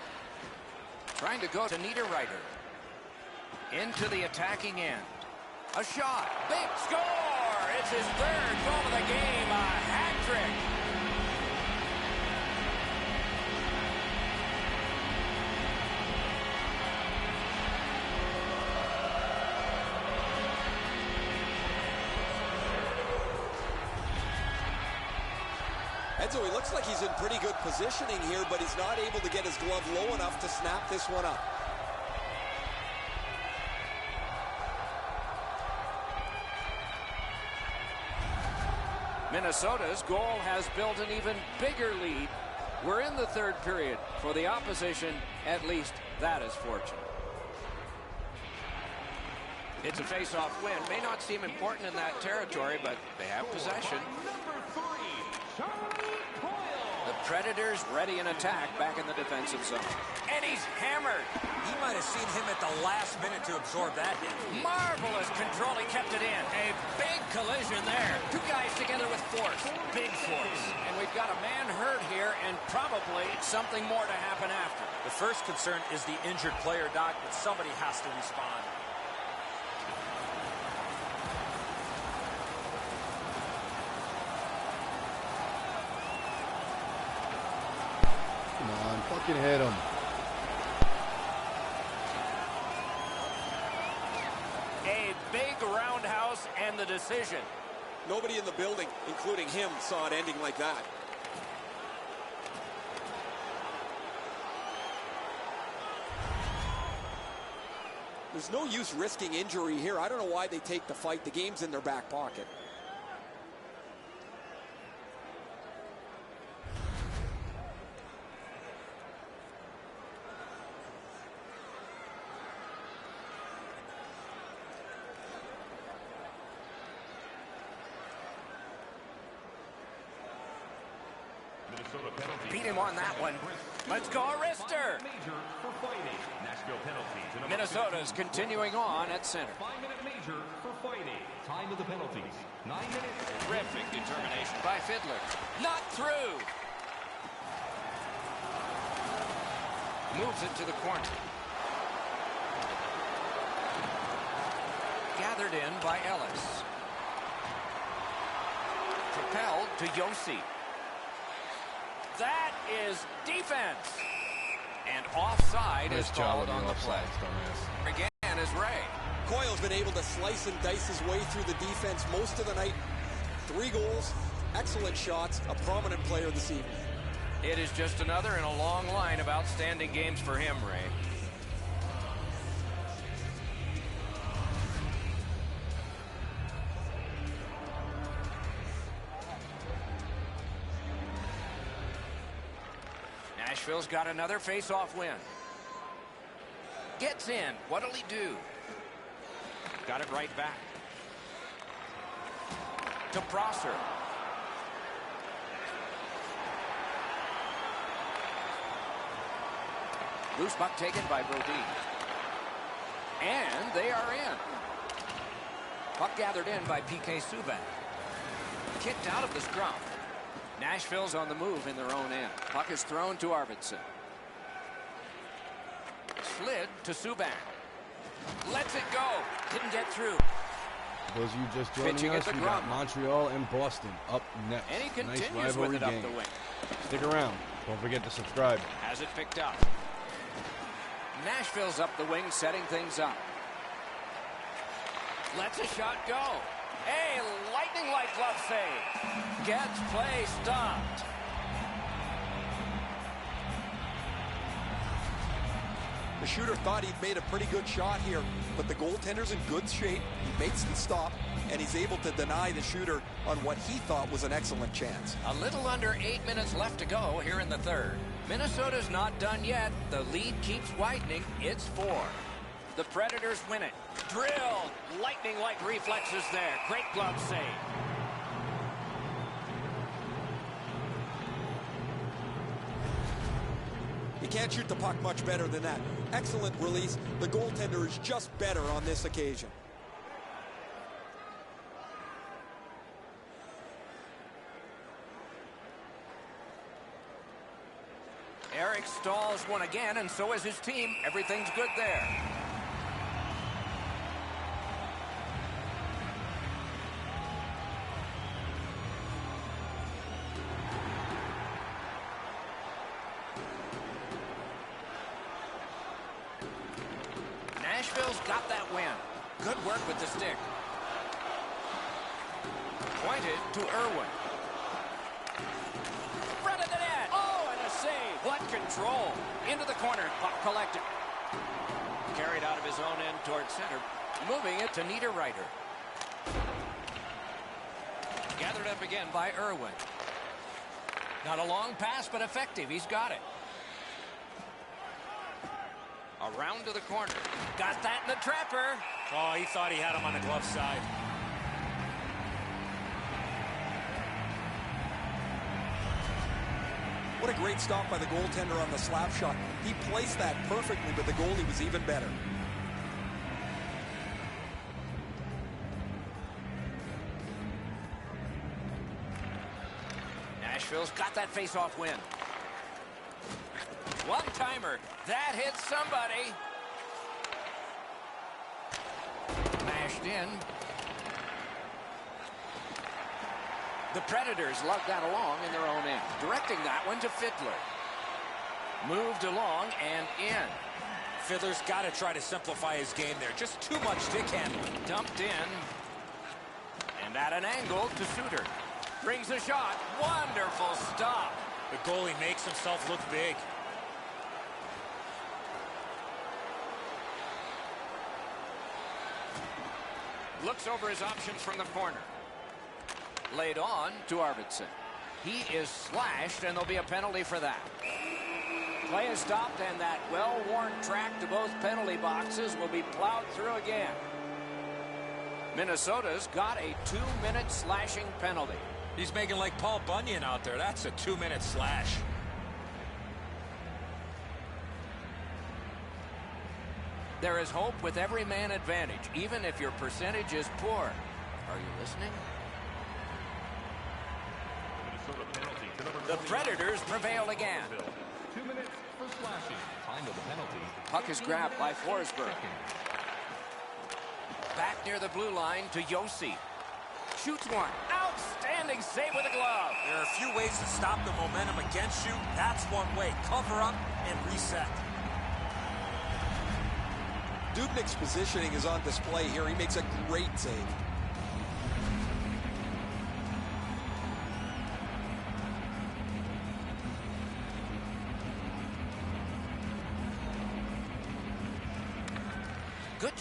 Trying to go to Niederreiter. Into the attacking end. A shot. Big score! It's his 3rd goal of the game. A hat trick. Enzo, he looks like he's in pretty good positioning here, but he's not able to get his glove low enough to snap this one up. Minnesota's goal has built an even bigger lead. We're in the 3rd period. For the opposition, at least that is fortunate. It's a face-off win. May not seem important in that territory, but they have possession. The Predators ready in attack back in the defensive zone. And he's hammered. He might have seen him at the last minute to absorb that hit. Marvelous control. He kept it in. A big collision there. 2 guys together with force. Big force. And we've got a man hurt here and probably something more to happen after. The first concern is the injured player, Doc, but somebody has to respond. Come on, fucking hit him. A big roundhouse and the decision. Nobody in the building, including him, saw it ending like that. There's no use risking injury here. I don't know why they take the fight. The game's in their back pocket. Beat him on that one. Let's go, Arister. Minnesota's continuing on at center. 5-minute major for fighting. Time of the penalties. 9 minutes. Terrific determination by Fiddler. Not through. Moves it to the corner. Gathered in by Ellis. Propelled to Yossi. That is defense. And offside is called on the play. Again is Ray. Coyle's been able to slice and dice his way through the defense most of the night. 3 goals, excellent shots, a prominent player this evening. It is just another in a long line of outstanding games for him, Ray. Nashville's got another face-off win. Gets in. What'll he do? Got it right back. To Prosser. Loose puck taken by Brodin. And they are in. Puck gathered in by P.K. Subban. Kicked out of the scrum. Nashville's on the move in their own end. Puck is thrown to Arvidsson. Slid to Subban. Lets it go. Didn't get through. Those of you just joining us, we got Montreal and Boston up next. And he continues nice rivalry with it up game. the wing. Stick around. Don't forget to subscribe. Has it picked up. Nashville's up the wing, setting things up. Lets a shot go. A lightning-like glove save. Gets play stopped. The shooter thought he'd made a pretty good shot here, but the goaltender's in good shape. He makes the stop, and he's able to deny the shooter on what he thought was an excellent chance. A little under 8 minutes left to go here in the third. Minnesota's not done yet. The lead keeps widening. It's 4. The Predators win it. Drilled. Lightning-like reflexes there. Great glove save. You can't shoot the puck much better than that. Excellent release. The goaltender is just better on this occasion. Eric stalls one again, and so is his team. Everything's good there. Nashville's got that win. Good work with the stick. Pointed to Irwin. Front of the net. Oh, and a save. What control. Into the corner. Puck collected. Carried out of his own end towards center. Moving it to Niederreiter. Gathered up again by Irwin. Not a long pass, but effective. He's got it. Around to the corner. Got that in the trapper. Oh, he thought he had him on the glove side. What a great stop by the goaltender on the slap shot. He placed that perfectly, but the goalie was even better. Nashville's got that face-off win. One-timer. That hits somebody. Mashed in. The Predators lug that along in their own end. Directing that one to Fiddler. Moved along and in. Fiddler's got to try to simplify his game there. Just too much stick handling. Dumped in. And at an angle to Suter. Brings a shot. Wonderful stop. The goalie makes himself look big. Looks over his options from the corner. Laid on to Arvidsson. He is slashed, and there'll be a penalty for that. Play is stopped, and that well-worn track to both penalty boxes will be plowed through again. Minnesota's got a 2-minute slashing penalty. He's making like Paul Bunyan out there. That's a 2-minute slash. There is hope with every man advantage, even if your percentage is poor. Are you listening? The Predators prevail again. 2 minutes for slashing. Time of the penalty. Puck is grabbed by Forsberg. Back near the blue line to Yossi. Shoots one. Outstanding save with a glove. There are a few ways to stop the momentum against you. That's one way. Cover up and reset. Dubnyk's positioning is on display here. He makes a great save.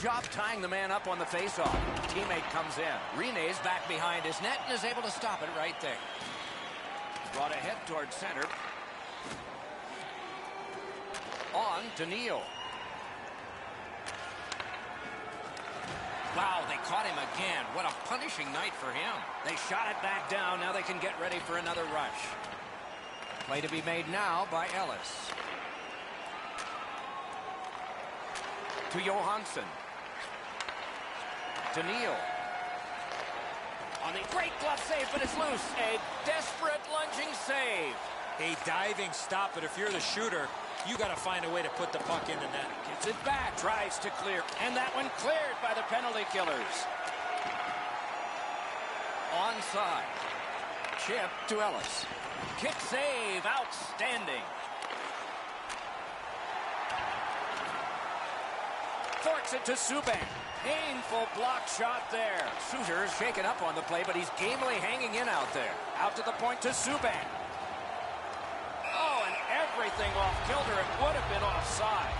job tying the man up on the faceoff. Teammate comes in. Rene's back behind his net and is able to stop it right there. Brought ahead towards center. On to Neal. Wow, they caught him again. What a punishing night for him. They shot it back down. Now they can get ready for another rush. Play to be made now by Ellis. To Johansson. To Neal. On the great glove save, but it's loose. A desperate lunging save. A diving stop, but if you're the shooter, you got to find a way to put the puck in the net. Gets it back, tries to clear, and that one cleared by the penalty killers. Onside. Chip to Ellis. Kick save, outstanding. Forks it to Subban. Painful block shot there. Suter's shaken up on the play, but he's gamely hanging in out there. Out to the point to Subban. Oh, and everything off kilter. It would have been offside.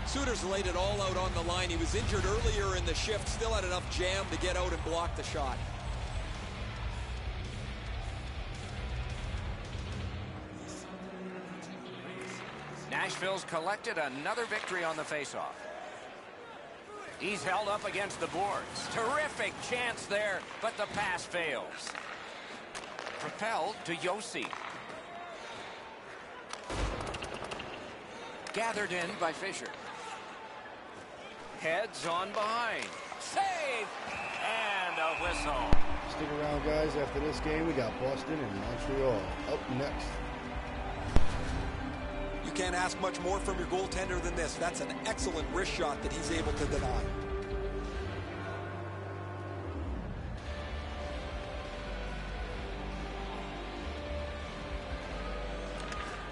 Suter's laid it all out on the line. He was injured earlier in the shift. Still had enough jam to get out and block the shot. Nashville's collected another victory on the faceoff. He's held up against the boards. Terrific chance there, but the pass fails. Propelled to Yossi. Gathered in by Fisher. Heads on behind. Save! And a whistle. Stick around, guys. After this game, we got Boston and Montreal up next. You can't ask much more from your goaltender than this. That's an excellent wrist shot that he's able to deny.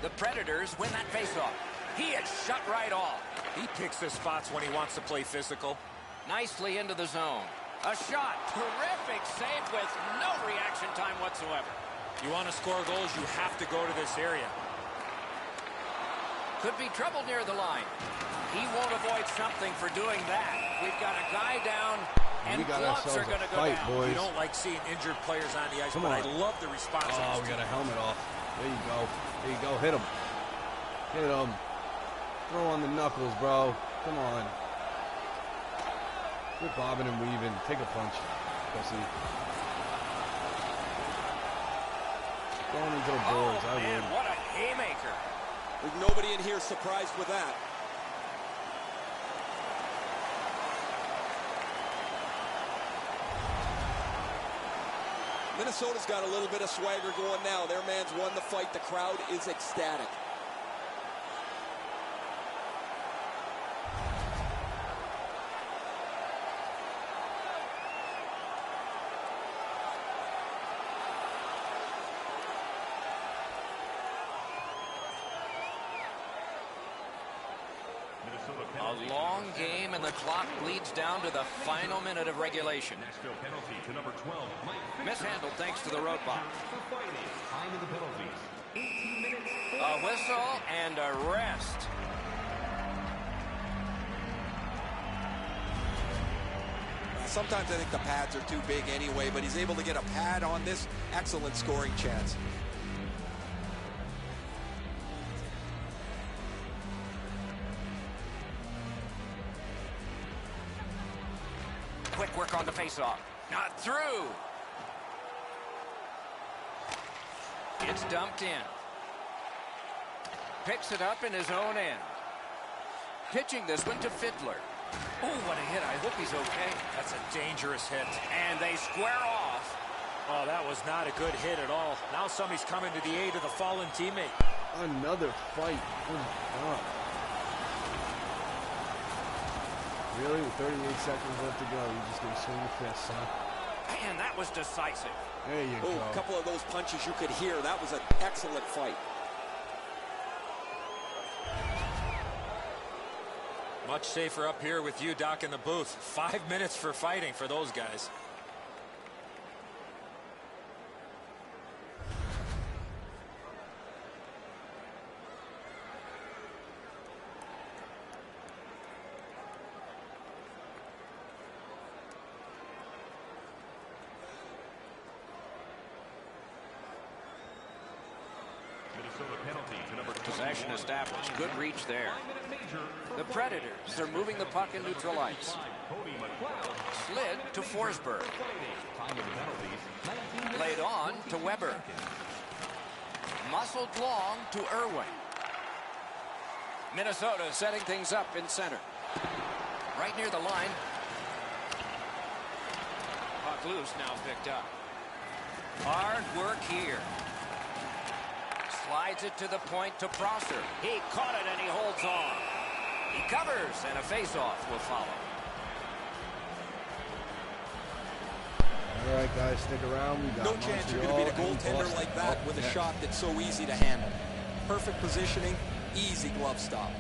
The Predators win that faceoff. He is shut right off. He picks his spots when he wants to play physical. Nicely into the zone. A shot. Terrific save with no reaction time whatsoever. You want to score goals, you have to go to this area. Could be trouble near the line. He won't avoid something for doing that. We've got a guy down, and gloves are going to go down. Boys. You don't like seeing injured players on the ice, Come but on. I love the response. Oh, we got a helmet off. There you go. There you go. Hit him. Hit him. Throw on the knuckles, bro. Come on. Quit bobbing and weaving. Take a punch, pussy. Going into the boards. Oh, man, what a haymaker. There's nobody in here surprised with that. Minnesota's got a little bit of swagger going now. Their man's won the fight. The crowd is ecstatic. A long game, and the clock bleeds down to the final minute of regulation. Nashville penalty to number 12, Mike Fisher. Mishandled thanks to the road box. For fighting. Time of the penalties. 18 minutes. A whistle and a rest. Sometimes I think the pads are too big anyway, but he's able to get a pad on this. Excellent scoring chance. Quick work on the faceoff. Not through. It's dumped in. Picks it up in his own end. Pitching this one to Fiddler. Oh, what a hit. I hope he's okay. That's a dangerous hit. And they square off. Oh, that was not a good hit at all. Now somebody's coming to the aid of the fallen teammate. Another fight. Oh, my God. Really? With 38 seconds left to go, you're just going to swing your fists, huh? Man, that was decisive. There you go. A couple of those punches you could hear. That was an excellent fight. Much safer up here with you, Doc, in the booth. 5 minutes for fighting for those guys. Possession established. Good reach there. The Predators are moving the puck in neutral ice. Slid to Forsberg. Played on to Weber. Muscled long to Irwin. Minnesota setting things up in center. Right near the line. Puck loose, now picked up. Hard work here. Slides it to the point to Prosser. He caught it and he holds on. He covers and a face-off will follow. All right, guys, stick around. We got no chance you're going to beat a goaltender like that with a shot that's so easy to handle. Perfect positioning, easy glove stop.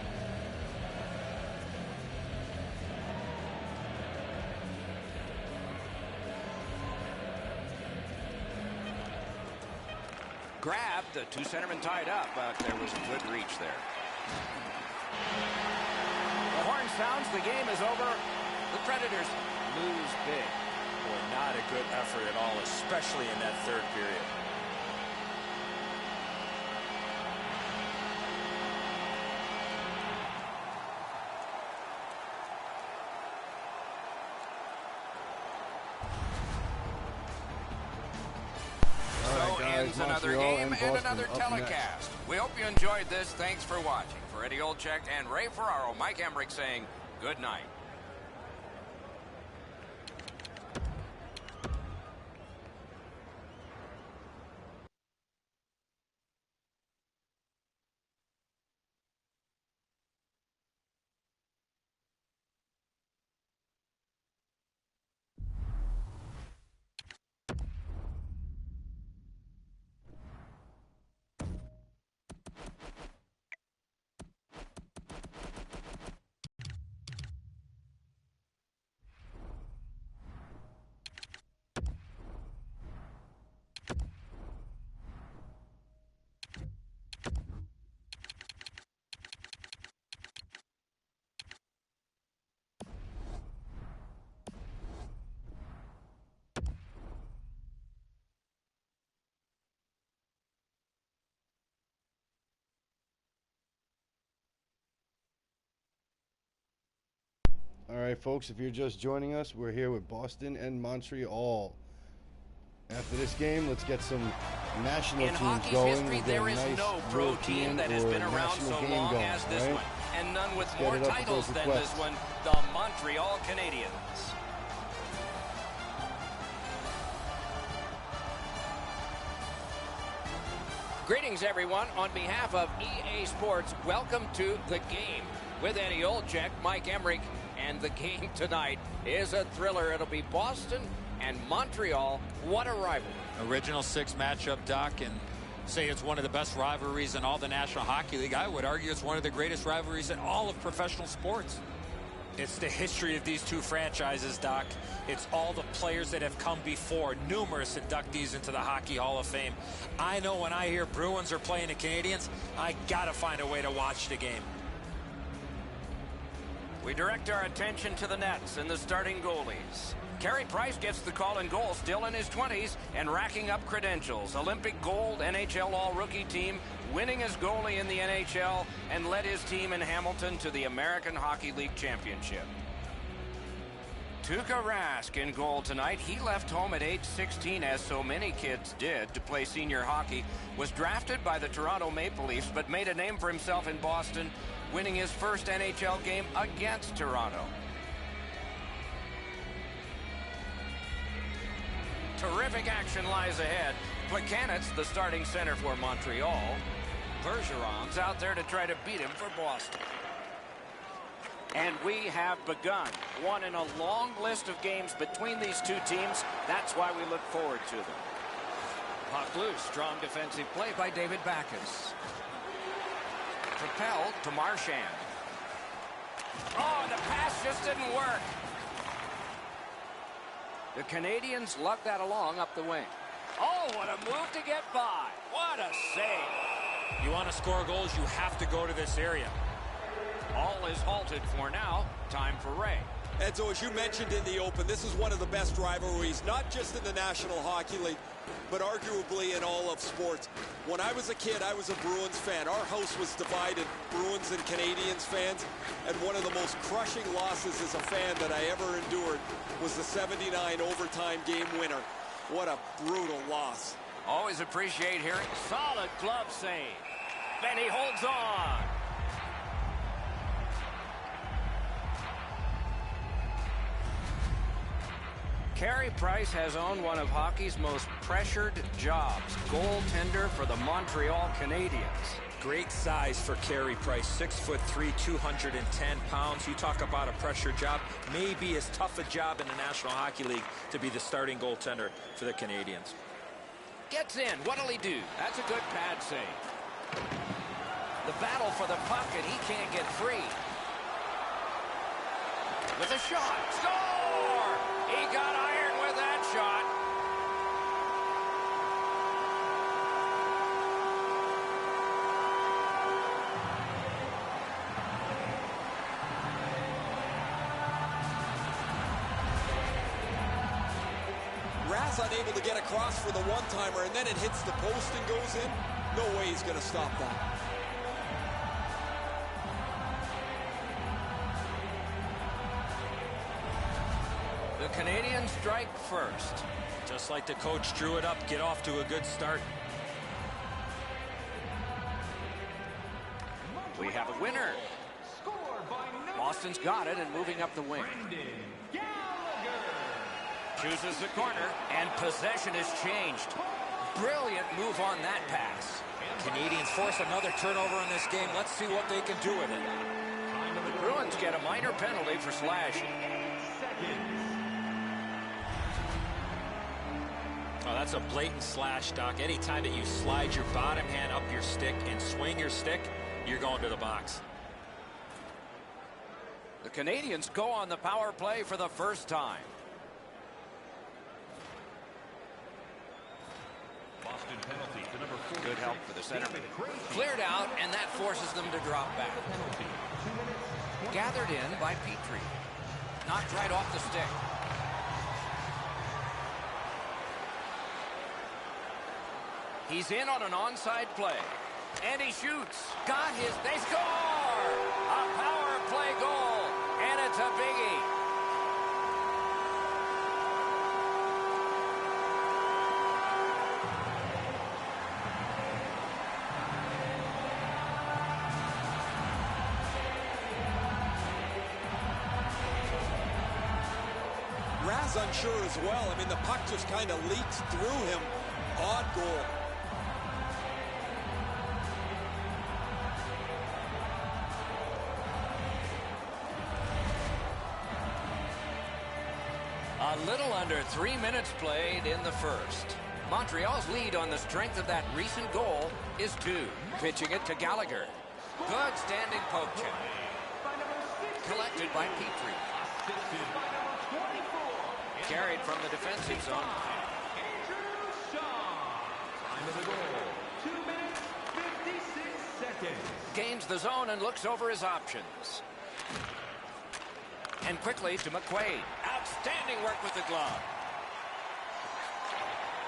Grabbed, the two centermen tied up, but there was a good reach there. The horn sounds, the game is over. The Predators lose big. Boy, not a good effort at all, especially in that third period. Ends another game and another telecast. We hope you enjoyed this. Thanks for watching. For Eddie Olczyk and Ray Ferraro, Mike Emmerich saying good night. All right, folks, if you're just joining us, we're here with Boston and Montreal. After this game, let's get some national teams going. History, there is no pro team that has been around so long as this one, and none with more titles than this one, the Montreal Canadiens. Greetings, everyone. On behalf of EA Sports, welcome to The Game with Eddie Olczyk, Mike Emmerich, and the game tonight is a thriller. It'll be Boston and Montreal. What a rivalry. Original six matchup, Doc, and say it's one of the best rivalries in all the National Hockey League. I would argue it's one of the greatest rivalries in all of professional sports. It's the history of these two franchises, Doc. It's all the players that have come before, numerous inductees into the Hockey Hall of Fame. I know when I hear Bruins are playing the Canadiens, I gotta find a way to watch the game. We direct our attention to the nets and the starting goalies. Carey Price gets the call in goal, still in his 20s and racking up credentials. Olympic gold, NHL All-Rookie team, winning as goalie in the NHL, and led his team in Hamilton to the American Hockey League Championship. Tuukka Rask in goal tonight. He left home at age 16, as so many kids did, to play senior hockey. Was drafted by the Toronto Maple Leafs, but made a name for himself in Boston, winning his first NHL game against Toronto. Terrific action lies ahead. Plekanec, the starting center for Montreal. Bergeron's out there to try to beat him for Boston. And we have begun. One in a long list of games between these two teams. That's why we look forward to them. Puck loose. Strong defensive play by David Backes. Propelled to Marchand. Oh, the pass just didn't work. The Canadiens lugged that along up the wing. Oh, what a move to get by. What a save. You want to score goals, you have to go to this area. All is halted for now. Time for Ray. Edzo, as you mentioned in the open, this is one of the best rivalries, not just in the National Hockey League, but arguably in all of sports. When I was a kid, I was a Bruins fan. Our house was divided, Bruins and Canadiens fans, and one of the most crushing losses as a fan that I ever endured was the 79 overtime game winner. What a brutal loss. Always appreciate hearing. Solid glove save. And he holds on. Carey Price has owned one of hockey's most pressured jobs, goaltender for the Montreal Canadiens. Great size for Carey Price, 6'3", 210 pounds. You talk about a pressure job, maybe as tough a job in the National Hockey League to be the starting goaltender for the Canadiens. Gets in. What'll he do? That's a good pad save. The battle for the puck, and he can't get free. With a shot. Score! He got iron with that shot. Raz unable to get across for the one-timer, and then it hits the post and goes in. No way he's going to stop that. The Canadiens strike first. Just like the coach drew it up, get off to a good start. We have a winner. Boston's got it and moving up the wing. Chooses the corner, and possession has changed. Brilliant move on that pass. Canadiens force another turnover in this game. Let's see what they can do with it. The Bruins get a minor penalty for slashing. Oh, that's a blatant slash, Doc. Anytime that you slide your bottom hand up your stick and swing your stick, you're going to the box. The Canadiens go on the power play for the first time. Boston penalty to number 4. Good help for the centerman. Cleared out, and that forces them to drop back. Gathered in by Petrie. Knocked right off the stick. He's in on an onside play. And he shoots. Got his. They score! A power play goal. And it's a biggie. Raz unsure as well. I mean, the puck just kind of leaks through him. Odd goal. A little under 3 minutes played in the first. Montreal's lead on the strength of that recent goal is 2. Pitching it to Gallagher. Good standing poke check. Collected by Petrie. Carried from the defensive zone. Time of the goal, 2 minutes, 56 seconds. Gains the zone and looks over his options. And quickly to McQuaid. Outstanding work with the glove.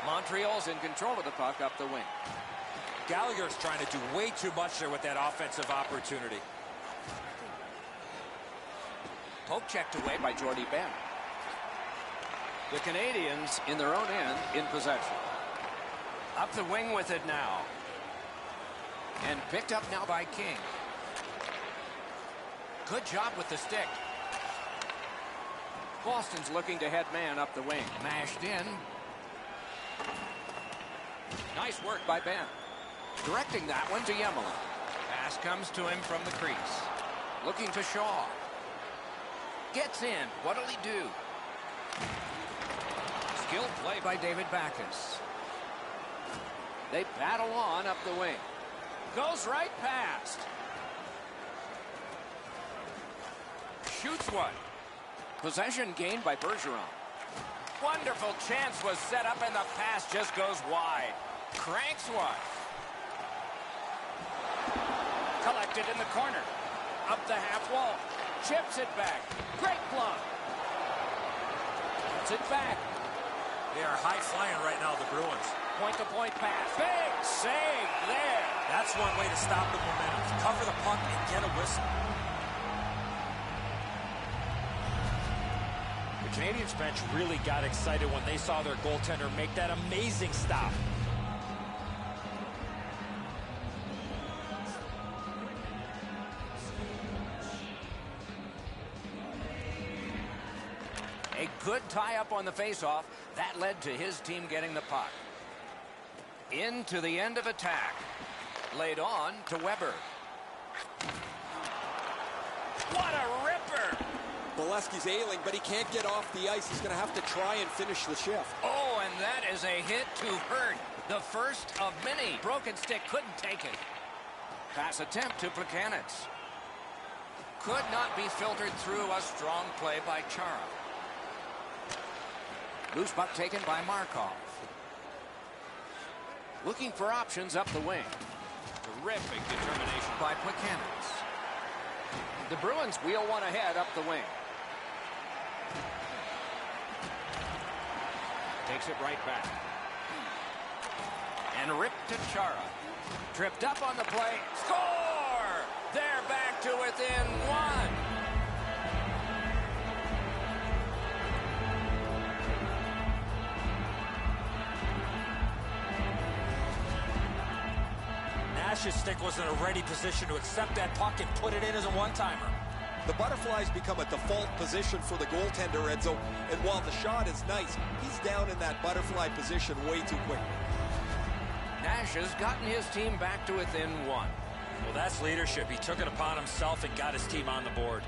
Montreal's in control of the puck up the wing. Gallagher's trying to do way too much there with that offensive opportunity. Poke checked away by Jordy Ben. The Canadiens in their own end in possession. Up the wing with it now. And picked up now by King. Good job with the stick. Boston's looking to head man up the wing. Mashed in. Nice work by Ben. Directing that one to Yemela. Pass comes to him from the crease. Looking to Shaw. Gets in. What'll he do? Skilled play by David Backes. They battle on up the wing. Goes right past. Shoots one. Possession gained by Bergeron. Wonderful chance was set up and the pass just goes wide. Cranks one. Collected in the corner. Up the half wall. Chips it back. Great glove. Gets it back. They are high flying right now, the Bruins. Point-to-point pass. Big save there. That's one way to stop the momentum. Cover the puck and get a whistle. The Canadiens bench really got excited when they saw their goaltender make that amazing stop. A good tie-up on the face-off. That led to his team getting the puck. Into the end of attack. Laid on to Weber. What a ripper! Bolesky's ailing, but he can't get off the ice. He's going to have to try and finish the shift. Oh, and that is a hit to hurt. The first of many. Broken stick couldn't take it. Pass attempt to Plekanec. Could not be filtered through. A strong play by Chara. Loose puck taken by Markov. Looking for options up the wing. Terrific determination by Plekanec. The Bruins wheel one ahead up the wing. Takes it right back. And ripped to Chara. Tripped up on the play. Score! They're back to within one. Nash's stick was in a ready position to accept that puck and put it in as a one-timer. The butterflies become a default position for the goaltender, Edzo, and while the shot is nice, he's down in that butterfly position way too quick. Nash has gotten his team back to within one. Well, that's leadership. He took it upon himself and got his team on the board.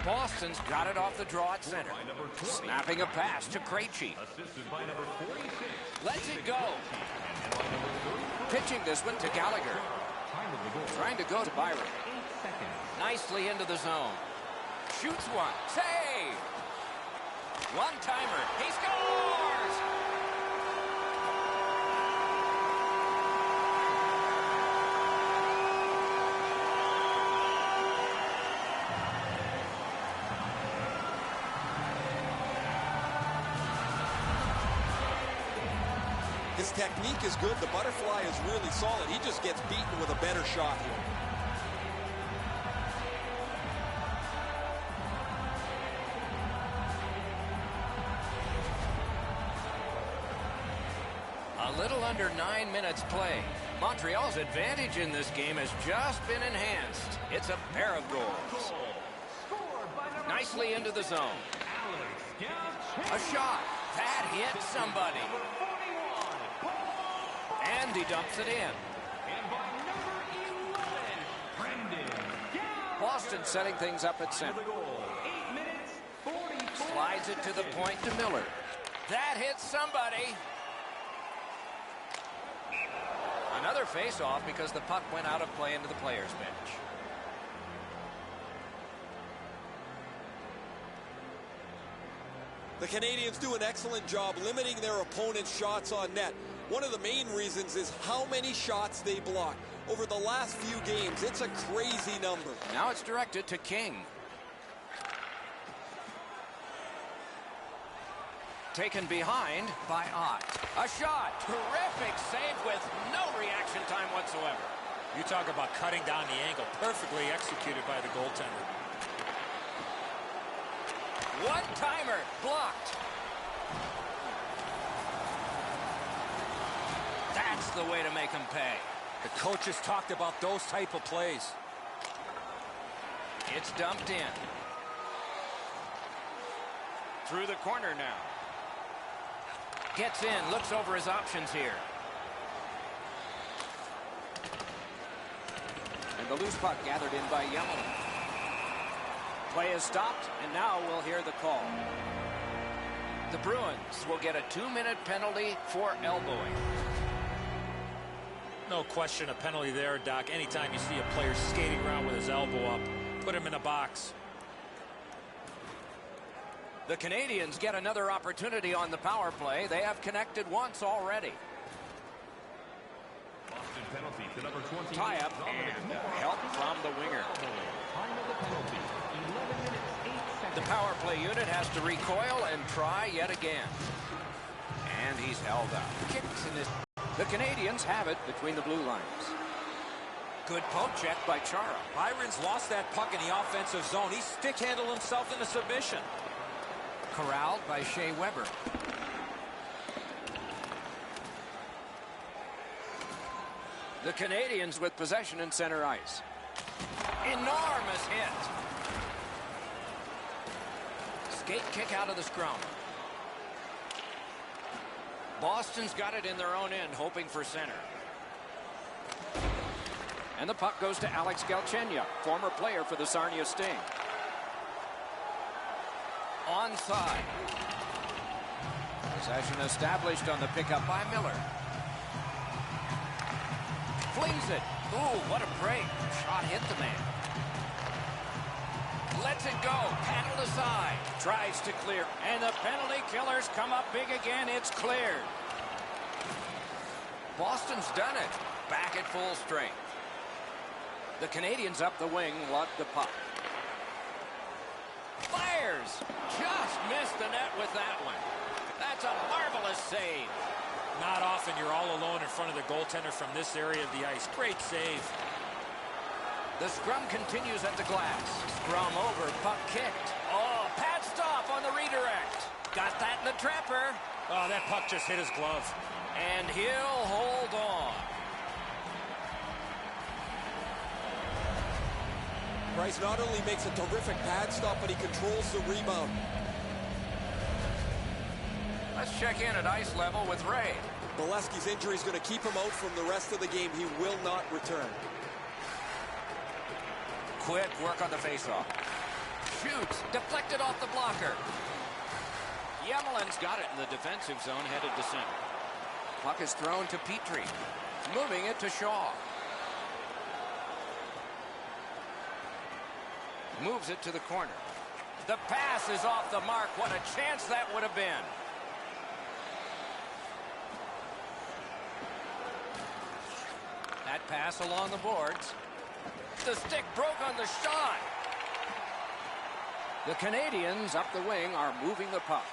Boston's got it off the draw at center. Snapping a pass to Krejci. Lets it go. Pitching this one to Gallagher. Trying to go to Byron. Nicely into the zone. Shoots one. Save! One-timer. He scores! His technique is good. The butterfly is really solid. He just gets beaten with a better shot here. A little under 9 minutes play. Montreal's advantage in this game has just been enhanced. It's a pair of goals. Nicely into the zone. A shot. That hit somebody. And he dumps it in. Boston setting things up at center. Slides it to the point to Miller. That hits somebody. Another face-off because the puck went out of play into the players' bench. The Canadiens do an excellent job limiting their opponent's shots on net. One of the main reasons is how many shots they block. Over the last few games, it's a crazy number. Now it's directed to King. Taken behind by Ott. A shot. Terrific save with no reaction time whatsoever. You talk about cutting down the angle. Perfectly executed by the goaltender. One-timer blocked. That's the way to make them pay. The coaches talked about those type of plays. It's dumped in. Through the corner now. Gets in, looks over his options here. And the loose puck gathered in by Yellen. Play is stopped, and now we'll hear the call. The Bruins will get a 2-minute penalty for elbowing. No question, a penalty there, Doc. Anytime you see a player skating around with his elbow up, put him in a box. The Canadiens get another opportunity on the power play. They have connected once already. Tie up and help from the winger. The power play unit has to recoil and try yet again. And he's held up. Kicks in this. The Canadiens have it between the blue lines. Good poke check by Chara. Byron's lost that puck in the offensive zone. He stick-handled himself into submission. Corralled by Shea Weber. The Canadiens with possession in center ice. Enormous hit. Skate kick out of the scrum. Boston's got it in their own end, hoping for center. And the puck goes to Alex Galchenyuk, former player for the Sarnia Sting. Onside. Possession established on the pickup by Miller. Flings it. Ooh, what a break. Shot hit the man. Lets it go. Paddled aside. Tries to clear. And the penalty killers come up big again. It's cleared. Boston's done it. Back at full strength. The Canadiens up the wing lug the puck. Fires. Just missed the net with that one. That's a marvelous save. Not often you're all alone in front of the goaltender from this area of the ice. Great save. The scrum continues at the glass. Scrum over, puck kicked. Oh, pad stop on the redirect. Got that in the trapper. Oh, that puck just hit his glove. And he'll hold on. Price not only makes a terrific pad stop, but he controls the rebound. Let's check in at ice level with Ray. Bolesky's injury is going to keep him out from the rest of the game. He will not return. Quick work on the faceoff. Shoots. Deflected off the blocker. Yemelin's got it in the defensive zone, headed to center. Puck is thrown to Petrie. Moving it to Shaw. Moves it to the corner. The pass is off the mark. What a chance that would have been. That pass along the boards. The stick broke on the shot. The Canadiens up the wing are moving the puck.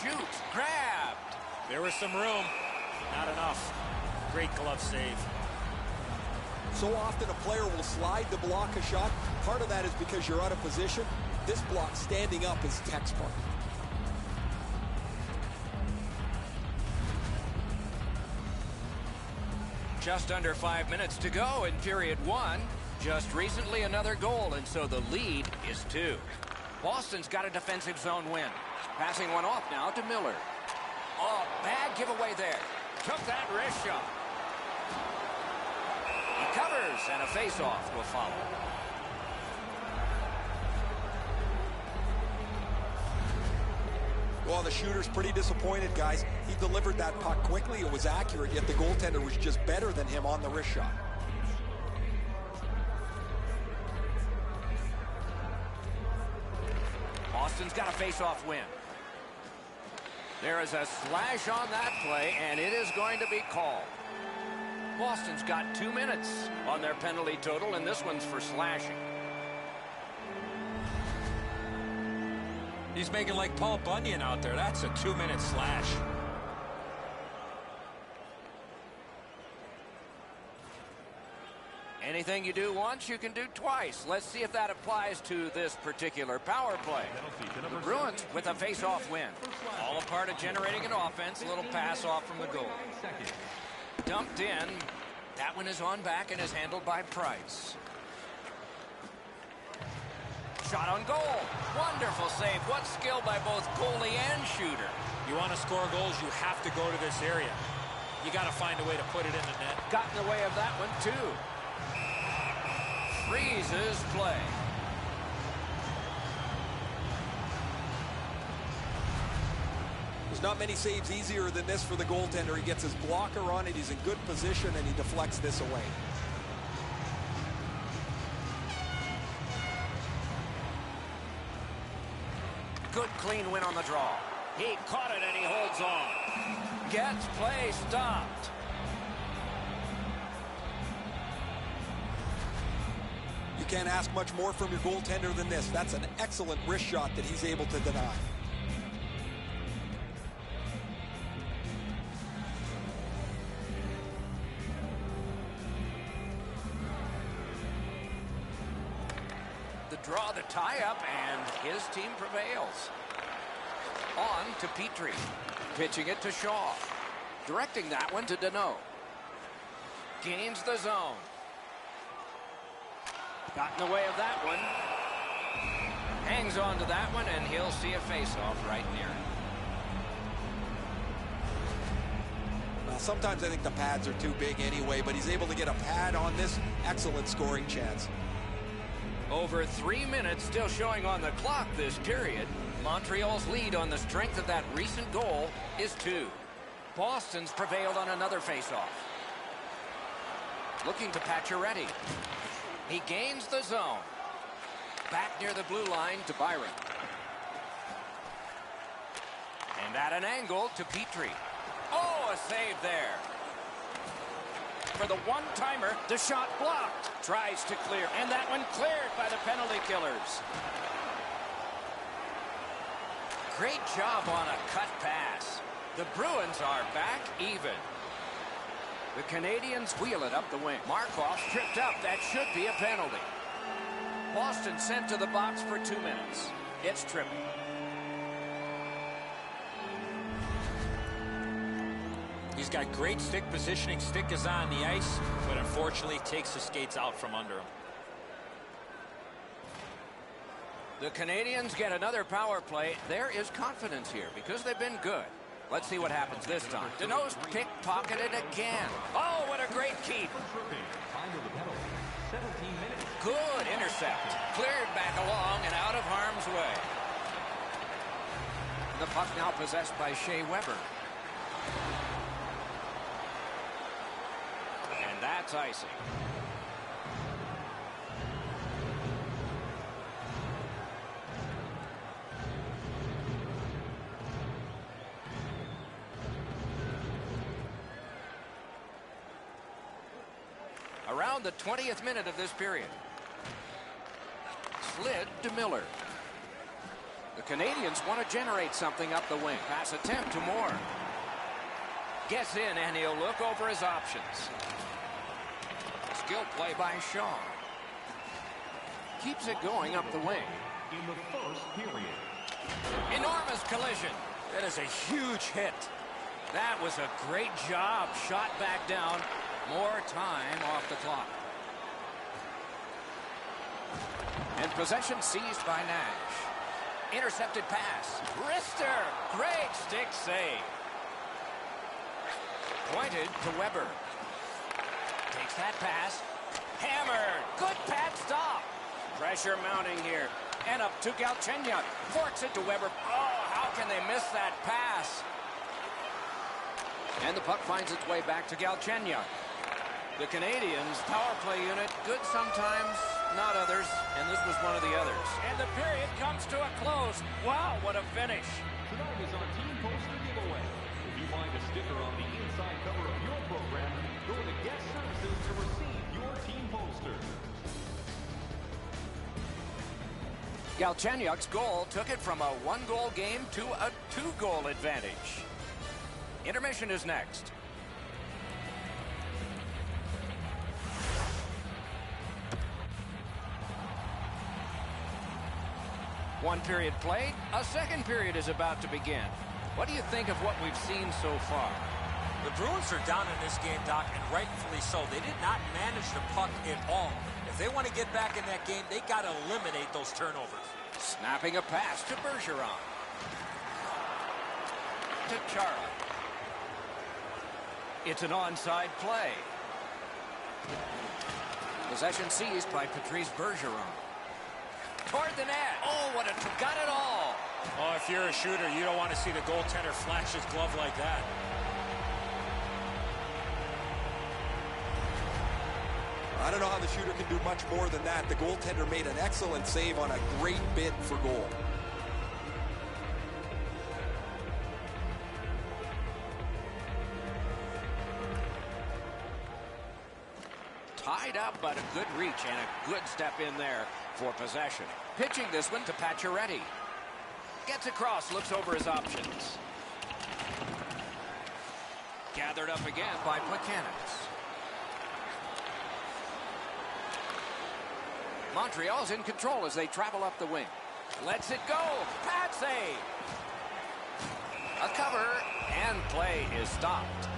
Shoots. Grabbed. There was some room. Not enough. Great glove save. So often a player will slide to block a shot. Part of that is because you're out of position. This block standing up is textbook. Just under 5 minutes to go in period one. Just recently another goal, and so the lead is 2. Boston's got a defensive zone win. Passing one off now to Miller. Oh, bad giveaway there. Took that wrist shot. He covers, and a face-off will follow. Well, the shooter's pretty disappointed, guys. He delivered that puck quickly. It was accurate, yet the goaltender was just better than him on the wrist shot. Boston's got a face-off win. There is a slash on that play, and it is going to be called. Boston's got 2 minutes on their penalty total, and this one's for slashing. He's making like Paul Bunyan out there. That's a 2-minute slash. Anything you do once, you can do twice. Let's see if that applies to this particular power play. The Bruins with a face-off win. All a part of generating an offense. A little pass off from the goal. Dumped in. That one is on back and is handled by Price. Shot on goal. Wonderful save. What skill by both goalie and shooter. You want to score goals, you have to go to this area. You got to find a way to put it in the net. Got in the way of that one, too. Freezes play. There's not many saves easier than this for the goaltender. He gets his blocker on it. He's in good position, and he deflects this away. Good clean win on the draw. He caught it and he holds on. Gets play stopped. You You can't ask much more from your goaltender than this. That's an excellent wrist shot that he's able to deny. The draw, the tie-up, and his team prevails. On to Petrie. Pitching it to Shaw. Directing that one to Deneau. Gains the zone. Got in the way of that one. Hangs on to that one, and he'll see a face-off right near it. Well, sometimes I think the pads are too big anyway, but he's able to get a pad on this. Excellent scoring chance. Over 3 minutes still showing on the clock this period. Montreal's lead on the strength of that recent goal is 2. Boston's prevailed on another faceoff. Looking to Pacioretty. He gains the zone. Back near the blue line to Byron. And at an angle to Petrie. Oh, a save there. For the one-timer, the shot blocked. Tries to clear, and that one cleared by the penalty killers. Great job on a cut pass. The Bruins are back even. The Canadiens wheel it up the wing. Markov tripped up. That should be a penalty. Boston sent to the box for 2 minutes. It's tripping. He's got great stick positioning. Stick is on the ice, but unfortunately takes the skates out from under him. The Canadiens get another power play. There is confidence here because they've been good. Let's see what happens this time. Deneau's pickpocketed again. Oh, what a great keep. Good intercept. Cleared back along and out of harm's way. The puck now possessed by Shea Weber. And that's icing. Around the 20th minute of this period. Slid to Miller. The Canadiens want to generate something up the wing. Pass attempt to Moore. Gets in and he'll look over his options. Skill play by Shaw. Keeps it going up the wing. In the first period. Enormous collision. That is a huge hit. That was a great job. Shot back down. More time off the clock. And possession seized by Nash. Intercepted pass. Wrister. Great stick save. Pointed to Weber. Takes that pass. Hammered. Good pad stop. Pressure mounting here. And up to Galchenyuk. Forks it to Weber. Oh, how can they miss that pass? And the puck finds its way back to Galchenyuk. The Canadiens power play unit, good sometimes, not others, and this was one of the others. And the period comes to a close. Wow, what a finish. Tonight is our team poster giveaway. If you find a sticker on the inside cover of your program, go to guest services to receive your team poster. Galchenyuk's goal took it from a 1-goal game to a 2-goal advantage. Intermission is next. One period played, a second period is about to begin. What do you think of what we've seen so far? The Bruins are down in this game, Doc, and rightfully so. They did not manage the puck at all. If they want to get back in that game, they got to eliminate those turnovers. Snapping a pass to Bergeron. To Chara. It's an onside play. Possession seized by Patrice Bergeron. Toward the net. Oh, what a... got it all. Oh, if you're a shooter, you don't want to see the goaltender flash his glove like that. I don't know how the shooter can do much more than that. The goaltender made an excellent save on a great bid for goal. Tied up but a good reach and a good step in there for possession. Pitching this one to Pacioretty. Gets across, looks over his options. Gathered up again by Plekanec. Montreal's in control as they travel up the wing. Lets it go. Patsy. A cover, and play is stopped.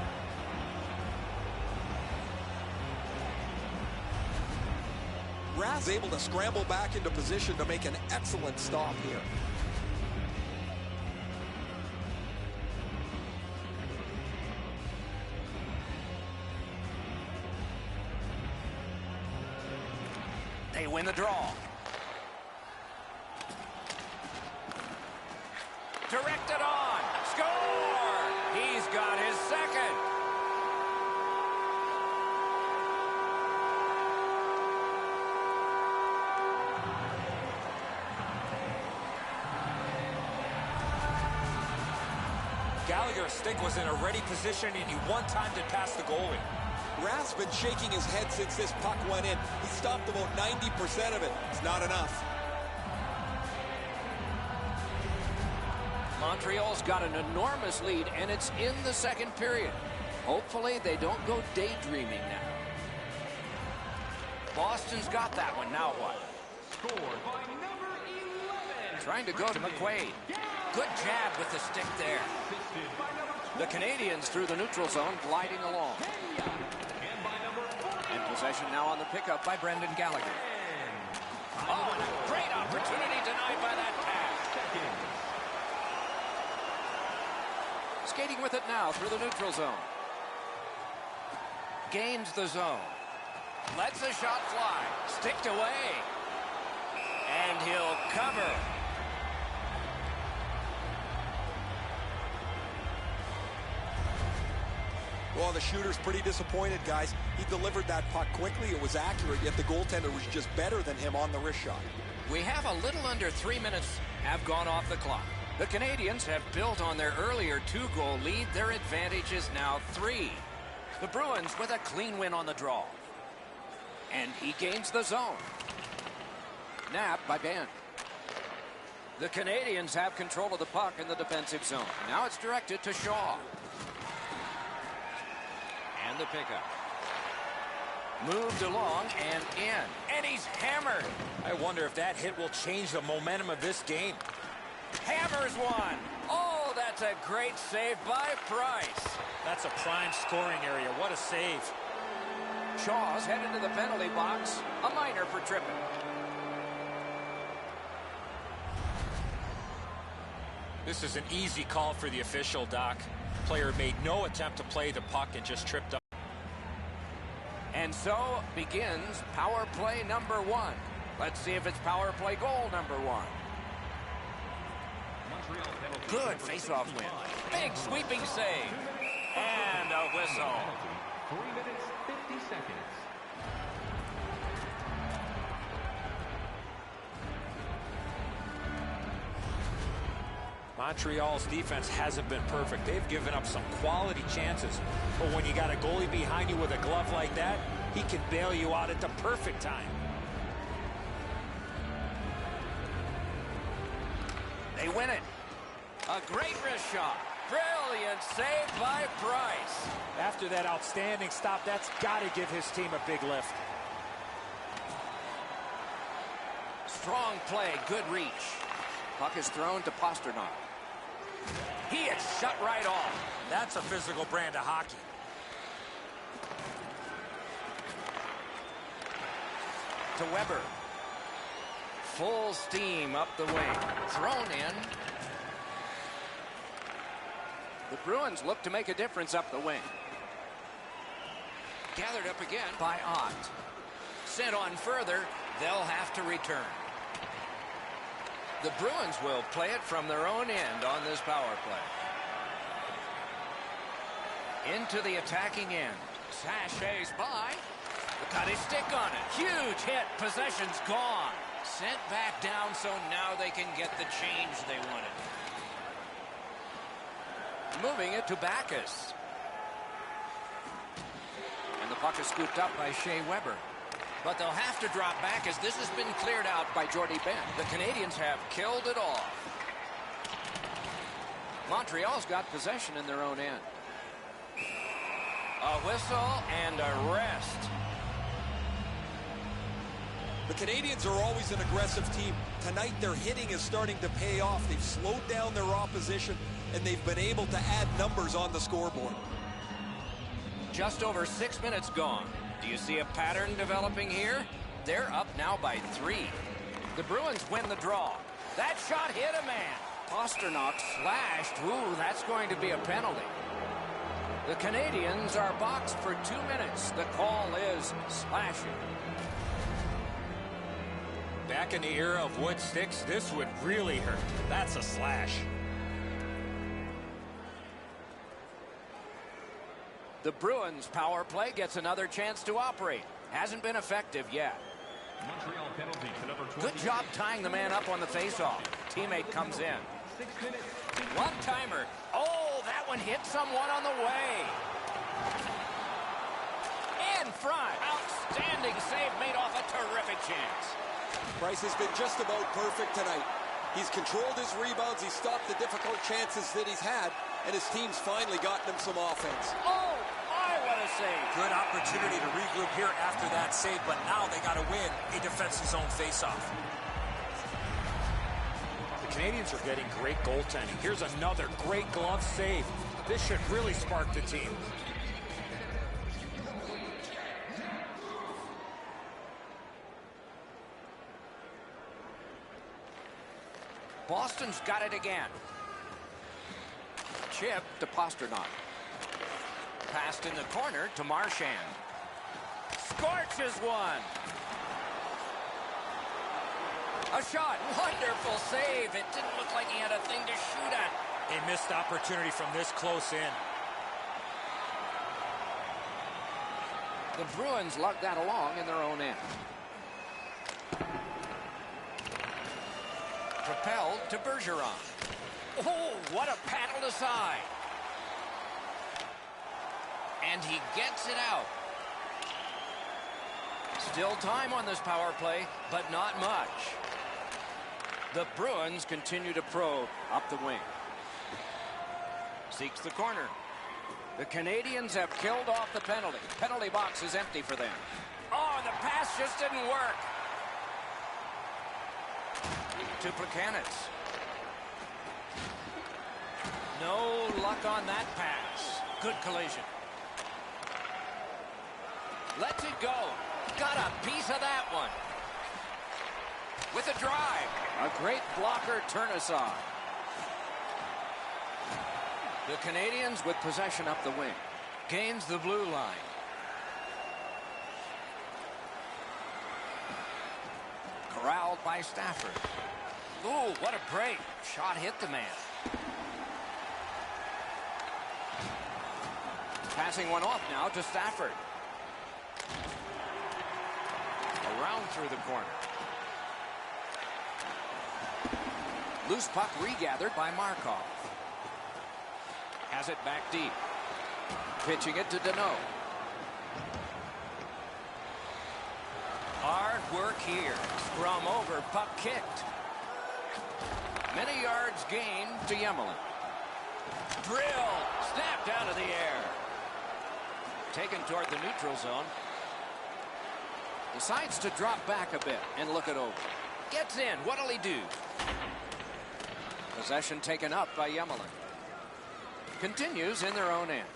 Rath's able to scramble back into position to make an excellent stop here. They win the draw. Directed on. Score! He's got his second. Gallagher's stick was in a ready position, and he one-timed it past the goalie. Rath's been shaking his head since this puck went in. He stopped about 90% of it. It's not enough. Montreal's got an enormous lead, and it's in the second period. Hopefully they don't go daydreaming now. Boston's got that one. Now what? Scored by number 11. Trying to go to McQuaid. Good jab with the stick there. The Canadiens through the neutral zone, gliding along. And possession now on the pickup by Brendan Gallagher. Oh, and a great opportunity denied by that pass. Skating with it now through the neutral zone. Gains the zone. Lets a shot fly. Sticked away. And he'll cover. Well, the shooter's pretty disappointed, guys. He delivered that puck quickly. It was accurate, yet the goaltender was just better than him on the wrist shot. We have a little under 3 minutes have gone off the clock. The Canadiens have built on their earlier 2-goal lead. Their advantage is now 3. The Bruins with a clean win on the draw. And he gains the zone. Napped by Ben. The Canadiens have control of the puck in the defensive zone. Now it's directed to Shaw. And the pickup. Moved along and in. And he's hammered. I wonder if that hit will change the momentum of this game. Hammers one. Oh, that's a great save by Price. That's a prime scoring area. What a save. Shaw's headed to the penalty box. A minor for tripping. This is an easy call for the official, Doc. Player made no attempt to play the puck and just tripped up. And so begins power play number 1. Let's see if it's power play goal number 1. Good face-off win. Big sweeping save. And a whistle. 3 minutes, 50 seconds. Montreal's defense hasn't been perfect. They've given up some quality chances. But when you got a goalie behind you with a glove like that, he can bail you out at the perfect time. They win it. A great wrist shot. Brilliant save by Price. After that outstanding stop, that's got to give his team a big lift. Strong play, good reach. Puck is thrown to Pasternak. He is shut right off. That's a physical brand of hockey. To Weber. Full steam up the wing. Thrown in. The Bruins look to make a difference up the wing. Gathered up again by Ott. Sent on further. They'll have to return. The Bruins will play it from their own end on this power play. Into the attacking end. Sashays by. Got his stick on it. Huge hit. Possession's gone. Sent back down so now they can get the change they wanted. Moving it to Backus. And the puck is scooped up by Shea Weber. But they'll have to drop back as this has been cleared out by Jordy Ben. The Canadiens have killed it off. Montreal's got possession in their own end. A whistle and a rest. The Canadiens are always an aggressive team. Tonight, their hitting is starting to pay off. They've slowed down their opposition, and they've been able to add numbers on the scoreboard. Just over 6 minutes gone. Do you see a pattern developing here? They're up now by 3. The Bruins win the draw. That shot hit a man. Pastrnak slashed. Ooh, that's going to be a penalty. The Canadiens are boxed for 2 minutes. The call is slashing. Back in the era of wood sticks, this would really hurt. That's a slash. The Bruins power play gets another chance to operate. Hasn't been effective yet. Montreal penalty to number 20. Good job tying the man up on the faceoff. Teammate comes in. 6 minutes. One-timer. Oh, that one hit someone on the way. In front. Outstanding save made off a terrific chance. Price has been just about perfect tonight. He's controlled his rebounds. He's stopped the difficult chances that he's had, and his team's finally gotten him some offense. Oh, my, what a save. Good opportunity to regroup here after that save, but now they got to win a defensive zone faceoff. The Canadiens are getting great goaltending. Here's another great glove save. This should really spark the team. Boston's got it again. Chip to Pastrnak. Passed in the corner to Marchand. Scorches one. A shot. Wonderful save. It didn't look like he had a thing to shoot at. A missed opportunity from this close in. The Bruins lug that along in their own end. Propelled to Bergeron. Oh, what a paddle aside. And he gets it out. Still time on this power play, but not much. The Bruins continue to probe up the wing. Seeks the corner. The Canadiens have killed off the penalty. Penalty box is empty for them. Oh, the pass just didn't work. To Plekanec. No luck on that pass. Good collision. Lets it go. Got a piece of that one. With a drive. A great blocker turn aside. The Canadiens with possession up the wing. Gains the blue line. Corralled by Stafford. Ooh, what a break. Shot hit the man. Passing one off now to Stafford. Around through the corner. Loose puck regathered by Markov. Has it back deep. Pitching it to Deneau. Hard work here. Scrum over, puck kicked. Many yards gained to Yemelin. Drill, snapped out of the air. Taken toward the neutral zone. Decides to drop back a bit and look it over. Gets in, what'll he do? Possession taken up by Yemelin. Continues in their own end.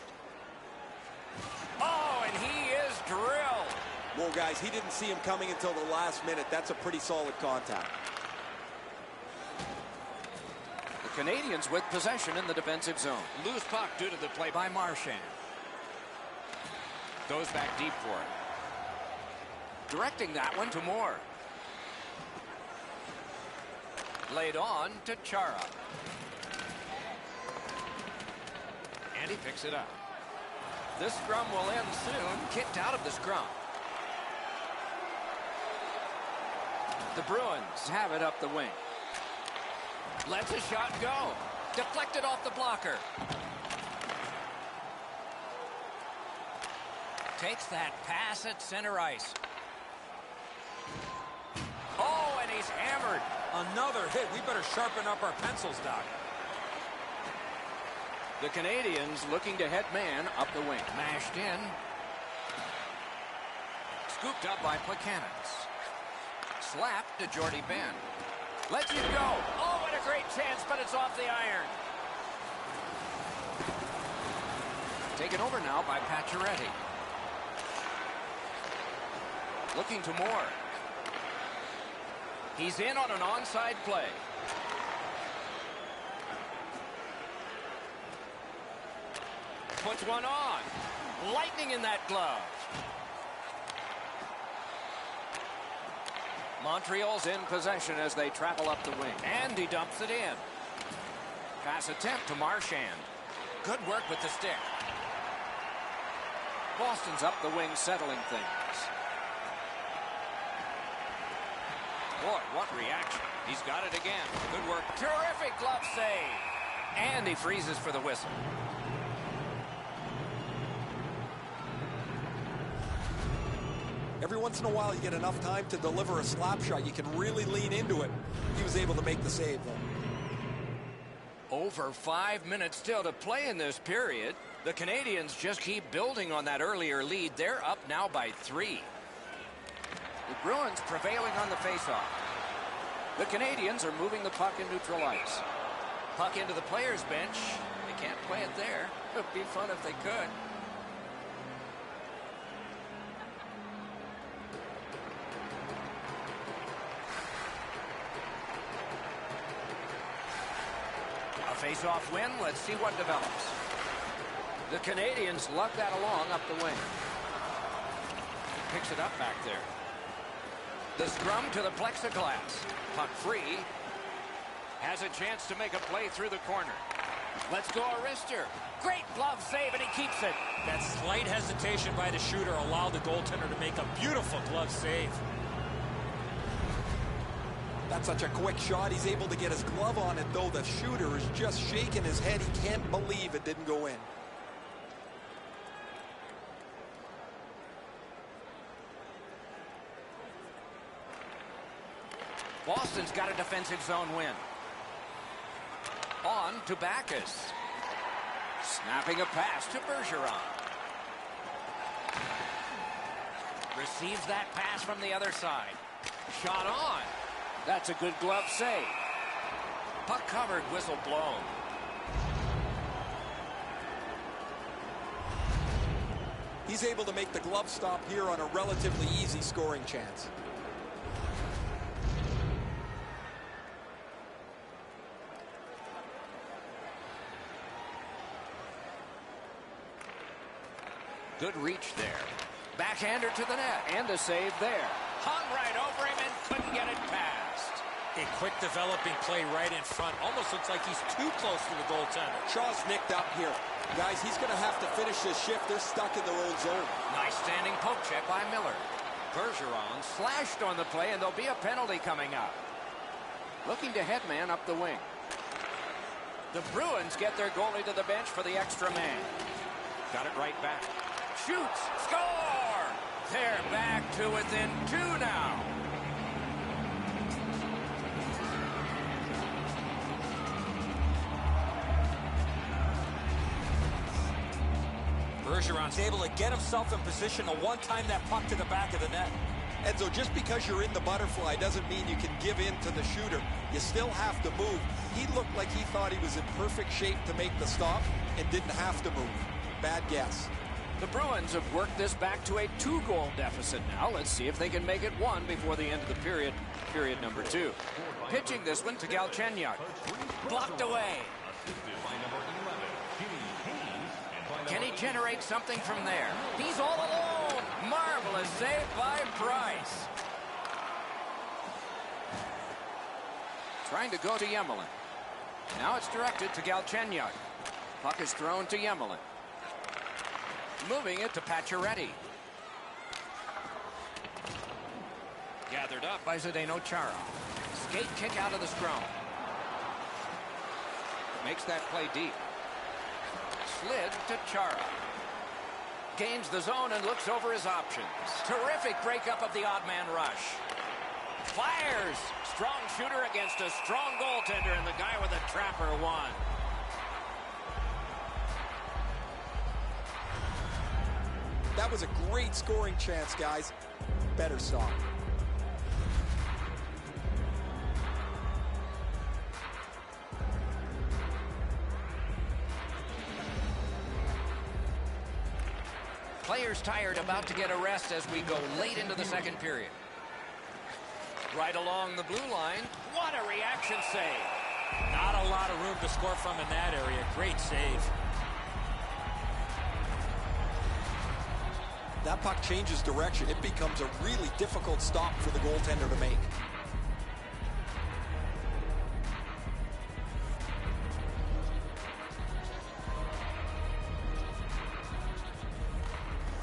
Oh, and he is drilled. Well, guys, he didn't see him coming until the last minute. That's a pretty solid contact. The Canadiens with possession in the defensive zone. Loose puck due to the play by Marchand. Goes back deep for it. Directing that one to Moore. Laid on to Chara. And he picks it up. This scrum will end soon. Kicked out of the scrum. The Bruins have it up the wing. Lets a shot go. Deflected off the blocker. Takes that pass at center ice. Another hit. We better sharpen up our pencils, Doc. The Canadiens looking to head man up the wing. Mashed in. Scooped up by Plekanec. Slap to Jordy Ben. Lets it go. Oh, what a great chance, but it's off the iron. Taken over now by Pacioretty. Looking to Moore. He's in on an onside play. Puts one on. Lightning in that glove. Montreal's in possession as they travel up the wing. And he dumps it in. Pass attempt to Marchand. Good work with the stick. Boston's up the wing settling things. Boy, what reaction. He's got it again. Good work. Terrific glove save. And he freezes for the whistle. Every once in a while, you get enough time to deliver a slap shot. You can really lean into it. He was able to make the save, though. Over 5 minutes still to play in this period. The Canadiens just keep building on that earlier lead. They're up now by 3. The Bruins prevailing on the faceoff. The Canadiens are moving the puck in neutral ice. Puck into the players' bench. They can't play it there. It would be fun if they could. A face-off win. Let's see what develops. The Canadiens lug that along up the wing. Picks it up back there. The scrum to the plexiglass. Puck free. Has a chance to make a play through the corner. Let's go, Arister. Great glove save, and he keeps it. That slight hesitation by the shooter allowed the goaltender to make a beautiful glove save. That's such a quick shot. He's able to get his glove on it, though. The shooter is just shaking his head. He can't believe it didn't go in. Boston's got a defensive zone win. On to Backus. Snapping a pass to Bergeron. Receives that pass from the other side. Shot on. That's a good glove save. Puck covered, whistle blown. He's able to make the glove stop here on a relatively easy scoring chance. Good reach there. Backhander to the net. And a save there. Hung right over him and couldn't get it past. A quick developing play right in front. Almost looks like he's too close to the goaltender. Shaw's nicked up here. Guys, he's going to have to finish this shift. They're stuck in their own zone. Nice standing poke check by Miller. Bergeron slashed on the play, and there'll be a penalty coming up. Looking to headman up the wing. The Bruins get their goalie to the bench for the extra man. Got it right back. Shoots. Score! They're back to within 2 now. Bergeron's able to get himself in position to one-time that puck to the back of the net. Enzo, just because you're in the butterfly doesn't mean you can give in to the shooter. You still have to move. He looked like he thought he was in perfect shape to make the stop and didn't have to move. Bad guess. The Bruins have worked this back to a 2-goal deficit now. Let's see if they can make it 1 before the end of the period number 2. Pitching this one to Galchenyuk. Blocked away. Can he generate something from there? He's all alone. Marvelous save by Price. Trying to go to Yemelin. Now it's directed to Galchenyuk. Puck is thrown to Yemelin. Moving it to Pacioretty. Gathered up by Zdeno Chara. Skate kick out of the scrum. Makes that play deep. Slid to Chara. Gains the zone and looks over his options. Terrific breakup of the odd man rush. Fires. Strong shooter against a strong goaltender, and the guy with a trapper won. That was a great scoring chance, guys. Better stop. Players tired, about to get a rest as we go late into the second period. Right along the blue line. What a reaction save. Not a lot of room to score from in that area. Great save. That puck changes direction. It becomes a really difficult stop for the goaltender to make.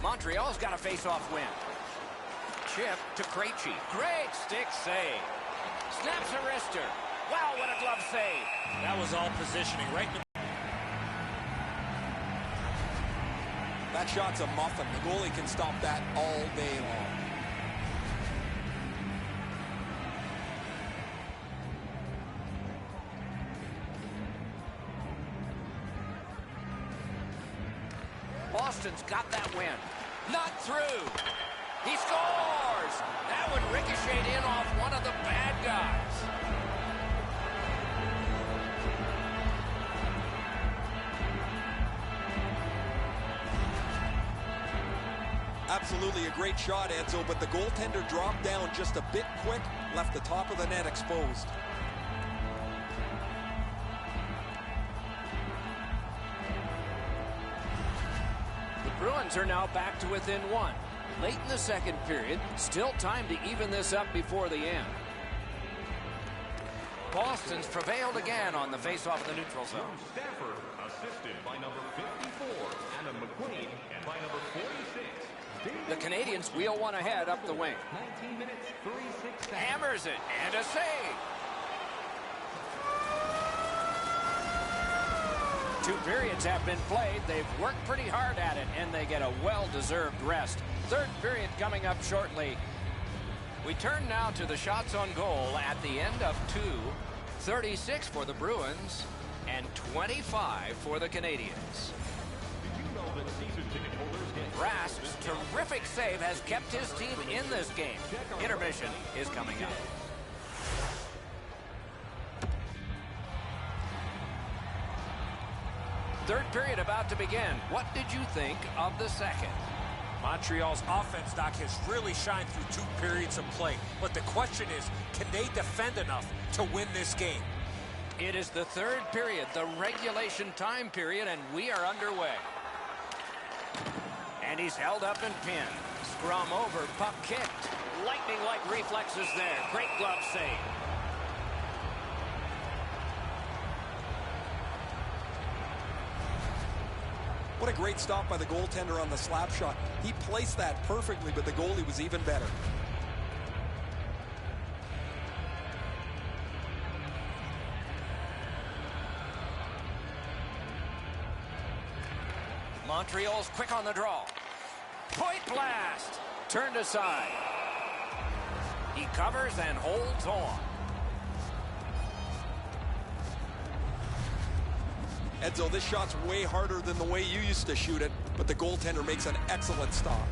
Montreal's got a face-off win. Chip to Krejci. Great stick save. Snaps a wrister. Wow, what a glove save. That was all positioning right in the... That shot's a muffin. The goalie can stop that all day long. Boston's got that win. Not through. He scores! That would ricochet in off one of the bad guys. Absolutely a great shot, Edzo, but the goaltender dropped down just a bit quick, left the top of the net exposed. The Bruins are now back to within one. Late in the second period, still time to even this up before the end. Boston's prevailed again on the face-off of the neutral zone. Stafford, assisted by number 54, Adam McQueen, and by number 46. The Canadiens wheel one ahead up the wing. 19 minutes, 36 seconds. Hammers it, and a save. 2 periods have been played. They've worked pretty hard at it, and they get a well-deserved rest. Third period coming up shortly. We turn now to the shots on goal at the end of 2. 36 for the Bruins and 25 for the Canadiens. Did you know that season ticket holders get... Rask's terrific save has kept his team in this game. Intermission is coming up. Third period about to begin. What did you think of the second? Montreal's offense, Doc, has really shined through 2 periods of play. But the question is, can they defend enough to win this game? It is the third period, the regulation time period, and we are underway. And he's held up and pinned. Scrum over, puck kicked. Lightning-like reflexes there. Great glove save. What a great stop by the goaltender on the slap shot. He placed that perfectly, but the goalie was even better. Montreal's quick on the draw. Point blast. Turned aside. He covers and holds on. Edzo, this shot's way harder than the way you used to shoot it, but the goaltender makes an excellent stop.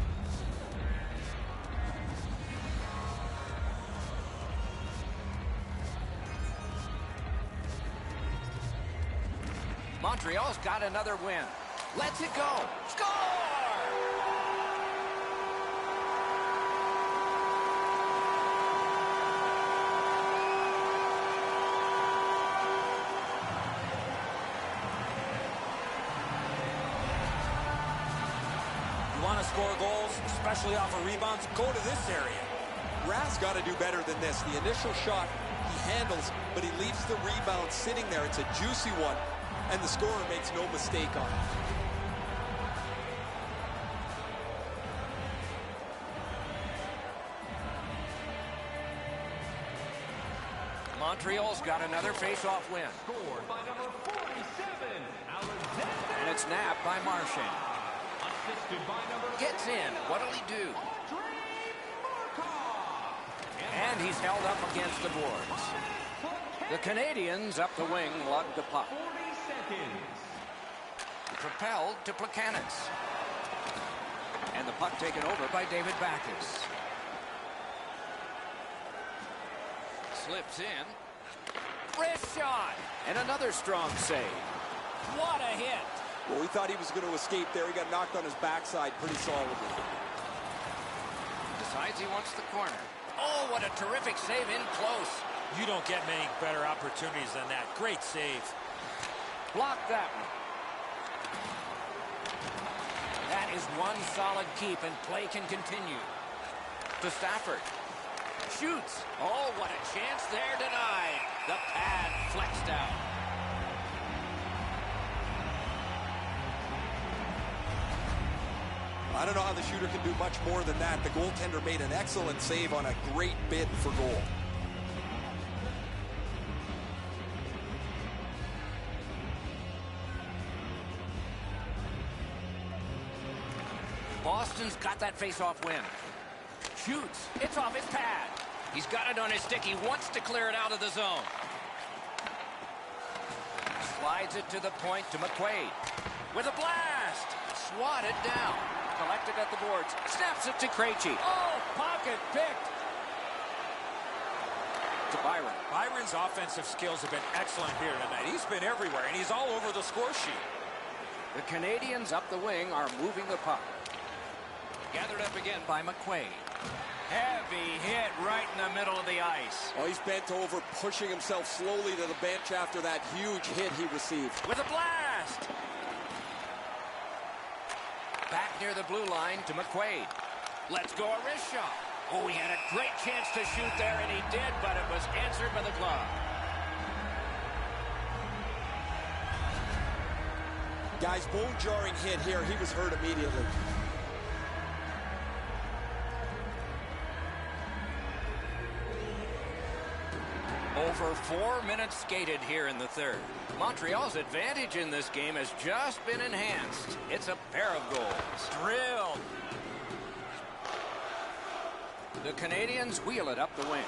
Montreal's got another win. Lets it go. Score! Want to score goals, especially off of rebounds, go to this area. Rask's got to do better than this. The initial shot he handles, but he leaves the rebound sitting there. It's a juicy one, and the scorer makes no mistake on it. Montreal's got another face-off win. Scored by number 47, Alexander. And it's nabbed by Marchand. Assisted by number... Gets in. What'll he do? And And he's held up against the boards. The Canadiens up the wing lug the puck. 40 seconds. Propelled to Plekanec. And the puck taken over by David Backes. Slips in. Wrist shot. And another strong save. What a hit. Well, we thought he was going to escape there. He got knocked on his backside pretty solidly. Decides he wants the corner. Oh, what a terrific save in close. You don't get many better opportunities than that. Great save. Block that one. That is one solid keep, and play can continue. To Stafford. Shoots. Oh, what a chance there, denied. The pad flexed out. I don't know how the shooter can do much more than that. The goaltender made an excellent save on a great bid for goal. Boston's got that face-off win. Shoots. It's off his pad. He's got it on his stick. He wants to clear it out of the zone. Slides it to the point to McQuaid. With a blast. Swatted down. Collected at the boards. Snaps it to Krejci. Oh, pocket picked. To Byron. Byron's offensive skills have been excellent here tonight. He's been everywhere, and he's all over the score sheet. The Canadiens up the wing are moving the puck. Gathered up again by McQuaid. Heavy hit right in the middle of the ice. Oh, he's bent over, pushing himself slowly to the bench after that huge hit he received. With a blast. Back near the blue line to McQuaid. Let's go a wrist shot. Oh, he had a great chance to shoot there, and he did, but it was answered by the glove. Guys, bone-jarring hit here. He was hurt immediately. Over 4 minutes skated here in the third. Montreal's advantage in this game has just been enhanced. It's a pair of goals. Drilled. The Canadiens wheel it up the wing.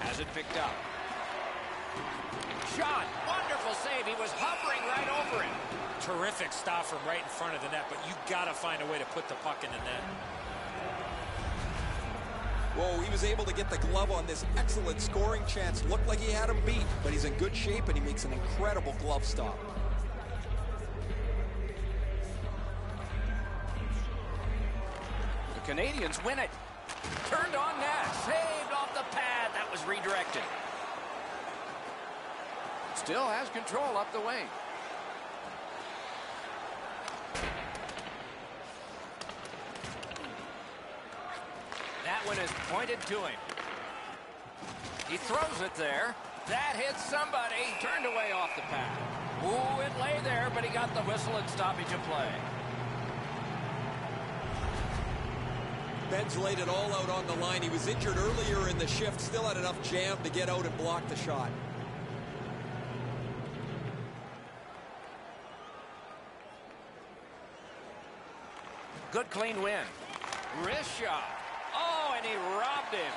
Has it picked up. Shot. Wonderful save. He was hovering right over it. Terrific stop from right in front of the net, but you got to find a way to put the puck in the net. Whoa, he was able to get the glove on this excellent scoring chance. Looked like he had him beat, but he's in good shape, and he makes an incredible glove stop. The Canadiens win it. Turned on net. Saved off the pad. That was redirected. Still has control up the wing. That one is pointed to him. He throws it there. That hits somebody. Turned away off the pad. Ooh, it lay there, but he got the whistle and stoppage of play. Ben's laid it all out on the line. He was injured earlier in the shift. Still had enough jam to get out and block the shot. Good clean win. Wrist shot. Oh, and he robbed him.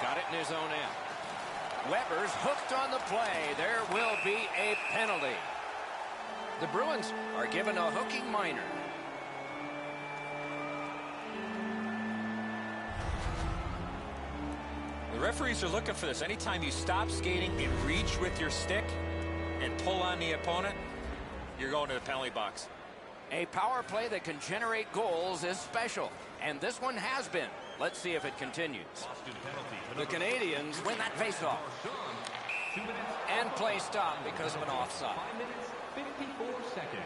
Got it in his own end. Weber's hooked on the play. There will be a penalty. The Bruins are given a hooking minor. The referees are looking for this. Anytime you stop skating and reach with your stick and pull on the opponent, you're going to the penalty box. A power play that can generate goals is special, and this one has been. Let's see if it continues. The Canadiens win that faceoff. And play stopped because of an offside. 5 minutes, 54 seconds.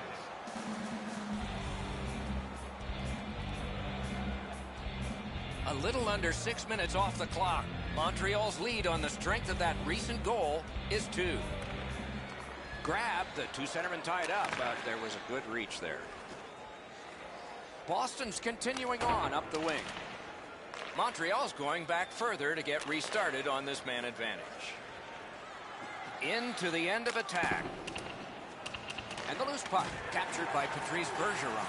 A little under 6 minutes off the clock. Montreal's lead on the strength of that recent goal is 2. Grabbed, the two centermen tied up, but there was a good reach there. Boston's continuing on up the wing. Montreal's going back further to get restarted on this man advantage. Into the end of attack. And the loose puck captured by Patrice Bergeron.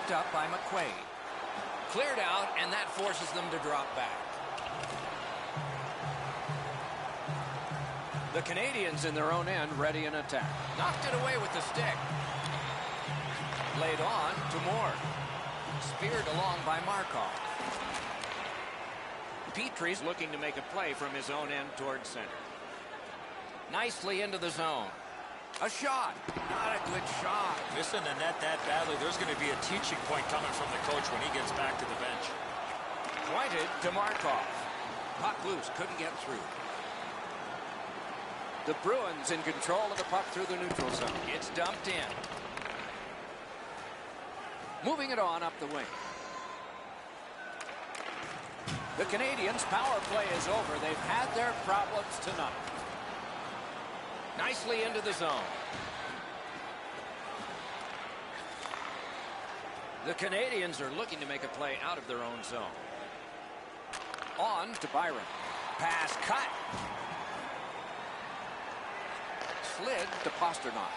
picked up by McQuaid. Cleared out, and that forces them to drop back. The Canadiens in their own end, ready in attack. Knocked it away with the stick. Laid on to Moore. Speared along by Markov. Petrie's looking to make a play from his own end towards center. Nicely into the zone. A shot. Not a good shot. Missing the net that badly. There's going to be a teaching point coming from the coach when he gets back to the bench. Pointed to Markov. Puck loose. Couldn't get through. The Bruins in control of the puck through the neutral zone. It's dumped in. Moving it on up the wing. The Canadiens' power play is over. They've had their problems tonight. Nicely into the zone. The Canadiens are looking to make a play out of their own zone. On to Byron. Pass cut. Slid to Pasternak.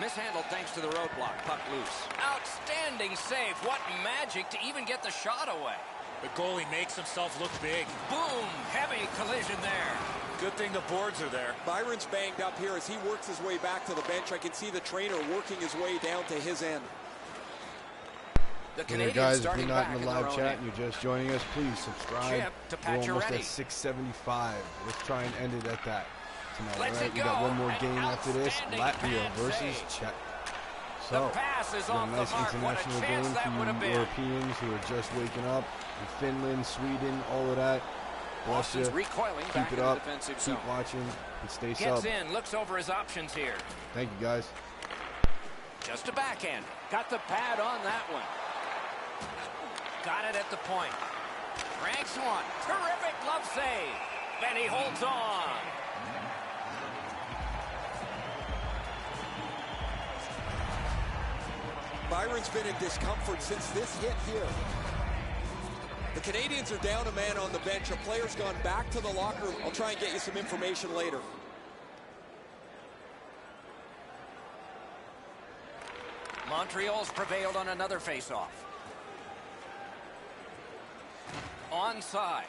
Mishandled thanks to the roadblock. Puck loose. Outstanding save. What magic to even get the shot away. The goalie makes himself look big. Boom. Heavy collision there. Good thing the boards are there. Byron's banged up here as he works his way back to the bench. I can see the trainer working his way down to his end. The Hey guys, if you're not in the live chat and you're just joining us, please subscribe. We're almost at 675. Let's try and end it at that tonight. All right, we got one more game after this. Latvia versus Czech. So, we got a nice international game for you Europeans who are just waking up. In Finland, Sweden, all of that. Bless you. Keep it up. Keep watching and stay sub. Gets in, looks over his options here. Thank you, guys. Just a backhand. Got the pad on that one. Got it at the point. Ranks one. Terrific glove save. And he holds on. Byron's been in discomfort since this hit here. The Canadiens are down a man on the bench. A player's gone back to the locker room. I'll try and get you some information later. Montreal's prevailed on another faceoff. Onside.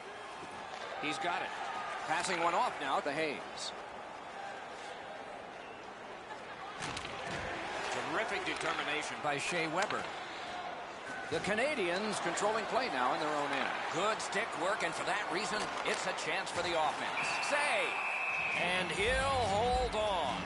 He's got it. Passing one off now to Hayes. Terrific determination by Shea Weber. The Canadiens controlling play now in their own end. Good stick work, and for that reason, it's a chance for the offense. Save! And he'll hold on.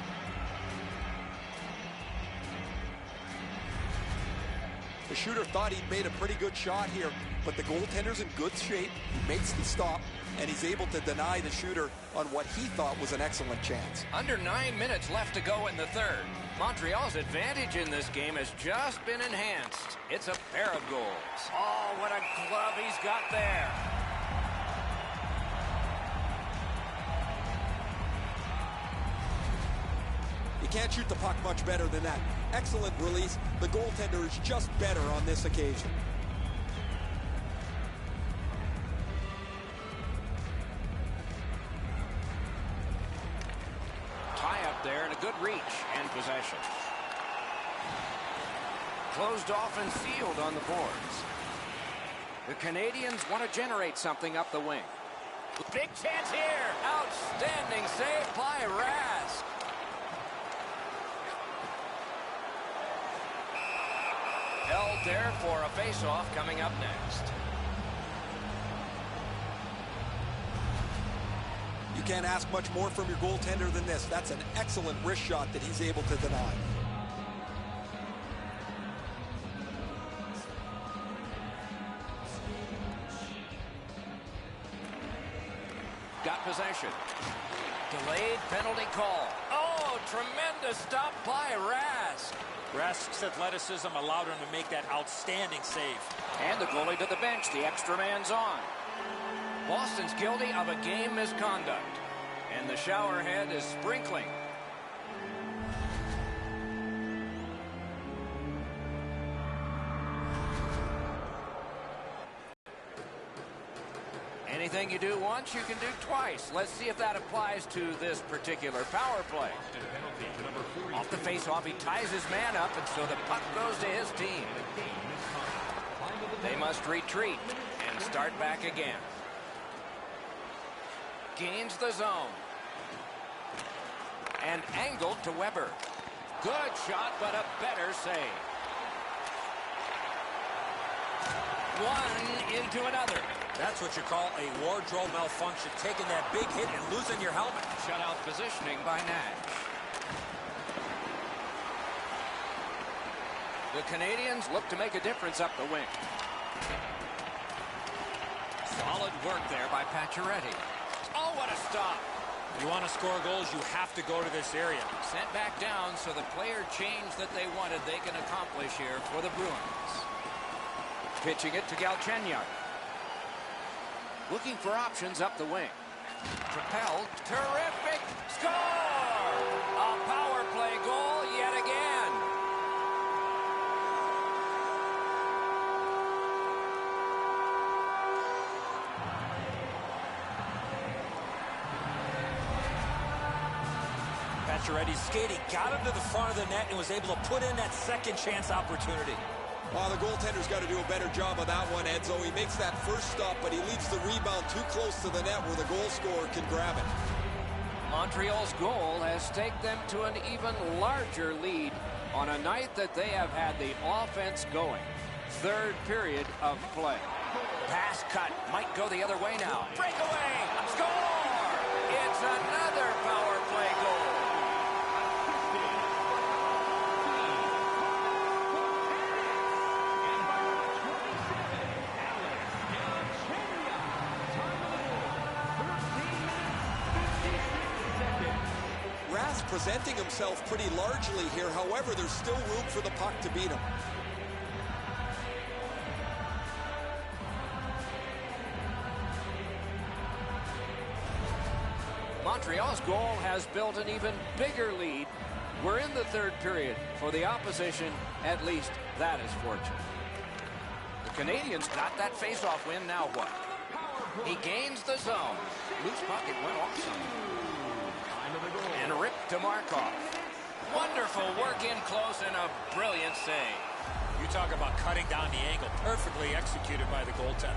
The shooter thought he'd made a pretty good shot here, but the goaltender's in good shape. He makes the stop, and he's able to deny the shooter on what he thought was an excellent chance. Under 9 minutes left to go in the third. Montreal's advantage in this game has just been enhanced. It's a pair of goals. Oh, what a glove he's got there. You can't shoot the puck much better than that. Excellent release. The goaltender is just better on this occasion. Tie up there and a good reach and possession. Closed off and sealed on the boards. The Canadiens want to generate something up the wing. Big chance here. Outstanding save by Rask. Held there for a face-off coming up next. You can't ask much more from your goaltender than this. That's an excellent wrist shot that he's able to deny. Got possession. Delayed penalty call. Oh, tremendous stop by Rask. Rask's athleticism allowed him to make that outstanding save. And the goalie to the bench. The extra man's on. Boston's guilty of a game misconduct. And the shower head is sprinkling. Anything you do once, you can do twice. Let's see if that applies to this particular power play. Off the face-off, he ties his man up, and so the puck goes to his team. must retreat and start back again. Gains the zone. And angled to Weber. Good shot, but a better save. One into another. That's what you call a wardrobe malfunction, taking that big hit and losing your helmet. Shutout positioning by Nash. The Canadiens look to make a difference up the wing. Solid work there by Pacioretty. Oh, what a stop. You want to score goals, you have to go to this area. Sent back down, so the player change that they wanted they can accomplish here for the Bruins. Pitching it to Galchenyuk. Looking for options up the wing. Propelled. Terrific. Score! A power play goal yet again. Pacioretty's skating got him to the front of the net and was able to put in that second chance opportunity. Well, the goaltender's got to do a better job of that one, Enzo. He makes that first stop, but he leaves the rebound too close to the net where the goal scorer can grab it. Montreal's goal has taken them to an even larger lead on a night that they have had the offense going. Third period of play. Pass cut. Might go the other way now. Breakaway. Score! It's another power play goal. Presenting himself pretty largely here. However, there's still room for the puck to beat him. Montreal's goal has built an even bigger lead. We're in the third period. For the opposition, at least that is fortunate. The Canadiens got that face-off win. Now what? He gains the zone. Loose puck, it went off. And ripped to Markov. Wonderful work in close and a brilliant save. You talk about cutting down the angle. Perfectly executed by the goaltender.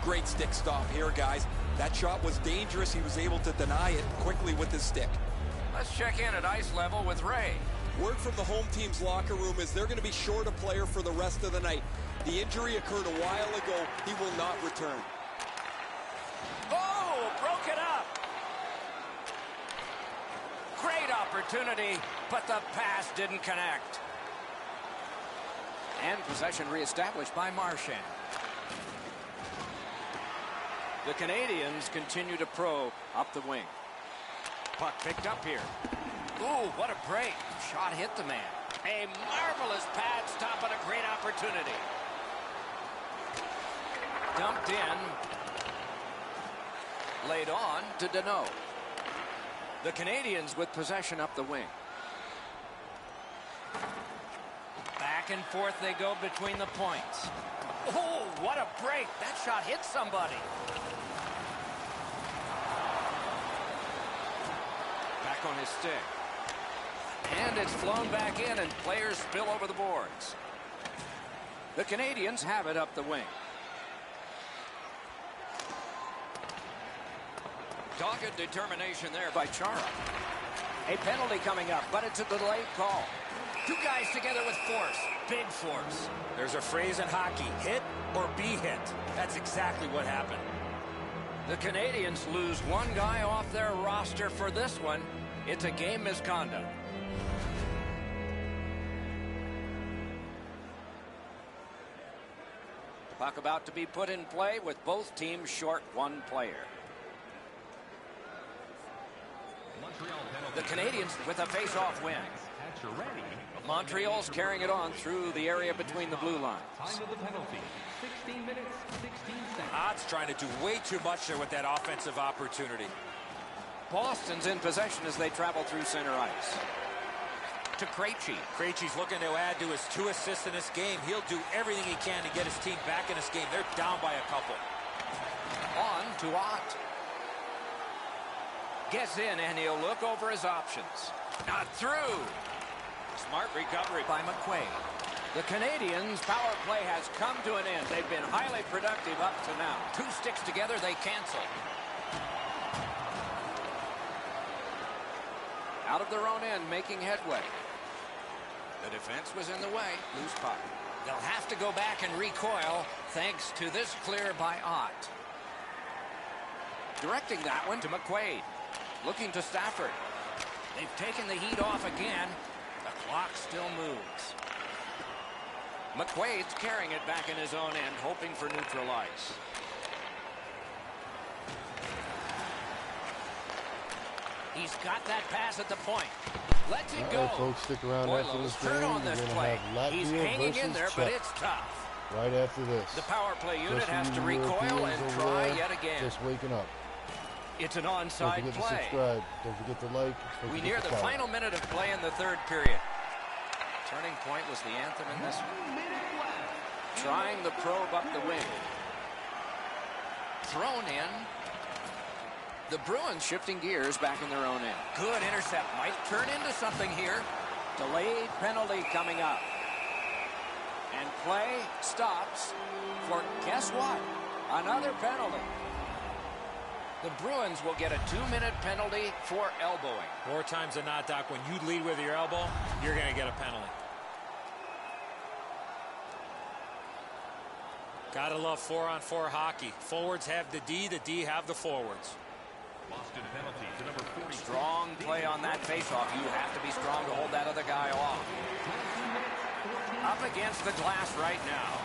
Great stick stop here, guys. That shot was dangerous. He was able to deny it quickly with his stick. Let's check in at ice level with Ray. Word from the home team's locker room is they're going to be short a player for the rest of the night. The injury occurred a while ago. He will not return. Oh, broke it up. Great opportunity, but the pass didn't connect. And possession reestablished by Marchand. The Canadiens continue to probe up the wing. Puck picked up here. Ooh, what a break. Shot hit the man. A marvelous pad stop and a great opportunity. Dumped in. Laid on to Deneau. The Canadiens with possession up the wing. Back and forth they go between the points. Oh, what a break. That shot hit somebody. Back on his stick. And it's flown back in, and players spill over the boards. The Canadiens have it up the wing. Dogged determination there by Chara. A penalty coming up, but it's a delayed call. Two guys together with force. Big force. There's a phrase in hockey, hit or be hit. That's exactly what happened. The Canadiens lose one guy off their roster for this one. It's a game misconduct. Puck about to be put in play with both teams short one player. The Canadiens with a face-off win. Montreal's carrying it on through the area between the blue lines. Time of the penalty, 16 minutes, 16 seconds. Ott's trying to do way too much there with that offensive opportunity. Boston's in possession as they travel through center ice. To Krejci. Krejci's looking to add to his 2 assists in this game. He'll do everything he can to get his team back in this game. They're down by a couple. On to Ott. Gets in, and he'll look over his options. Not through. Smart recovery by McQuaid. The Canadiens' power play has come to an end. They've been highly productive up to now. 2 sticks together, they cancel. Out of their own end, making headway. The defense was in the way. Loose puck. They'll have to go back and recoil thanks to this clear by Ott. Directing that one to McQuaid. Looking to Stafford. They've taken the heat off again. The clock still moves. McQuaid's carrying it back in his own end, hoping for neutral ice. He's got that pass at the point. Lets it go. Folks, stick around after this game. Turn on this play. He's hanging in there, but Czech. it's tough. Right after this. The power play unit Just has to you recoil Europeans and over try there, yet again. Just waking up. It's an Don't onside forget to play. subscribe. Don't forget to like. Don't We forget near to the follow. final minute of play in the third period. Turning point was the anthem in this one. Trying the probe up the wing. Thrown in. The Bruins shifting gears back in their own end. Good intercept. Might turn into something here. Delayed penalty coming up. And play stops for, guess what? Another penalty. The Bruins will get a 2-minute penalty for elbowing. More times than not, Doc, when you lead with your elbow, you're going to get a penalty. Gotta love 4-on-4 hockey. Forwards have the D have the forwards. Boston penalty to number 40. Strong play on that faceoff. You have to be strong to hold that other guy off. Up against the glass right now.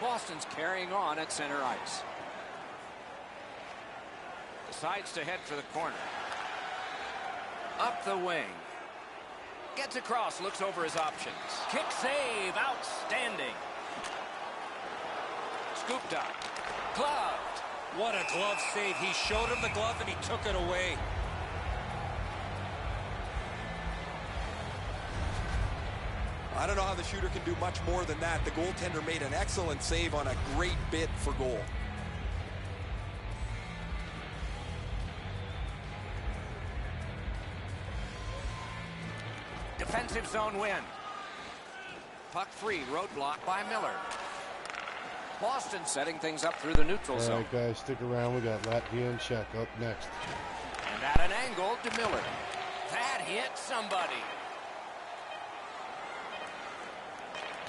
Boston's carrying on at center ice. Decides to head for the corner. Up the wing. Gets across, looks over his options. Kick save, outstanding. Scooped up. Gloved. What a glove save. He showed him the glove and he took it away. I don't know how the shooter can do much more than that. The goaltender made an excellent save on a great bid for goal. Defensive zone win. Puck free, roadblock by Miller. Boston setting things up through the neutral zone. All right, guys, stick around. We got Latvia and Czech up next. And at an angle to Miller. That hit somebody.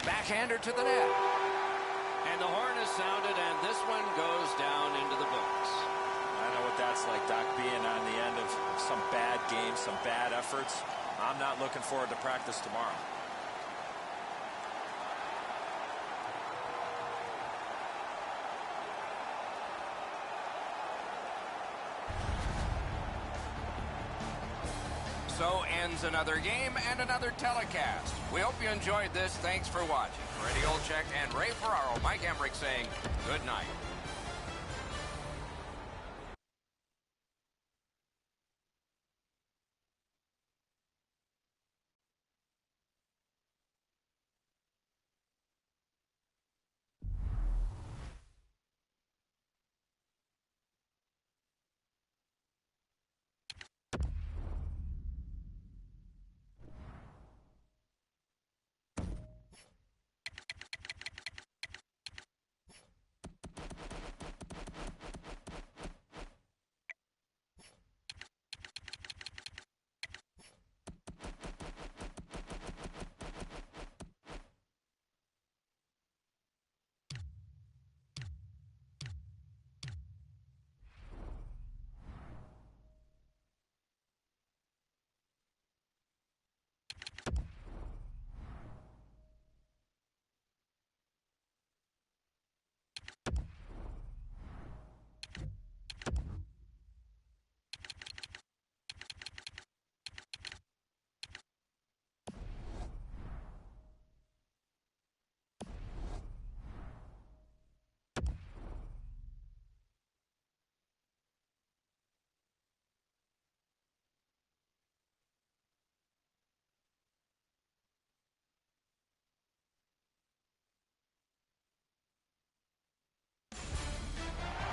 Backhander to the net. And the horn is sounded, and this one goes down into the books. I know what that's like, Doc, being on the end of some bad games, some bad efforts. I'm not looking forward to practice tomorrow. So ends another game and another telecast. We hope you enjoyed this. Thanks for watching. For Eddie Olczyk and Ray Ferraro, Mike Emmerich saying good night.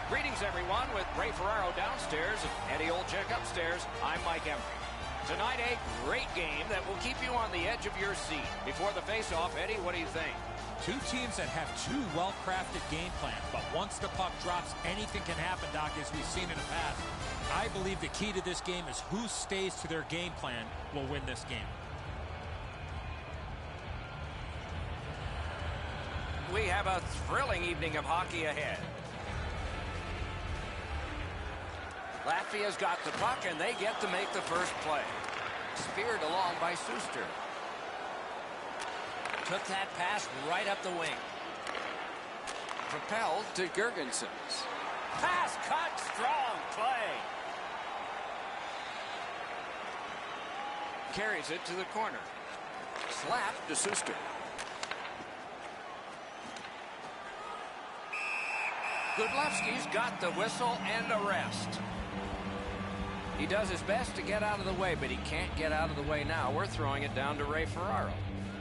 Greetings, everyone, with Ray Ferraro downstairs and Eddie Olczyk upstairs. I'm Mike Emmerich. Tonight, a great game that will keep you on the edge of your seat. Before the face-off, Eddie, what do you think? Two teams that have two well-crafted game plans, but once the puck drops, anything can happen, Doc, as we've seen in the past. I believe the key to this game is who stays to their game plan will win this game. We have a thrilling evening of hockey ahead. Latvia's got the puck, and they get to make the first play. Speared along by Suster. Took that pass right up the wing. Propelled to Girgensons. Pass cut, strong play. Carries it to the corner. Slap to Suster. Gudlevsky's got the whistle and a rest. He does his best to get out of the way, but he can't get out of the way now. We're throwing it down to Ray Ferraro.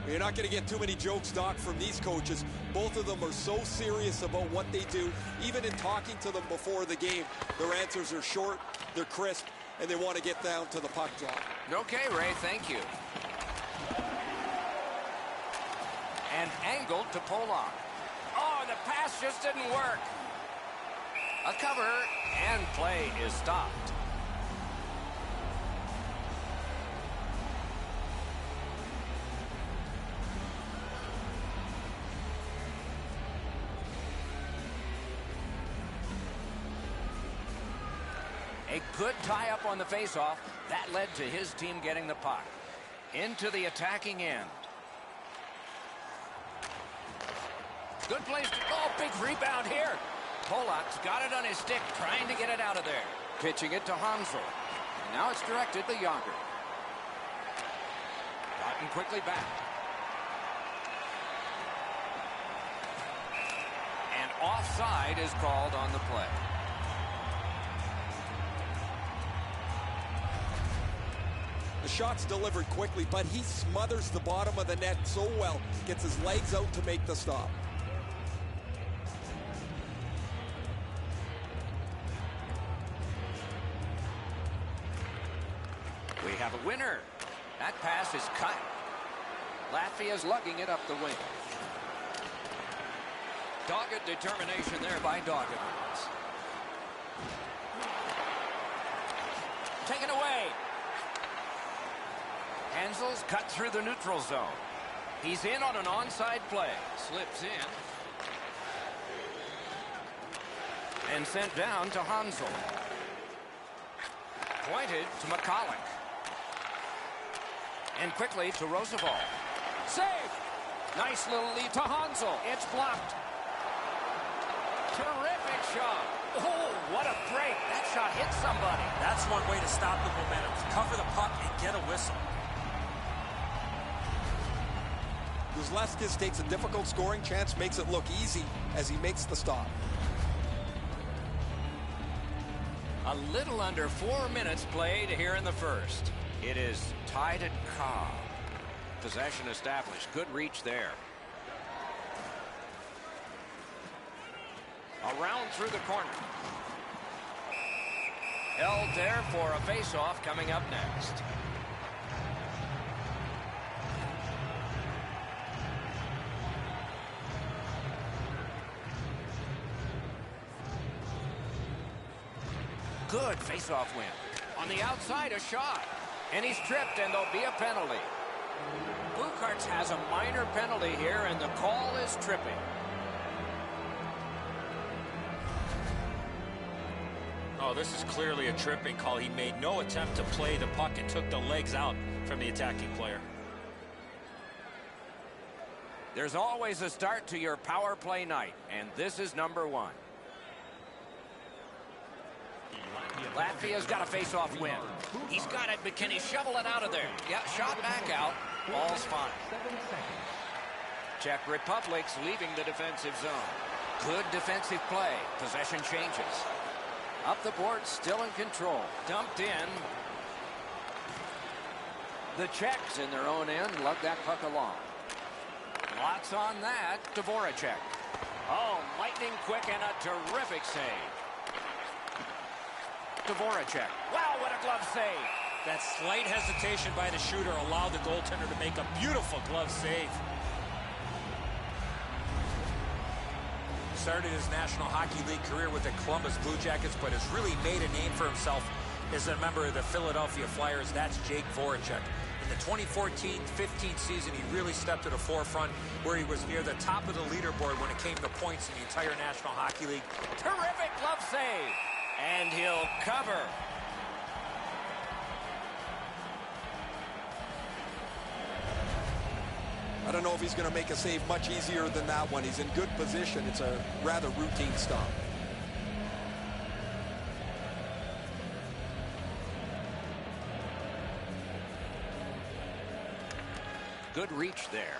You're not going to get too many jokes, Doc, from these coaches. Both of them are so serious about what they do. Even in talking to them before the game, their answers are short, they're crisp, and they want to get down to the puck drop. Okay, Ray, thank you. And angled to Polak. Oh, the pass just didn't work. A cover, and play is stopped. A good tie-up on the face-off. That led to his team getting the puck. Into the attacking end. Good place to... Oh, big rebound here. Polak's got it on his stick, trying to get it out of there. Pitching it to Hansel. And now it's directed to Yager. Gotten quickly back. And offside is called on the play. The shot's delivered quickly, but he smothers the bottom of the net so well. Gets his legs out to make the stop. We have a winner. That pass is cut. Latvia's lugging it up the wing. Dogged determination there by Doggins. Taken away. Hansel's cut through the neutral zone. He's in on an onside play. Slips in. And sent down to Hansel. Pointed to McCulloch. And quickly to Roosevelt. Save! Nice little lead to Hansel. It's blocked. Terrific shot. Oh, what a break. That shot hit somebody. That's one way to stop the momentum. Cover the puck and get a whistle. Gudlevsky takes a difficult scoring chance, makes it look easy as he makes the stop. A little under 4 minutes played here in the first. It is tied at Cobb. Possession established. Good reach there. Around through the corner. Held there for a face-off coming up next. Good face-off win. On the outside, a shot. And he's tripped, and there'll be a penalty. Bukarts has a minor penalty here, and the call is tripping. Oh, this is clearly a tripping call. He made no attempt to play the puck and took the legs out from the attacking player. There's always a start to your power play night, and this is number 1. Latvia's got a face-off win. He's got it, but can he shovel it out of there? Yeah, shot back out. Ball's fine. Czech Republic's leaving the defensive zone. Good defensive play. Possession changes. Up the board, still in control. Dumped in. The Czechs in their own end lug that puck along. Lots on that to Voracek. Oh, lightning quick and a terrific save. To Voracek. Wow, what a glove save. That slight hesitation by the shooter allowed the goaltender to make a beautiful glove save. Started his National Hockey League career with the Columbus Blue Jackets, but has really made a name for himself as a member of the Philadelphia Flyers. That's Jake Voracek. In the 2014-15 season, he really stepped to the forefront where he was near the top of the leaderboard when it came to points in the entire National Hockey League. Terrific glove save. And he'll cover. I don't know if he's going to make a save much easier than that one. He's in good position. It's a rather routine stop. Good reach there.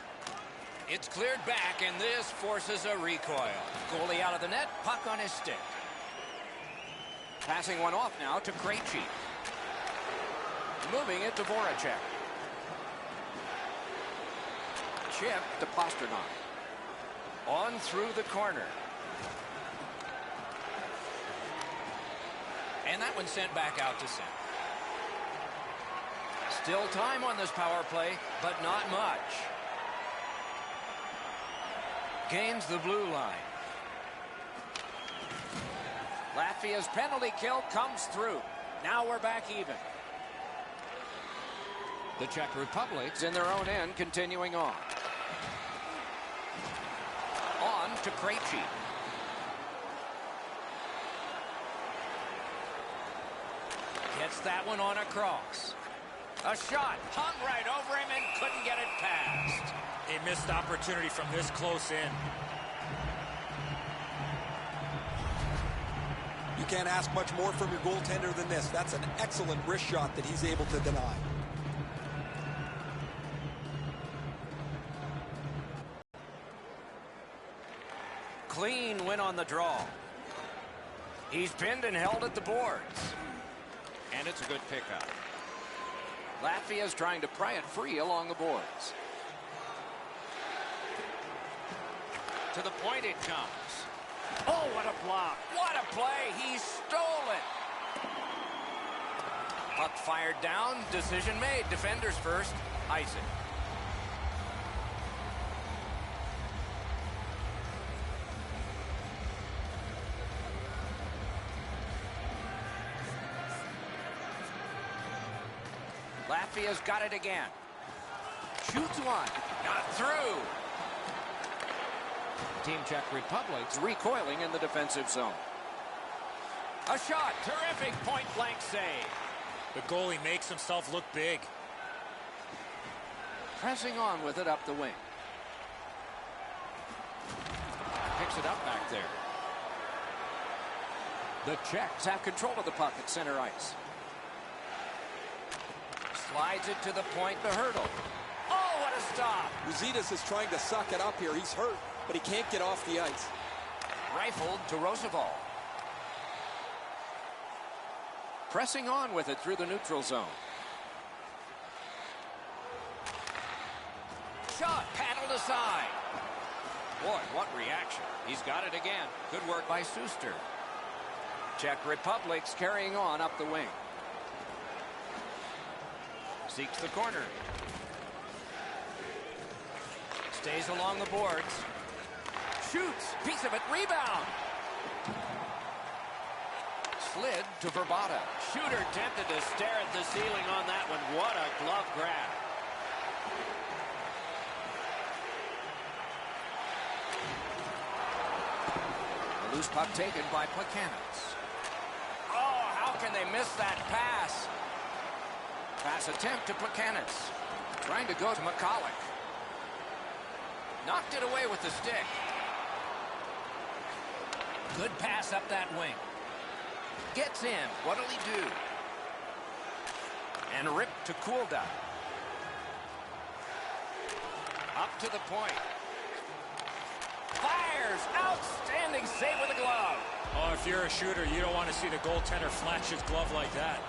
It's cleared back, and this forces a recoil. Goalie out of the net, puck on his stick. Passing one off now to Krejci. Moving it to Voracek. Chip to Pasternak. On through the corner. And that one sent back out to center. Still time on this power play, but not much. Gains the blue line. Latvia's penalty kill comes through. Now we're back even. The Czech Republic's in their own end, continuing on. On to Krejci. Gets that one on across. A shot hung right over him and couldn't get it past. A missed opportunity from this close in. You can't ask much more from your goaltender than this. That's an excellent wrist shot that he's able to deny. Clean win on the draw. He's pinned and held at the boards. And it's a good pickup. Latvia's trying to pry it free along the boards. To the point it comes. Oh, what a block. What a play. He stole it. Puck fired down. Decision made. Defenders first. Icing. Latvia's got it again. Shoots one. Not through. Team Czech Republic's recoiling in the defensive zone. A shot. Terrific point-blank save. The goalie makes himself look big. Pressing on with it up the wing. Picks it up back there. The Czechs have control of the puck at center ice. Slides it to the point, the hurdle. Oh, what a stop. Ruzidas is trying to suck it up here. He's hurt, but he can't get off the ice. Rifled to Roosevelt. Pressing on with it through the neutral zone. Shot paddled aside. Boy, what reaction. He's got it again. Good work by Suster. Czech Republic's carrying on up the wing. Seeks the corner. Stays along the boards. Shoots. Piece of it. Rebound. Slid to Verbata. Shooter tempted to stare at the ceiling on that one. What a glove grab. A loose puck taken by Plekanec. Oh, how can they miss that pass? Pass attempt to Plekanec. Trying to go to McCulloch. Knocked it away with the stick. Good pass up that wing. Gets in. What'll he do? And ripped to Kulda. Up to the point. Fires. Outstanding save with a glove. Oh, if you're a shooter, you don't want to see the goaltender flash his glove like that.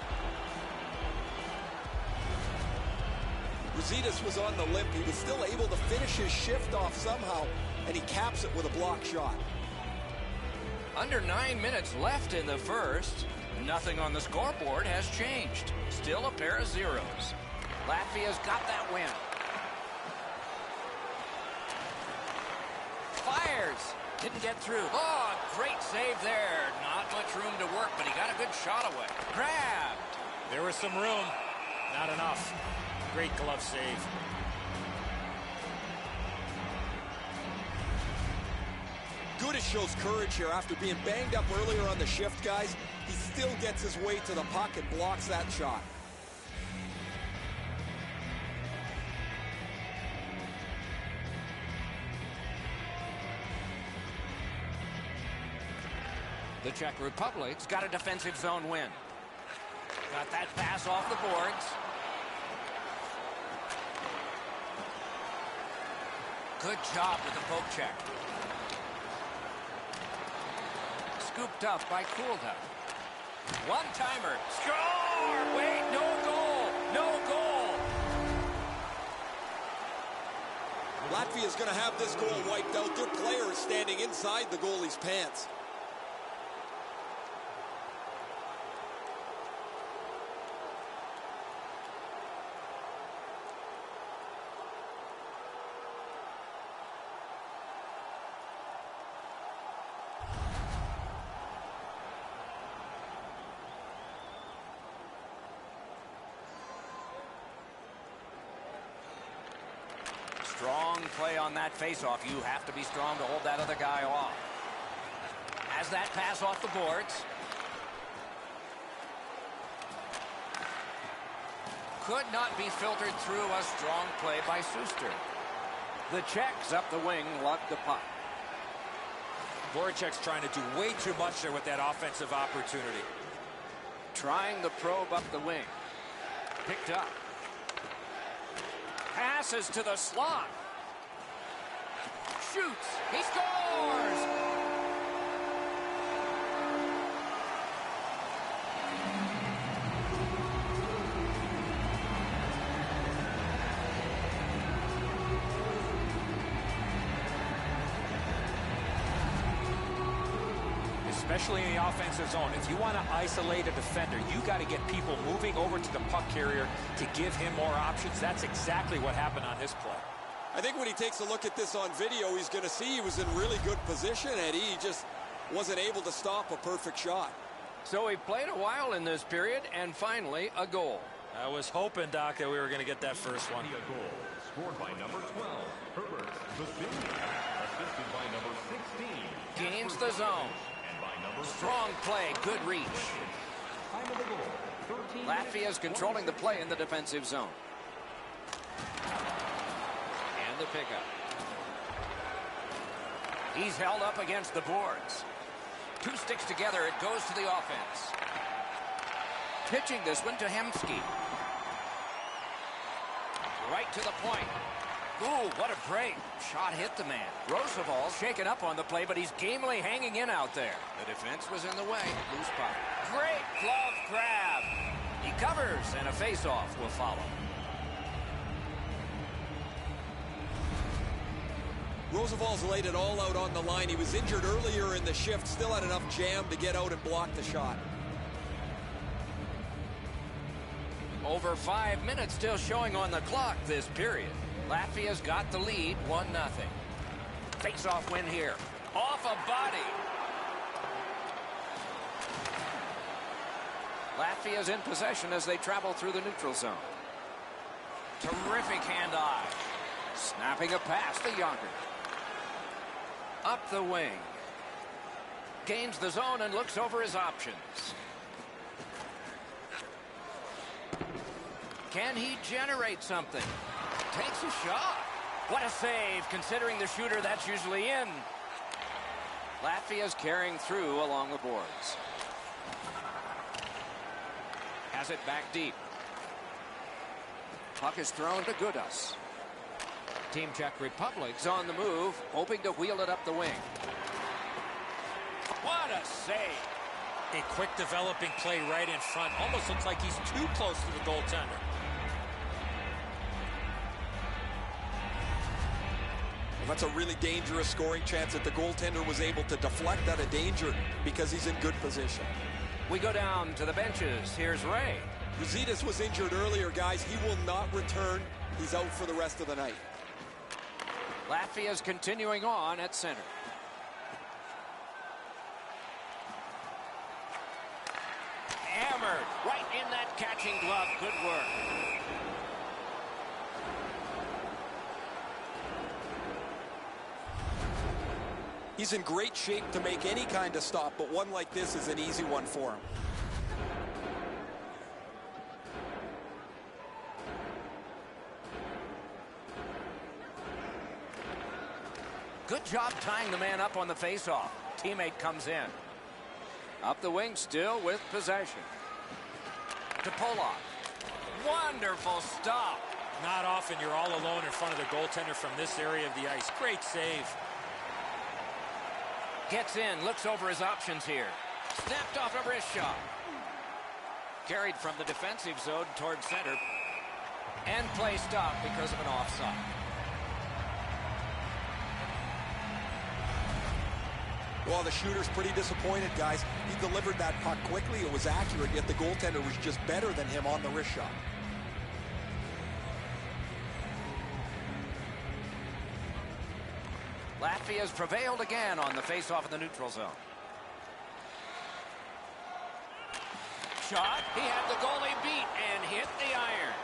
Ruzidas was on the limp. He was still able to finish his shift off somehow, and he caps it with a block shot. Under 9 minutes left in the first. Nothing on the scoreboard has changed. Still a pair of zeros. Latvia's got that win. Fires. Didn't get through. Oh, great save there. Not much room to work, but he got a good shot away. Grabbed. There was some room. Not enough. Great glove save. Gudas shows courage here after being banged up earlier on the shift, guys. He still gets his way to the puck and blocks that shot. The Czech Republic's got a defensive zone win. Got that pass off the boards. Good job with the poke check. Scooped up by Kulda. One-timer. Score! Wait, no goal! No goal! Latvia is going to have this goal wiped out. Their player is standing inside the goalie's pants. Strong play on that faceoff. You have to be strong to hold that other guy off. As that pass off the boards. Could not be filtered through. A strong play by Suster. The Czechs up the wing, lugged the puck. Voracek's trying to do way too much there with that offensive opportunity. Trying the probe up the wing. Picked up. Passes to the slot. Shoots. He scores! Especially in the offensive zone. If you want to isolate a defender, you got to get people moving over to the puck carrier to give him more options. That's exactly what happened on this play. I think when he takes a look at this on video, he's going to see he was in really good position, Eddie. He just wasn't able to stop a perfect shot. So he played a while in this period, and finally a goal. I was hoping, Doc, that we were going to get that first one. A goal scored by number 12, Herbert Vasily, assisted by number 16. Gains the zone. Strong play, good reach. Time of the goal, 13 Latvia's controlling the play in the defensive zone. And the pickup. He's held up against the boards. Two sticks together, it goes to the offense. Pitching this one to Hemsky. Right to the point. Ooh, what a break. Shot hit the man. Roosevelt shaken up on the play, but he's gamely hanging in out there. The defense was in the way. Loose puck. Great glove grab. He covers, and a face-off will follow. Roosevelt's laid it all out on the line. He was injured earlier in the shift, still had enough jam to get out and block the shot. Over 5 minutes still showing on the clock this period. Latvia's got the lead, 1-0. Face-off win here. Off a body. Latvia's in possession as they travel through the neutral zone. Terrific hand-eye. Snapping a pass to Younger. Up the wing. Gains the zone and looks over his options. Can he generate something? Takes a shot. What a save, considering the shooter that's usually in. Latvia's carrying through along the boards. Has it back deep. Puck is thrown to Gudas. Team Czech Republic's on the move, hoping to wheel it up the wing. What a save. A quick developing play right in front. Almost looks like he's too close to the goaltender. That's a really dangerous scoring chance that the goaltender was able to deflect out of danger because he's in good position. We go down to the benches. Here's Ray. Rositas was injured earlier, guys. He will not return. He's out for the rest of the night. Latvia's continuing on at center. Hammered right in that catching glove. Good work. He's in great shape to make any kind of stop, but one like this is an easy one for him. Good job tying the man up on the faceoff. Teammate comes in. Up the wing still with possession. To Polak. Wonderful stop. Not often you're all alone in front of the goaltender from this area of the ice. Great save. Gets in, looks over his options here. Snapped off a wrist shot. Carried from the defensive zone toward center. And play stopped because of an offside. Well, the shooter's pretty disappointed, guys. He delivered that puck quickly. It was accurate, yet the goaltender was just better than him on the wrist shot. Latvia's prevailed again on the faceoff in the neutral zone. Shot. He had the goalie beat and hit the iron.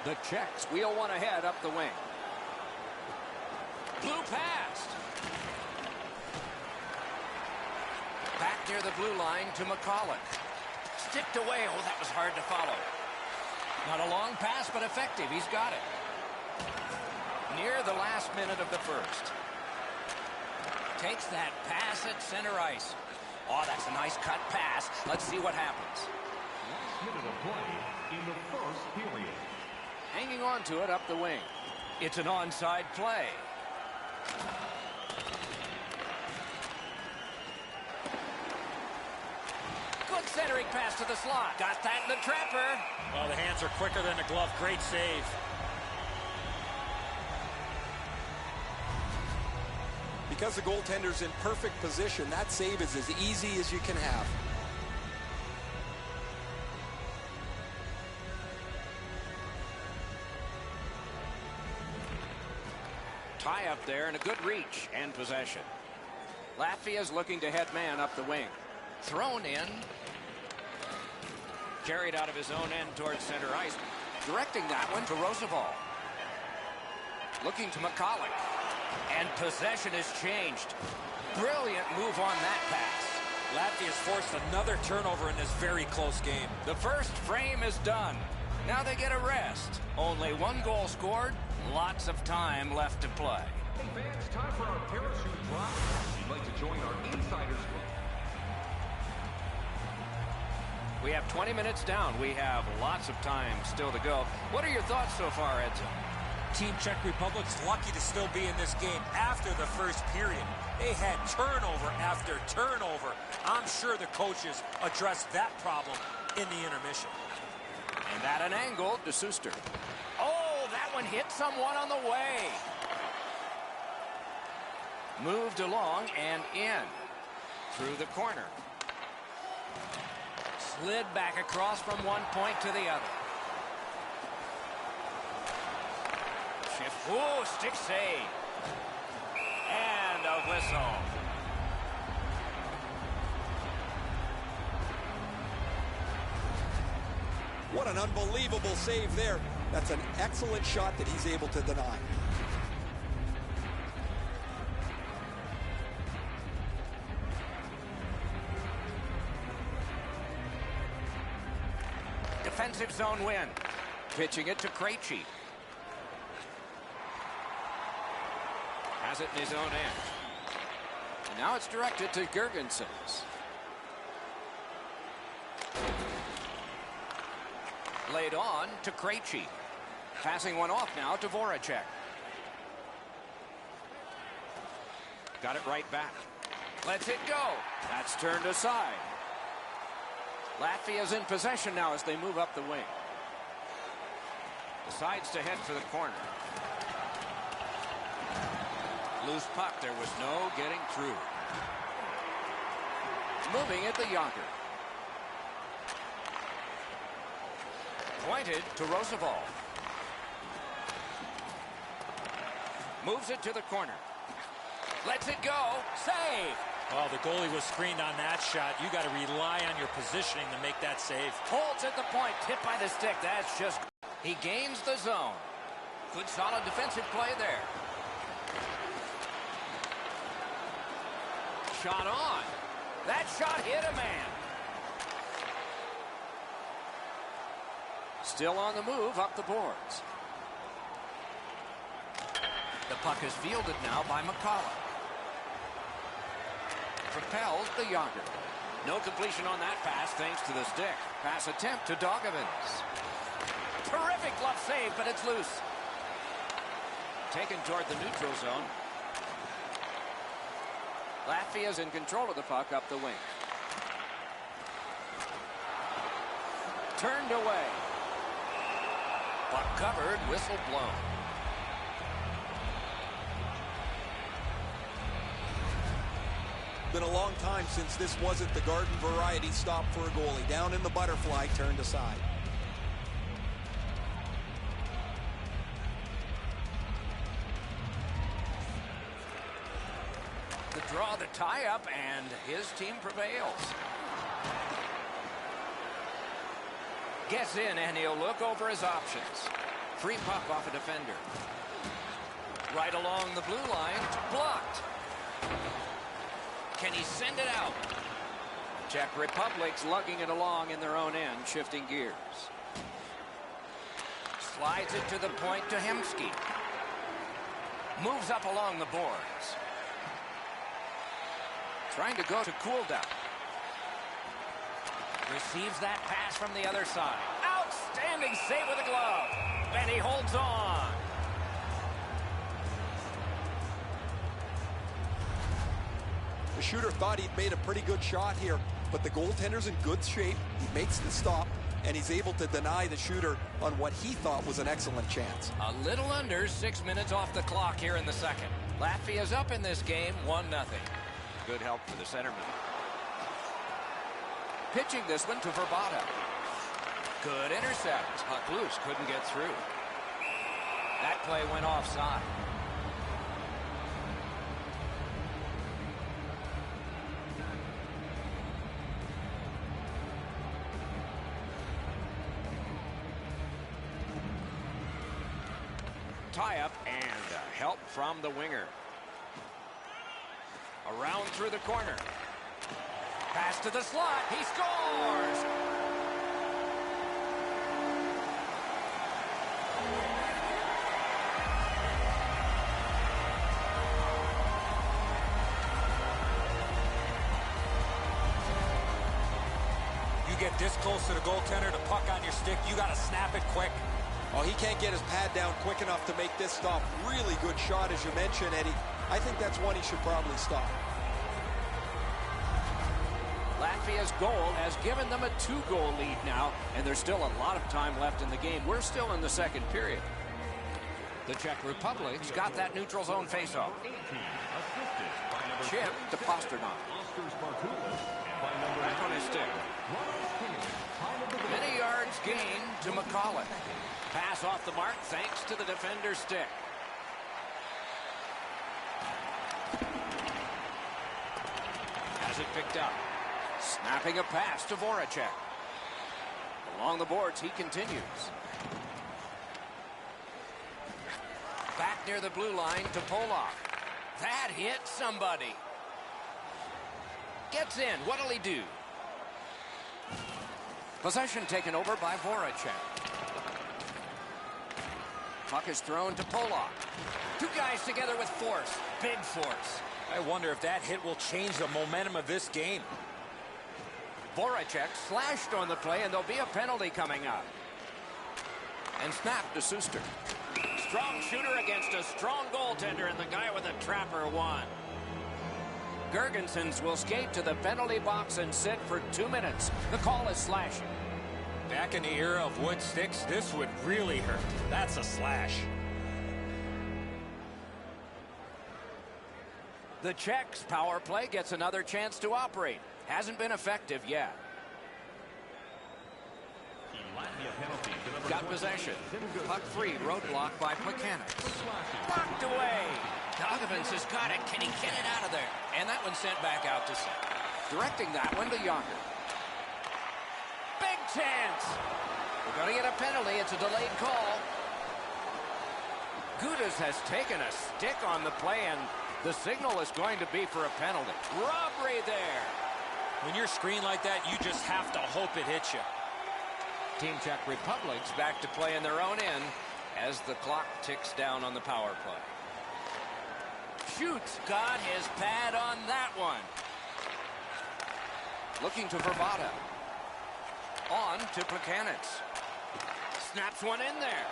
The Czechs wheel one ahead up the wing. Blue past. Back near the blue line to McCulloch. Sticked away. Oh, that was hard to follow. Not a long pass, but effective. He's got it. Near the last minute of the first. Takes that pass at center ice. Oh, that's a nice cut pass. Let's see what happens. Last minute of play in the first period. Hanging on to it up the wing. It's an onside play. Good centering pass to the slot. Got that in the trapper. Well, the hands are quicker than the glove. Great save. Because the goaltender's in perfect position, that save is as easy as you can have. Tie up there and a good reach and possession. Latvia's looking to head man up the wing. Thrown in. Carried out of his own end towards center ice. Directing that one to Roosevelt. Looking to McCulloch. And possession has changed. Brilliant move on that pass. Latvia's forced another turnover in this very close game. The first frame is done. Now they get a rest. Only one goal scored. Lots of time left to play. Hey fans, time for our parachute drop. If you'd like to join our insiders. We have 20 minutes down. We have lots of time still to go. What are your thoughts so far, Edzo? Team Czech Republic's lucky to still be in this game after the first period. They had turnover after turnover. I'm sure the coaches addressed that problem in the intermission. And at an angle to Suster. Oh, that one hit someone on the way. Moved along and in. Through the corner. Slid back across from one point to the other. Oh, stick save. And a whistle. What an unbelievable save there. That's an excellent shot that he's able to deny. Defensive zone win. Pitching it to Krejci. Has it in his own end. And now it's directed to Gergensons. Laid on to Krejci. Passing one off now to Voracek. Got it right back. Lets it go. That's turned aside. Latvia's in possession now as they move up the wing. Decides to head for the corner. Loose puck. There was no getting through. It's moving at the Yonker. Pointed to Roosevelt. Moves it to the corner. Lets it go. Save. Well, the goalie was screened on that shot. You got to rely on your positioning to make that save. Holds at the point. Hit by the stick. That's just... He gains the zone. Good solid defensive play there. Shot on. That shot hit a man. Still on the move up the boards. The puck is fielded now by McCullough. Propels the Yonker. No completion on that pass thanks to the stick. Pass attempt to Dogovins. Terrific glove save, but it's loose. Taken toward the neutral zone. Latvia's in control of the puck up the wing. Turned away. Puck covered, whistle blown. Been a long time since this wasn't the garden variety stop for a goalie. Down in the butterfly, turned aside. The draw, the tie-up, and his team prevails. Gets in, and he'll look over his options. Free puck off a defender. Right along the blue line, blocked. Can he send it out? Czech Republic's lugging it along in their own end, shifting gears. Slides it to the point to Hemsky. Moves up along the boards. Trying to go to cool down. Receives that pass from the other side. Outstanding save with a glove. And he holds on. The shooter thought he'd made a pretty good shot here, but the goaltender's in good shape. He makes the stop, and he's able to deny the shooter on what he thought was an excellent chance. A little under 6 minutes off the clock here in the second. Latvia's up in this game 1-0. Good help for the centerman. Pitching this one to Verbata. Good intercept. Puck loose, couldn't get through. That play went offside. Tie-up and help from the winger. Around through the corner. Pass to the slot. He scores! You get this close to the goaltender, the puck on your stick, you got to snap it quick. Oh, he can't get his pad down quick enough to make this stop. Really good shot, as you mentioned, Eddie. I think that's one he should probably stop. Latvia's goal has given them a 2-goal lead now, and there's still a lot of time left in the game. We're still in the second period. The Czech Republic's got that neutral zone faceoff. Chip to Pasternak. Back on his stick. Many yards gained to McCullough. Pass off the mark thanks to the defender's stick. Has it picked up. Snapping a pass to Voracek. Along the boards, he continues. Back near the blue line to Polak. That hit somebody. Gets in. What'll he do? Possession taken over by Voracek. Puck is thrown to Polak. Two guys together with force. Big force. I wonder if that hit will change the momentum of this game. Voracek slashed on the play, and there'll be a penalty coming up. And snapped to Suster. Strong shooter against a strong goaltender, and the guy with a trapper won. Gergensons will skate to the penalty box and sit for 2 minutes. The call is slashing. Back in the era of wood sticks, this would really hurt. That's a slash. The Czechs' power play gets another chance to operate. Hasn't been effective yet. Got possession. Puck free. Roadblock by Plekanec. Blocked away. Dogovins has got it. Can he get it out of there? And that one sent back out to center. Directing that one to Yonker. Big chance. We're going to get a penalty. It's a delayed call. Gudas has taken a stick on the play, and the signal is going to be for a penalty. Robbery there. When you're screened like that, you just have to hope it hits you. Team Czech Republic's back to play in their own end as the clock ticks down on the power play. Shoots. Got his pad on that one. Looking to Verbata. On to Plekanec. Snaps one in there.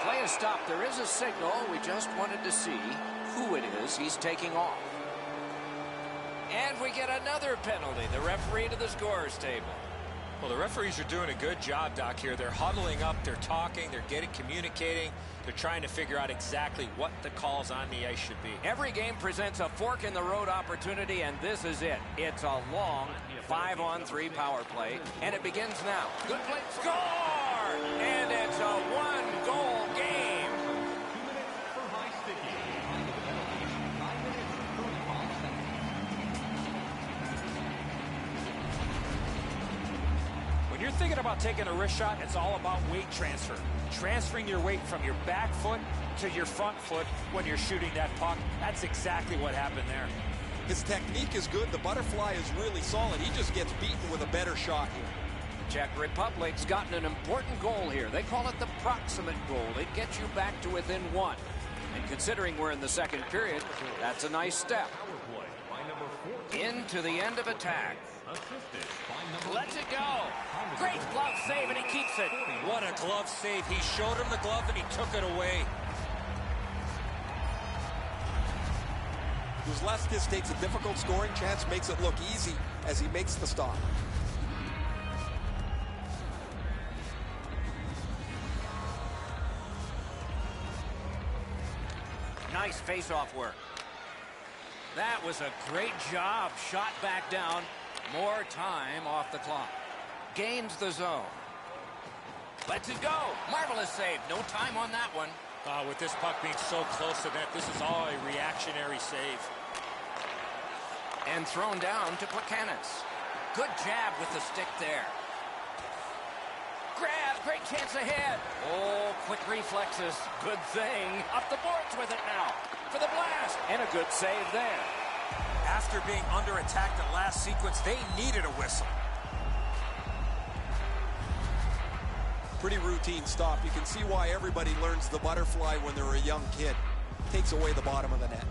Play is stopped. There is a signal. We just wanted to see who it is he's taking off. And we get another penalty. The referee to the scorer's table. Well, the referees are doing a good job, Doc, here. They're huddling up, they're talking, they're communicating. They're trying to figure out exactly what the calls on the ice should be. Every game presents a fork-in-the-road opportunity, and this is it. It's a long 5-on-3 power play, and it begins now. Good play. Score! And it's a one-goal game. 2 minutes for high sticking. When you're thinking about taking a wrist shot, it's all about weight transfer. Transferring your weight from your back foot to your front foot when you're shooting that puck. That's exactly what happened there. His technique is good. The butterfly is really solid. He just gets beaten with a better shot here. Czech Republic's gotten an important goal here. They call it the proximate goal. It gets you back to within one. And considering we're in the second period, that's a nice step. Into the end of attack. Lets it go. Great glove save, and he keeps it. What a glove save. He showed him the glove, and he took it away. Guzleskis takes a difficult scoring chance, makes it look easy as he makes the stop. Nice face-off work. That was a great job. Shot back down. More time off the clock. Gains the zone. Lets it go. Marvelous save. No time on that one. With this puck being so close to net, this is all a reactionary save. And thrown down to Plekanec. Good jab with the stick there. Grab. Great chance ahead. Oh, quick reflexes. Good thing. Up the boards with it now. For the blast. And a good save there. After being under attack the last sequence, they needed a whistle. Pretty routine stop. You can see why everybody learns the butterfly when they're a young kid. Takes away the bottom of the net.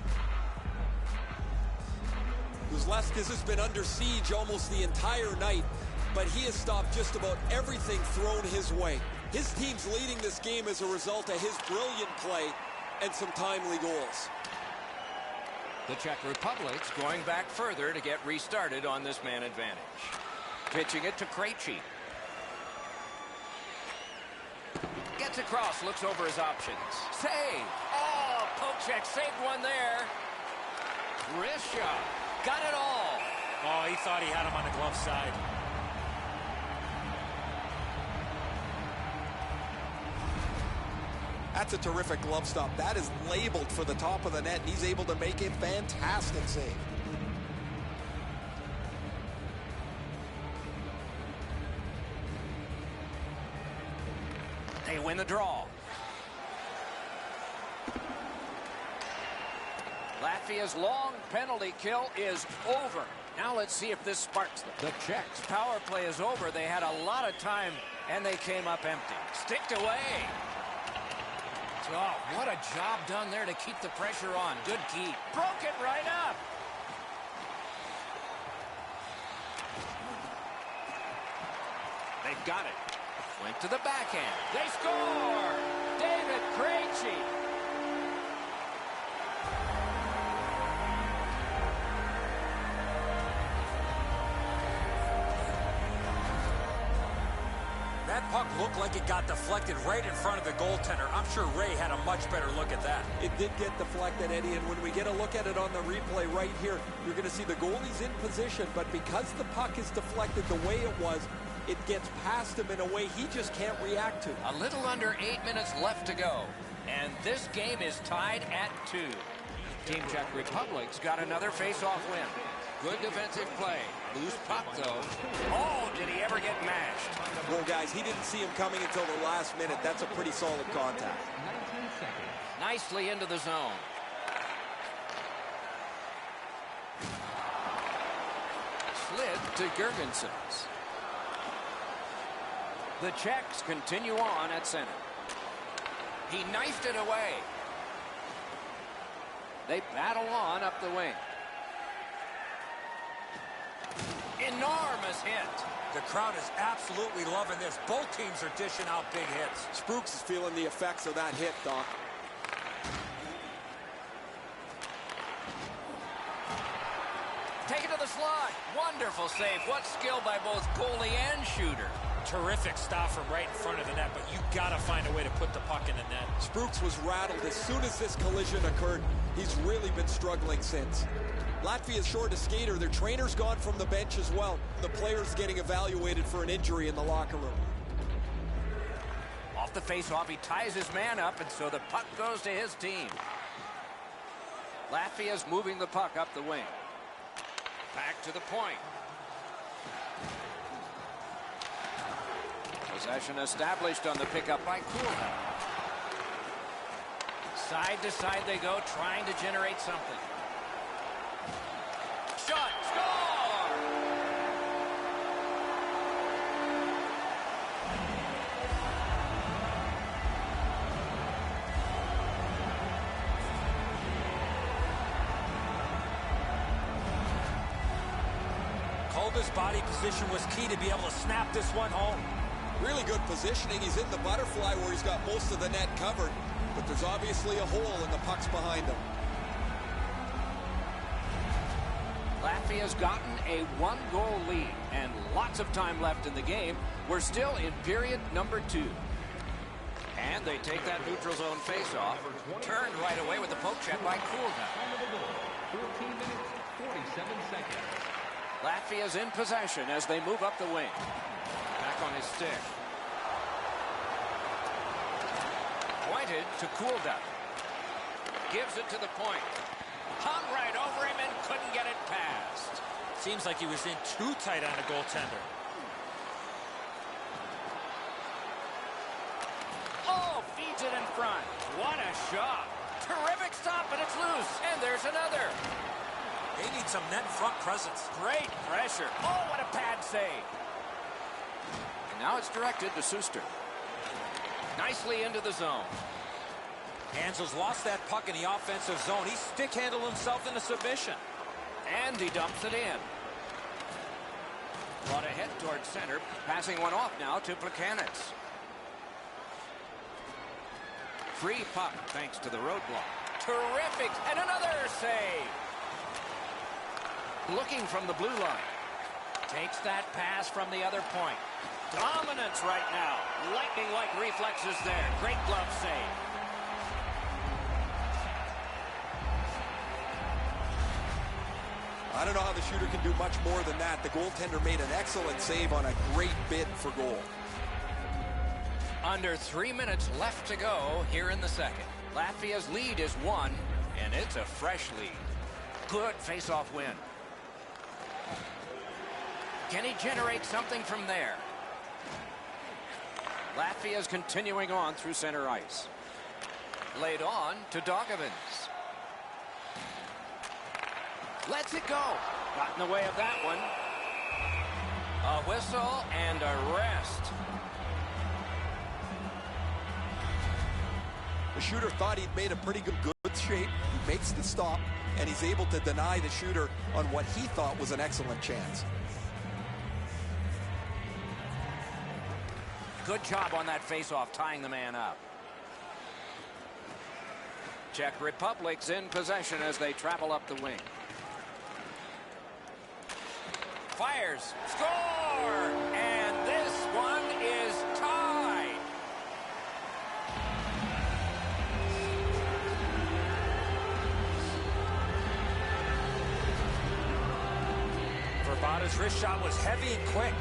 Guzleskis has been under siege almost the entire night, but he has stopped just about everything thrown his way. His team's leading this game as a result of his brilliant play and some timely goals. The Czech Republic's going back further to get restarted on this man advantage. Pitching it to Krejci. Gets across, looks over his options. Save! Oh, Pocek saved one there. Wrist shot. Got it all. Oh, he thought he had him on the glove side. That's a terrific glove stop. That is labeled for the top of the net, and he's able to make a fantastic save. They win the draw. Latvia's long penalty kill is over. Now let's see if this sparks them. The Czechs' power play is over. They had a lot of time, and they came up empty. Sticked away. Oh, what a job done there to keep the pressure on. Good keep. Broke it right up. They've got it. Went to the backhand. They score! David Krejci. That puck looked like it got deflected right in front of the goaltender. I'm sure Ray had a much better look at that. It did get deflected, Eddie, and when we get a look at it on the replay right here, you're going to see the goalie's in position, but because the puck is deflected the way it was, it gets past him in a way he just can't react to. A little under 8 minutes left to go, and this game is tied at 2. Team Czech Republic's got another face-off win. Good defensive play. Loose puck, though. Oh, did he ever get mashed? Well, guys, he didn't see him coming until the last minute. That's a pretty solid contact. Nicely into the zone. Slid to Gergensons. The Czechs continue on at center. He knifed it away. They battle on up the wing. Enormous hit. The crowd is absolutely loving this. Both teams are dishing out big hits. Spooks is feeling the effects of that hit, Doc. Take it to the slot. Wonderful save. What skill by both goalie and shooter. Terrific stop from right in front of the net, but you got to find a way to put the puck in the net. Spooks was rattled as soon as this collision occurred. He's really been struggling since. Latvia's short a skater. Their trainer's gone from the bench as well. The player's getting evaluated for an injury in the locker room. Off the face-off, he ties his man up, and so the puck goes to his team. Latvia's moving the puck up the wing. Back to the point. Possession established on the pickup by Kulak. Side to side they go, trying to generate something. Shot, score! Kolba's body position was key to be able to snap this one home. Really good positioning. He's in the butterfly where he's got most of the net covered, but there's obviously a hole and the puck's behind him. Latvia's gotten a 1-goal lead and lots of time left in the game. We're still in period number 2. And they take that neutral zone face-off. Turned right away with the poke check by Kulak. 14 minutes, 47 seconds. Latvia's in possession as they move up the wing. Back on his stick. Pointed to Kulak. Gives it to the point. Hung right over him and couldn't get it past. Seems like he was in too tight on the goaltender. Oh, feeds it in front. What a shot. Terrific stop, but it's loose. And there's another. They need some net front presence. Great pressure. Oh, what a pad save. And now it's directed to Suster. Nicely into the zone. Hansel's lost that puck in the offensive zone. He stick-handled himself into submission. And he dumps it in. Brought ahead towards center. Passing one off now to Plekanec. Free puck thanks to the roadblock. Terrific. And another save. Looking from the blue line. Takes that pass from the other point. Dominance right now. Lightning-like reflexes there. Great glove save. I don't know how the shooter can do much more than that. The goaltender made an excellent save on a great bid for goal. Under 3 minutes left to go here in the second. Latvia's lead is 1, and it's a fresh lead. Good face-off win. Can he generate something from there? Latvia's continuing on through center ice. Laid on to Dogovins. Lets it go. Got in the way of that one. A whistle and a rest. The shooter thought he'd made a pretty good shape. He makes the stop, and he's able to deny the shooter on what he thought was an excellent chance. Good job on that face-off, tying the man up. Czech Republic's in possession as they travel up the wing. Fires, score, and this one is tied. Thought his wrist shot was heavy and quick.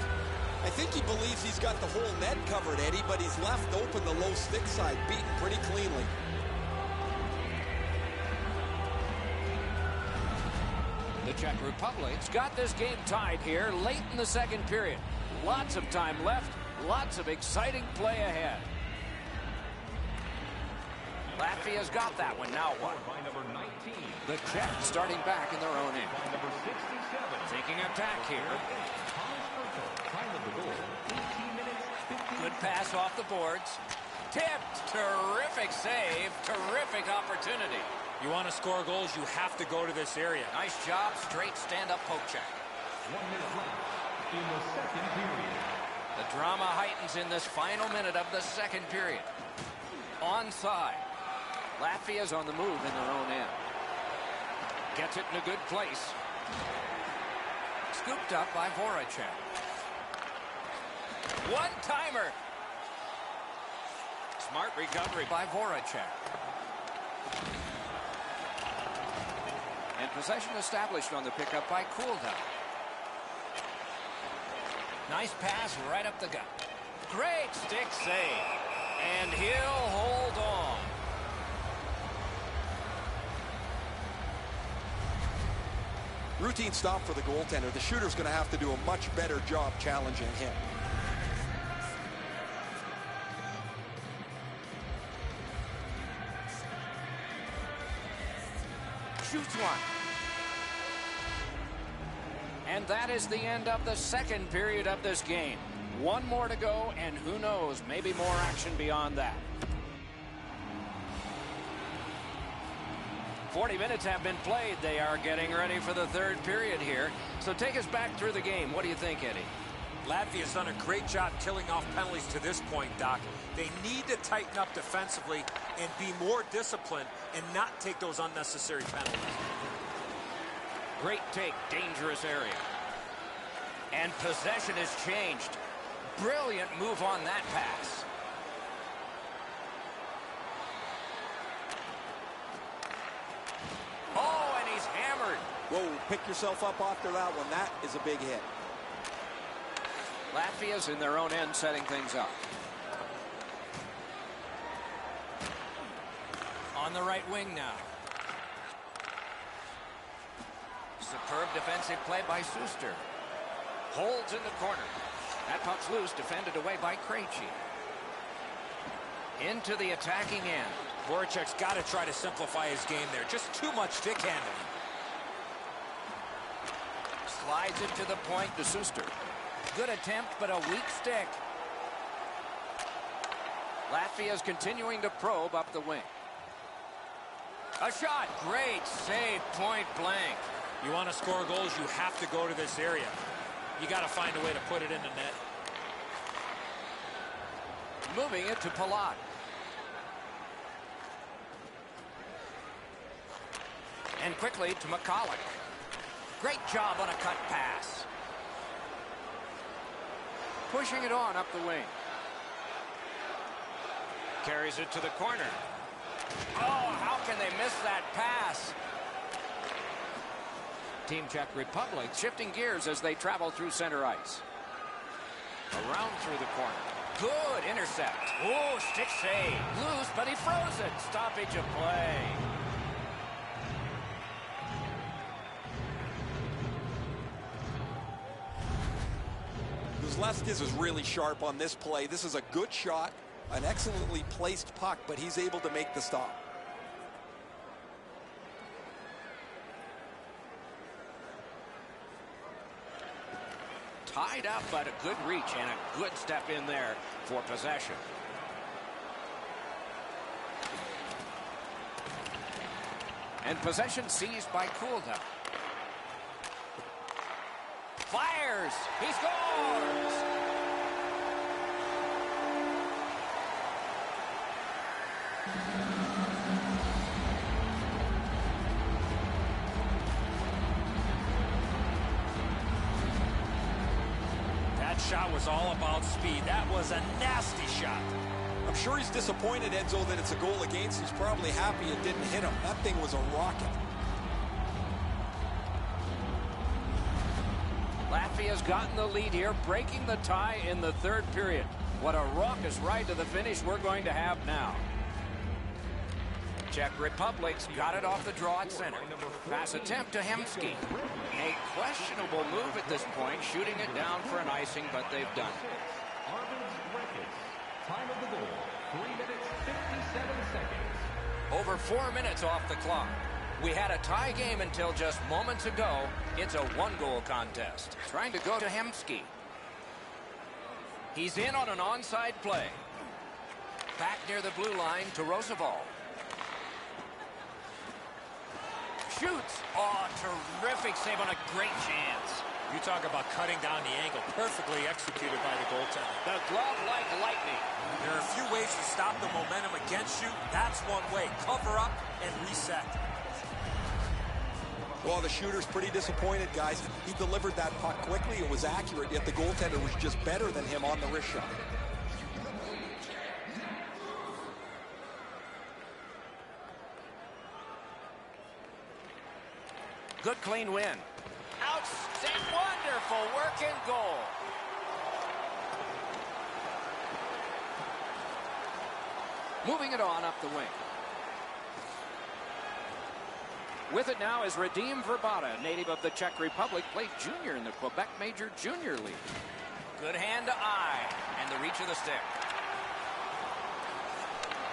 I think he believes he's got the whole net covered, Eddie, but he's left open the low stick side, beaten pretty cleanly. The Czech Republic's got this game tied here late in the second period. Lots of time left, lots of exciting play ahead. Latvia's got that one. Now what? The Czechs starting back in their own end. Taking attack here. Good pass off the boards. Tipped. Terrific save. Terrific opportunity. You want to score goals, you have to go to this area. Nice job. Straight stand-up poke check. 1 minute left in the second period. The drama heightens in this final minute of the second period. Onside. Latvia's on the move in their own end. Gets it in a good place. Scooped up by Voracek. One-timer. Smart recovery by Voracek. And possession established on the pickup by Cooldown. Nice pass right up the gut. Great stick save. And he'll hold on. Routine stop for the goaltender. The shooter's going to have to do a much better job challenging him. Shoots one. And that is the end of the second period of this game. One more to go, and who knows, maybe more action beyond that. 40 minutes have been played. They are getting ready for the third period here. So take us back through the game. What do you think, Eddie? Latvia's done a great job killing off penalties to this point, Doc. They need to tighten up defensively and be more disciplined and not take those unnecessary penalties. Great take, dangerous area. And possession has changed. Brilliant move on that pass. Oh, and he's hammered. Whoa, pick yourself up after that one. That is a big hit. Latvia's in their own end setting things up. On the right wing now. Superb defensive play by Suster. Holds in the corner. That puck's loose, defended away by Krejci. Into the attacking end. Voracek's got to try to simplify his game there. Just too much stick handling. Slides it to the point to Suster. Good attempt, but a weak stick. Latvia's continuing to probe up the wing. A shot. Great save, point blank. You want to score goals, you have to go to this area. You got to find a way to put it in the net. Moving it to Palat. And quickly to McCulloch. Great job on a cut pass. Pushing it on up the wing. Carries it to the corner. Oh, how can they miss that pass? Team Czech Republic shifting gears as they travel through center ice. Around through the corner. Good intercept. Oh, stick save. Loose, but he froze it. Stoppage of play. Leskis is really sharp on this play. This is a good shot, an excellently placed puck, but he's able to make the stop. Tied up, but a good reach and a good step in there for possession. And possession seized by Cooldown. Fires! He scores! That shot was all about speed. That was a nasty shot. I'm sure he's disappointed, Enzo, that it's a goal against. He's probably happy it didn't hit him. That thing was a rocket. Latvia's gotten the lead here, breaking the tie in the third period. What a raucous ride to the finish we're going to have now. Czech Republic's got it off the draw at center. Pass attempt to Hemsky. A questionable move at this point, shooting it down for an icing, but they've done it. Time of the goal, 3 minutes, 57 seconds. Over 4 minutes off the clock. We had a tie game until just moments ago. It's a one-goal contest. Trying to go to Hemsky. He's in on an onside play. Back near the blue line to Roosevelt. Shoots. Oh, terrific save on a great chance. You talk about cutting down the angle. Perfectly executed by the goaltender. The glove like lightning. There are a few ways to stop the momentum against you. That's one way. Cover up and reset. Well, the shooter's pretty disappointed, guys. He delivered that puck quickly. It was accurate, yet the goaltender was just better than him on the wrist shot. Good clean win. Outstanding, wonderful work and goal. Moving it on up the wing. With it now is Radim Verbata, native of the Czech Republic, played junior in the Quebec Major Junior League. Good hand to eye, and the reach of the stick.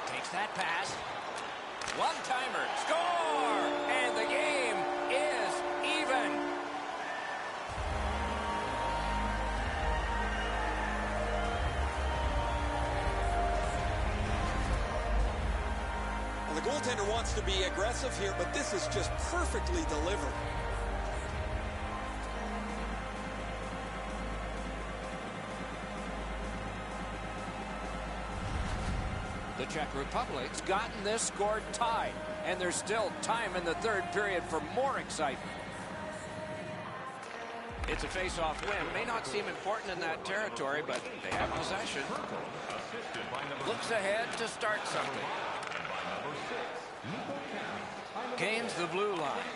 Takes that pass. One-timer, score! And the game is even. Well, the goaltender wants to be aggressive here, but this is just perfectly delivered. The Czech Republic's gotten this score tied, and there's still time in the third period for more excitement. It's a face-off win. May not seem important in that territory, but they have possession. Looks ahead to start something. Gains the blue line.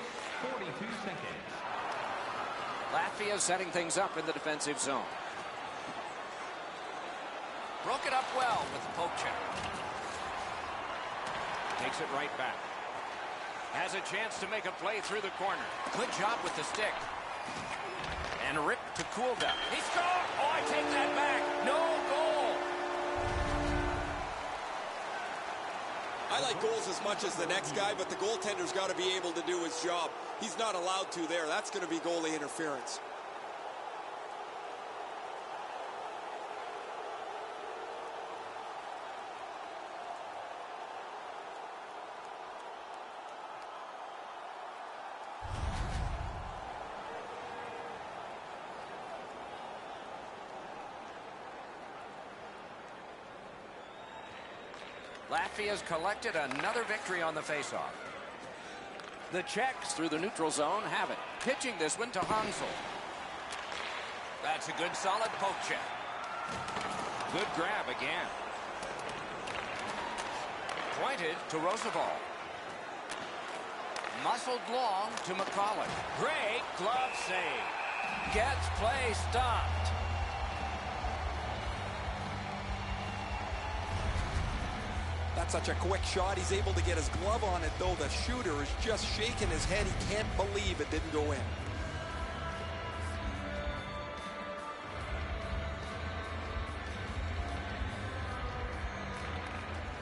42 seconds. Latvia setting things up in the defensive zone. Broke it up well with the poke check. Takes it right back. Has a chance to make a play through the corner. Good job with the stick. And ripped to cool down. He scored! Oh, I take that back. No goal. I like goals as much as the next guy, but the goaltender's got to be able to do his job. He's not allowed to there. That's going to be goalie interference. Latvia's collected another victory on the faceoff. The Czechs through the neutral zone have it. Pitching this one to Hansel. That's a good solid poke check. Good grab again. Pointed to Roosevelt. Muscled long to McCulloch. Great glove save. Gets play stopped. That's such a quick shot. He's able to get his glove on it, though. The shooter is just shaking his head. He can't believe it didn't go in.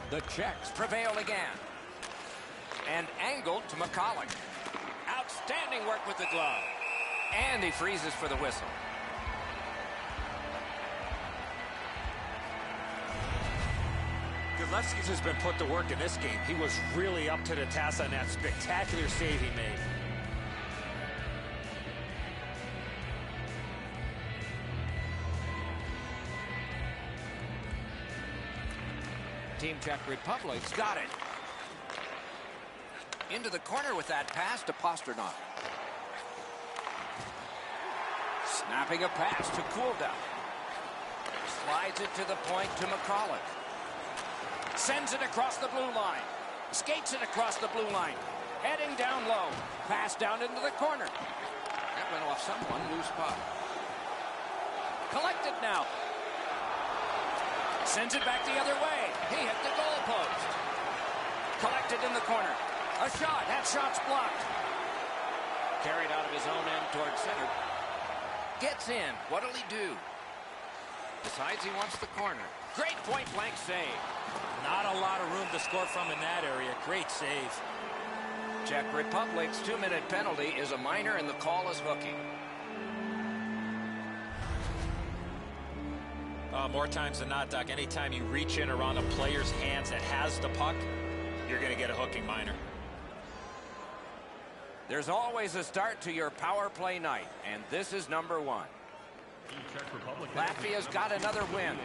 The Czechs prevail again. And angled to McCulloch. Outstanding work with the glove. And he freezes for the whistle. Gillespie's has been put to work in this game. He was really up to the task on that spectacular save he made. Team Czech Republic's got it. Into the corner with that pass to Pasternak. Snapping a pass to Cooldown. Slides it to the point to McCulloch. Sends it across the blue line. Skates it across the blue line. Heading down low. Pass down into the corner. That went off someone. Loose puck. collected now. Sends it back the other way. He hit the goal post. Collected in the corner. A shot. That shot's blocked. Carried out of his own end towards center. Gets in. What'll he do? Decides he wants the corner. Great point-blank save. Not a lot of room to score from in that area. Great save. Czech Republic's 2-minute penalty is a minor, and the call is hooking. More times than not, Doc, anytime you reach in around a player's hands that has the puck, you're going to get a hooking minor. There's always a start to your power play night, and this is number 1. Latvia's got another win.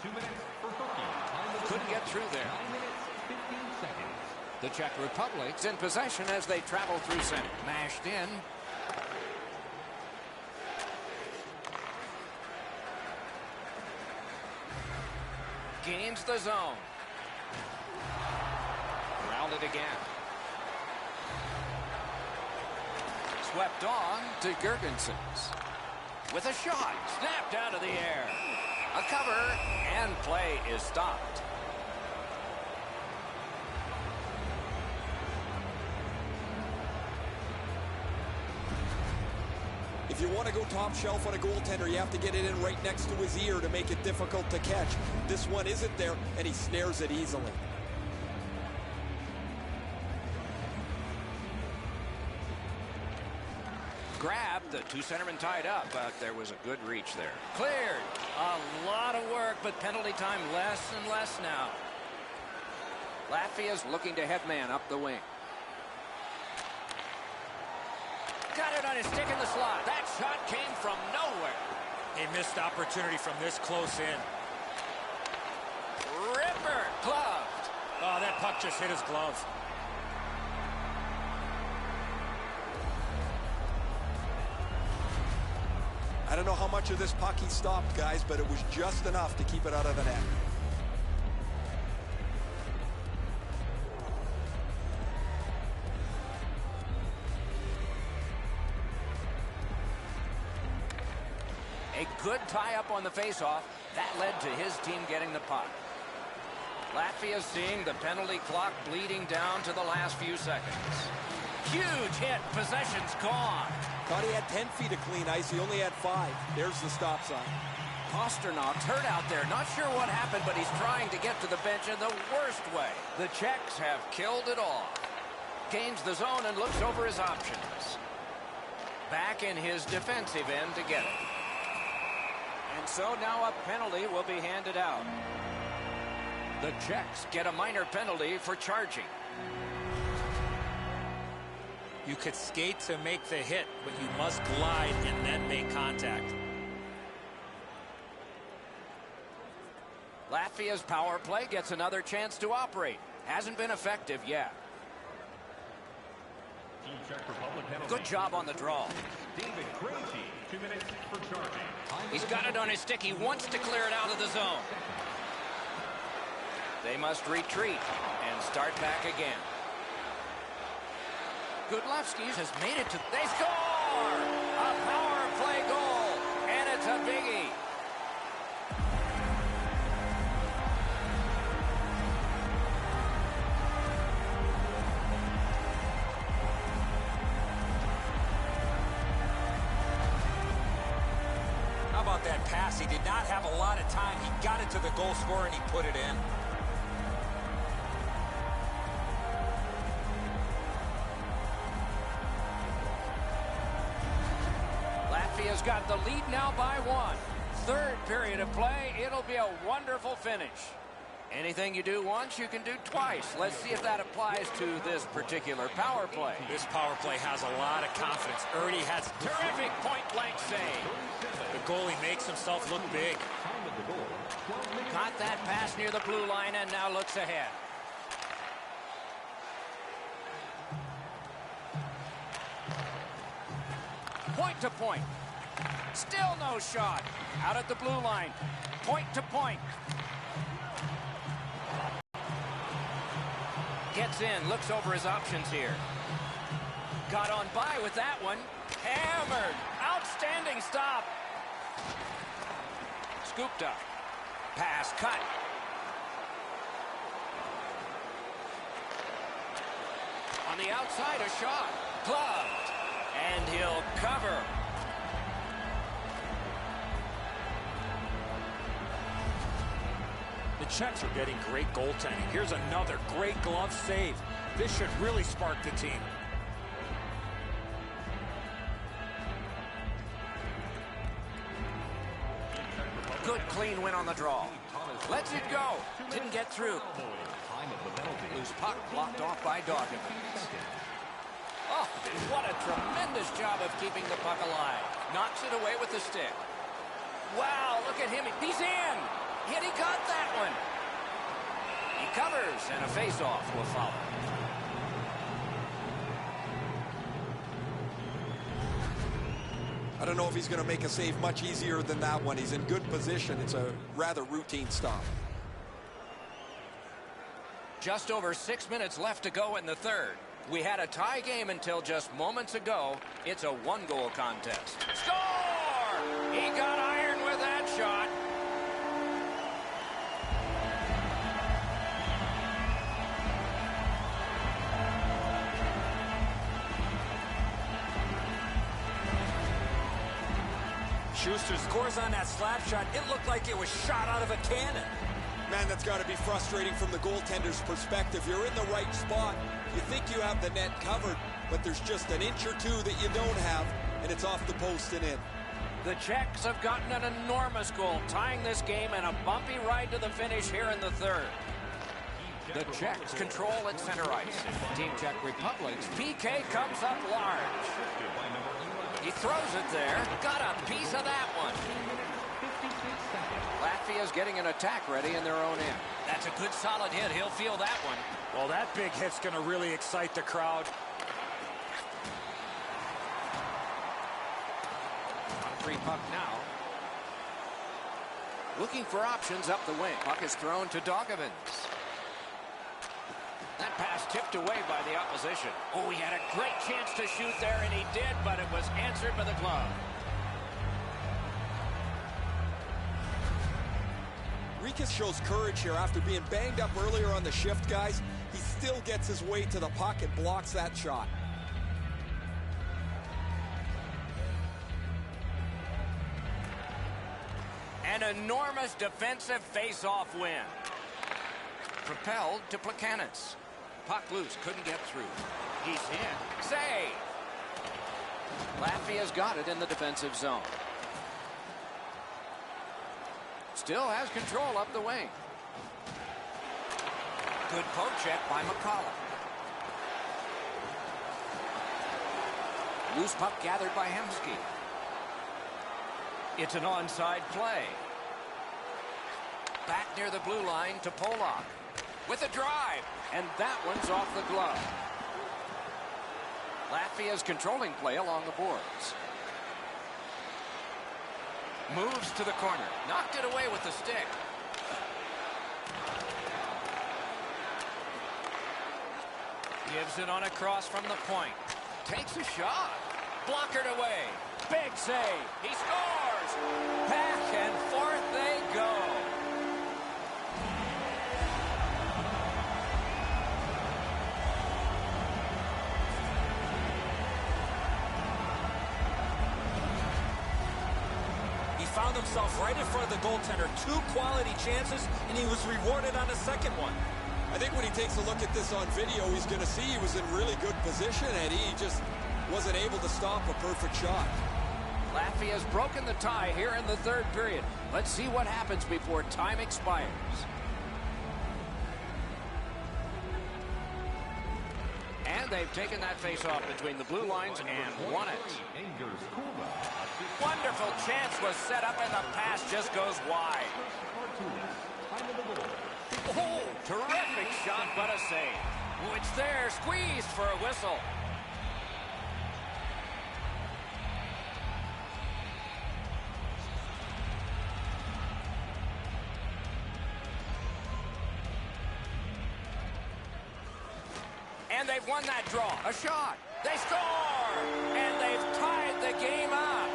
2 minutes for hooking. Couldn't get through there. 9 minutes, 15 seconds. The Czech Republic's in possession as they travel through center. Mashed in. Gains the zone. Rounded again. Swept on to Gergensons. With a shot. Snapped out of the air. A cover, and play is stopped. If you want to go top shelf on a goaltender, you have to get it in right next to his ear to make it difficult to catch. This one isn't there, and he snares it easily. Grabbed, the 2 centermen tied up, but there was a good reach there. Cleared. A lot of work, but penalty time less and less now. Latvia's looking to head man up the wing. Got it on his stick in the slot. That shot came from nowhere. A missed opportunity from this close in. Ripper, gloved. Oh, that puck just hit his glove. I don't know how much of this puck he stopped, guys, but it was just enough to keep it out of the net. A good tie-up on the face-off. That led to his team getting the puck. Latvia seeing the penalty clock bleeding down to the last few seconds. Huge hit. Possession's gone. Thought he had 10 feet of clean ice. He only had 5. There's the stop sign. Pasternak's hurt out there. Not sure what happened, but he's trying to get to the bench in the worst way. The Czechs have killed it off. Gains the zone and looks over his options. Back in his defensive end to get it. And so now a penalty will be handed out. The Czechs get a minor penalty for charging. You could skate to make the hit, but you must glide and then make contact. Latvia's power play gets another chance to operate. Hasn't been effective yet. Good job on the draw. David Krejci, 2 minutes for charging. He's got it on his stick. He wants to clear it out of the zone. They must retreat and start back again. Gudlevskis has made it to... They score! A power play goal, and it's a biggie. How about that pass? He did not have a lot of time. He got it to the goal scorer, and he put it in. Latvia's got the lead now by 1. Third period of play. It'll be a wonderful finish. Anything you do once, you can do twice. Let's see if that applies to this particular power play. This power play has a lot of confidence. Ernie has Terrific point-blank save. the goalie makes himself look big. Caught that pass near the blue line and now looks ahead. Point to point. Still no shot. Out at the blue line. Point to point. Gets in, looks over his options here. Got on by with that one. Hammered. Outstanding stop. scooped up. Pass cut. On the outside, a shot. Gloved. And he'll cover. The Czechs are getting great goaltending. Here's another great glove save. This should really spark the team. Good clean win on the draw. Lets it go. Didn't get through. Loose puck blocked off by Doggett. Oh, what a tremendous job of keeping the puck alive. Knocks it away with the stick. Wow, look at him. He's in. Yet he got that one. He covers, and a face-off will follow. I don't know if he's going to make a save much easier than that one. He's in good position. It's a rather routine stop. Just over 6 minutes left to go in the third. We had a tie game until just moments ago. It's a one-goal contest. Score! He got iron with that shot. Schuster scores on that slap shot. It looked like it was shot out of a cannon. Man, that's got to be frustrating from the goaltender's perspective. You're in the right spot. You think you have the net covered, but there's just an inch or two that you don't have, and it's off the post and in. The Czechs have gotten an enormous goal, tying this game and a bumpy ride to the finish here in the third. The Czechs control at center ice. Team Czech Republic's PK comes up large. He throws it there. Got a piece of that one. Latvia's getting an attack ready in their own end. That's a good solid hit. He'll feel that one. Well, that big hit's going to really excite the crowd. Free puck now. Looking for options up the wing. Puck is thrown to Doggett. That pass tipped away by the opposition. Oh, he had a great chance to shoot there, and he did, but it was answered by the glove. Rikas shows courage here after being banged up earlier on the shift, guys. He still gets his way to the puck and blocks that shot. An enormous defensive face-off win. Propelled to Plekanec. Puck loose, couldn't get through. He's in. Save! Latvia's got it in the defensive zone. Still has control up the wing. Good poke check by McCullough. Loose puck gathered by Hemsky. It's an onside play. Back near the blue line to Polak. With a drive, and that one's off the glove. Latvia's controlling play along the boards. Moves to the corner. Knocked it away with the stick. Gives it on a cross from the point. Takes a shot. Blockered away. Big save. He scores. Back and forth they go. Found himself right in front of the goaltender. 2 quality chances, and he was rewarded on the second one. I think when he takes a look at this on video, he's going to see he was in really good position, Eddie. He just wasn't able to stop a perfect shot. Latvia's broken the tie here in the third period. Let's see what happens before time expires. And they've taken that face-off between the blue lines and won it. Wonderful chance was set up, and the pass just goes wide. Oh, terrific shot, but a save. Oh, it's there, squeezed for a whistle. And they've won that draw. A shot. They score! And they've tied the game up.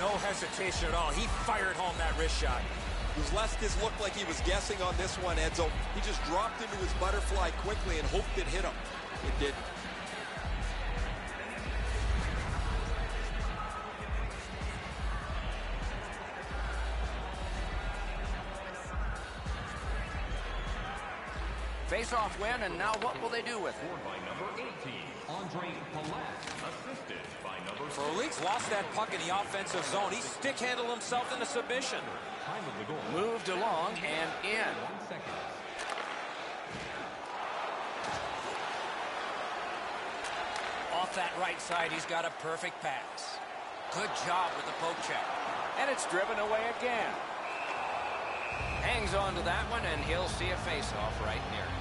No hesitation at all. He fired home that wrist shot. Uzleskis looked like he was guessing on this one, Edzo. He just dropped into his butterfly quickly and hoped it hit him. It didn't. Face-off win, and now what will they do with it? Scored by number 18, Andre Palat, assisted by number Frolik's lost that puck in the offensive zone. He stick-handled himself in a submission. time of the goal. Moved along and in. 1 second. Off that right side, he's got a perfect pass. Good job with the poke check. And it's driven away again. Hangs on to that one, and he'll see a face-off right near him.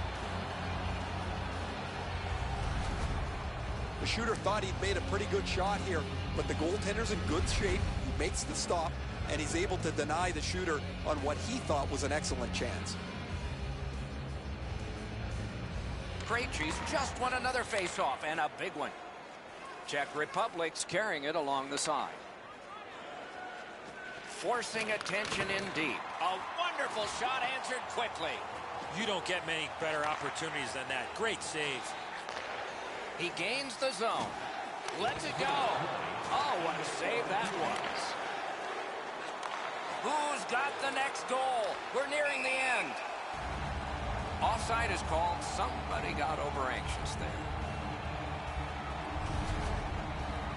The shooter thought he'd made a pretty good shot here, but the goaltender's in good shape. He makes the stop, and he's able to deny the shooter on what he thought was an excellent chance. Krejci's just won another face-off, and a big one. Czech Republic's carrying it along the side. Forcing attention in deep. A wonderful shot answered quickly. You don't get many better opportunities than that. Great save. He gains the zone. Lets it go. Oh, what a save that was. Who's got the next goal? We're nearing the end. Offside is called. Somebody got over anxious there.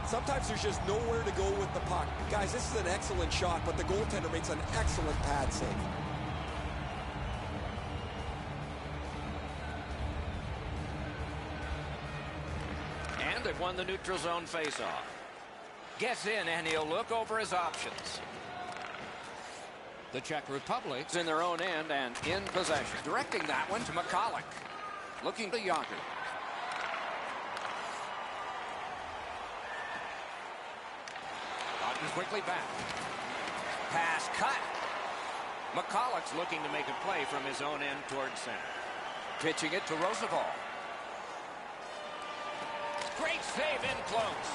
Sometimes there's just nowhere to go with the puck. Guys, this is an excellent shot, but the goaltender makes an excellent pad save. And they've won the neutral zone faceoff. Gets in, and he'll look over his options. The Czech Republic's in their own end and in possession. Directing that one to McCulloch. Looking to Yager. Gotten quickly back. Pass cut. McCulloch's looking to make a play from his own end towards center. Pitching it to Roosevelt. Great save in close.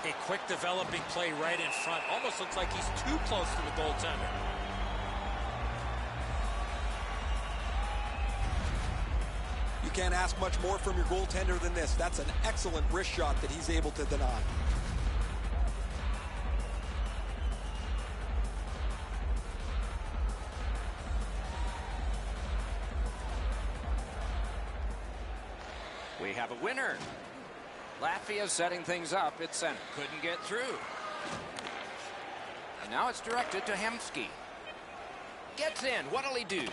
A quick developing play right in front. Almost looks like he's too close to the goaltender. You can't ask much more from your goaltender than this. That's an excellent wrist shot that he's able to deny. We have a winner. Latvia setting things up at center. Couldn't get through. And now it's directed to Hemsky. Gets in. What'll he do?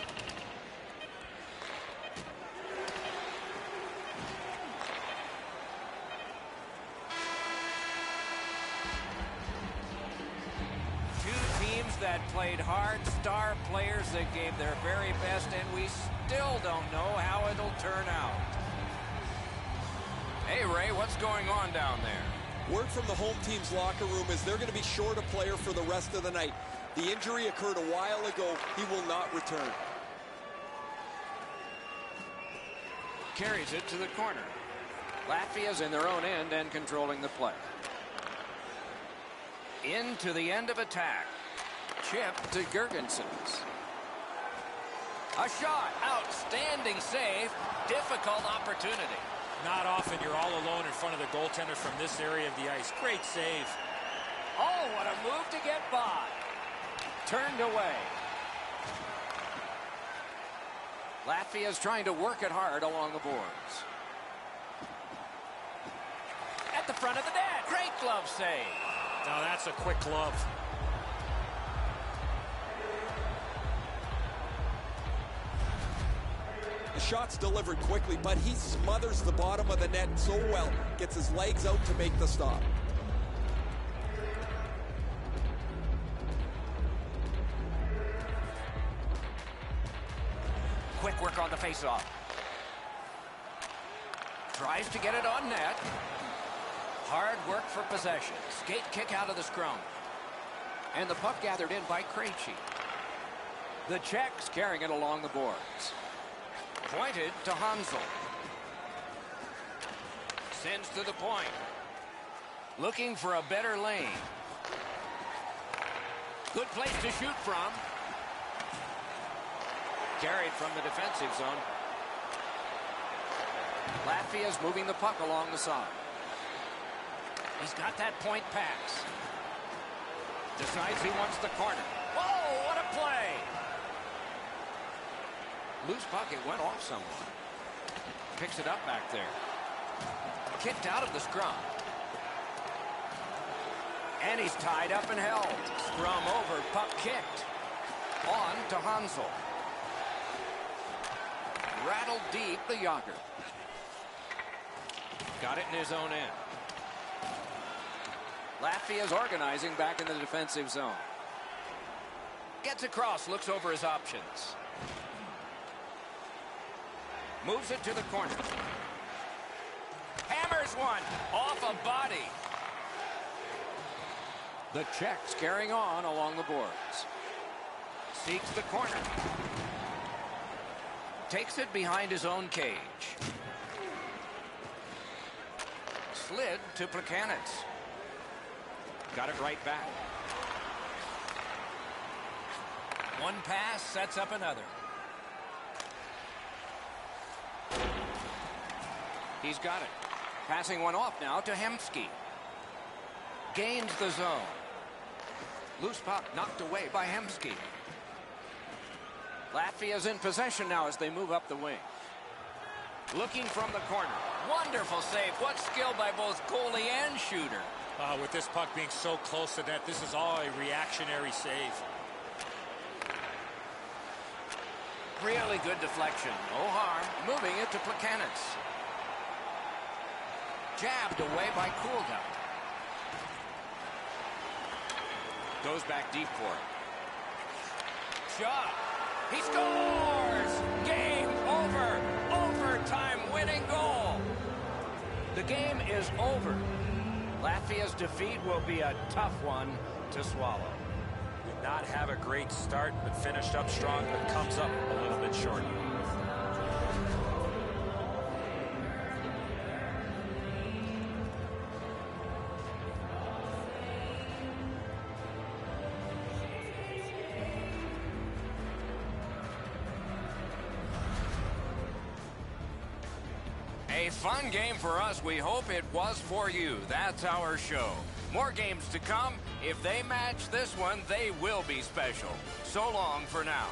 Two teams that played hard, star players that gave their very best, and we still don't know how it'll turn out. Hey, Ray, what's going on down there? Word from the home team's locker room is they're going to be short a player for the rest of the night. The injury occurred a while ago. He will not return. Carries it to the corner. Latvia's in their own end and controlling the play. Into the end of attack. Chip to Gergensons. A shot. Outstanding save. Difficult opportunity. Not often you're all alone in front of the goaltender from this area of the ice. Great save. Oh, what a move to get by. Turned away. Latvia's trying to work it hard along the boards. At the front of the net. Great glove save. Now that's a quick glove. The shot's delivered quickly, but he smothers the bottom of the net so well. Gets his legs out to make the stop. Quick work on the faceoff. Tries to get it on net. Hard work for possession. Skate kick out of the scrum. And the puck gathered in by Krejci. The Czechs carrying it along the boards. Pointed to Hansel. Sends to the point. Looking for a better lane. Good place to shoot from. Carried from the defensive zone. Latvia's moving the puck along the side. He's got that point pass. Decides he wants the corner. Whoa, what a play! Loose puck, it went off someone. Picks it up back there. Kicked out of the scrum. And he's tied up and held. Scrum over, puck kicked. On to Hansel. Rattled deep the Yager. Got it in his own end. Latvia's organizing back in the defensive zone. Gets across, looks over his options. Moves it to the corner. Hammers one off a body. The Czechs carrying on along the boards. Seeks the corner. Takes it behind his own cage. Slid to Plekanec. Got it right back. One pass sets up another. He's got it. Passing one off now to Hemsky. Gains the zone. Loose puck knocked away by Hemsky. Latvia's in possession now as they move up the wing. Looking from the corner. Wonderful save. What skill by both goalie and shooter. With this puck being so close to net, this is all a reactionary save. Really good deflection. No harm. Moving it to Plekanec. Jabbed away by Kulda. Goes back deep for it. Shot. He scores! Game over. Overtime winning goal. The game is over. Latvia's defeat will be a tough one to swallow. Did not have a great start, but finished up strong, but comes up a little bit short. A fun game for us. We hope it was for you. That's our show. More games to come. If they match this one, they will be special. So long for now.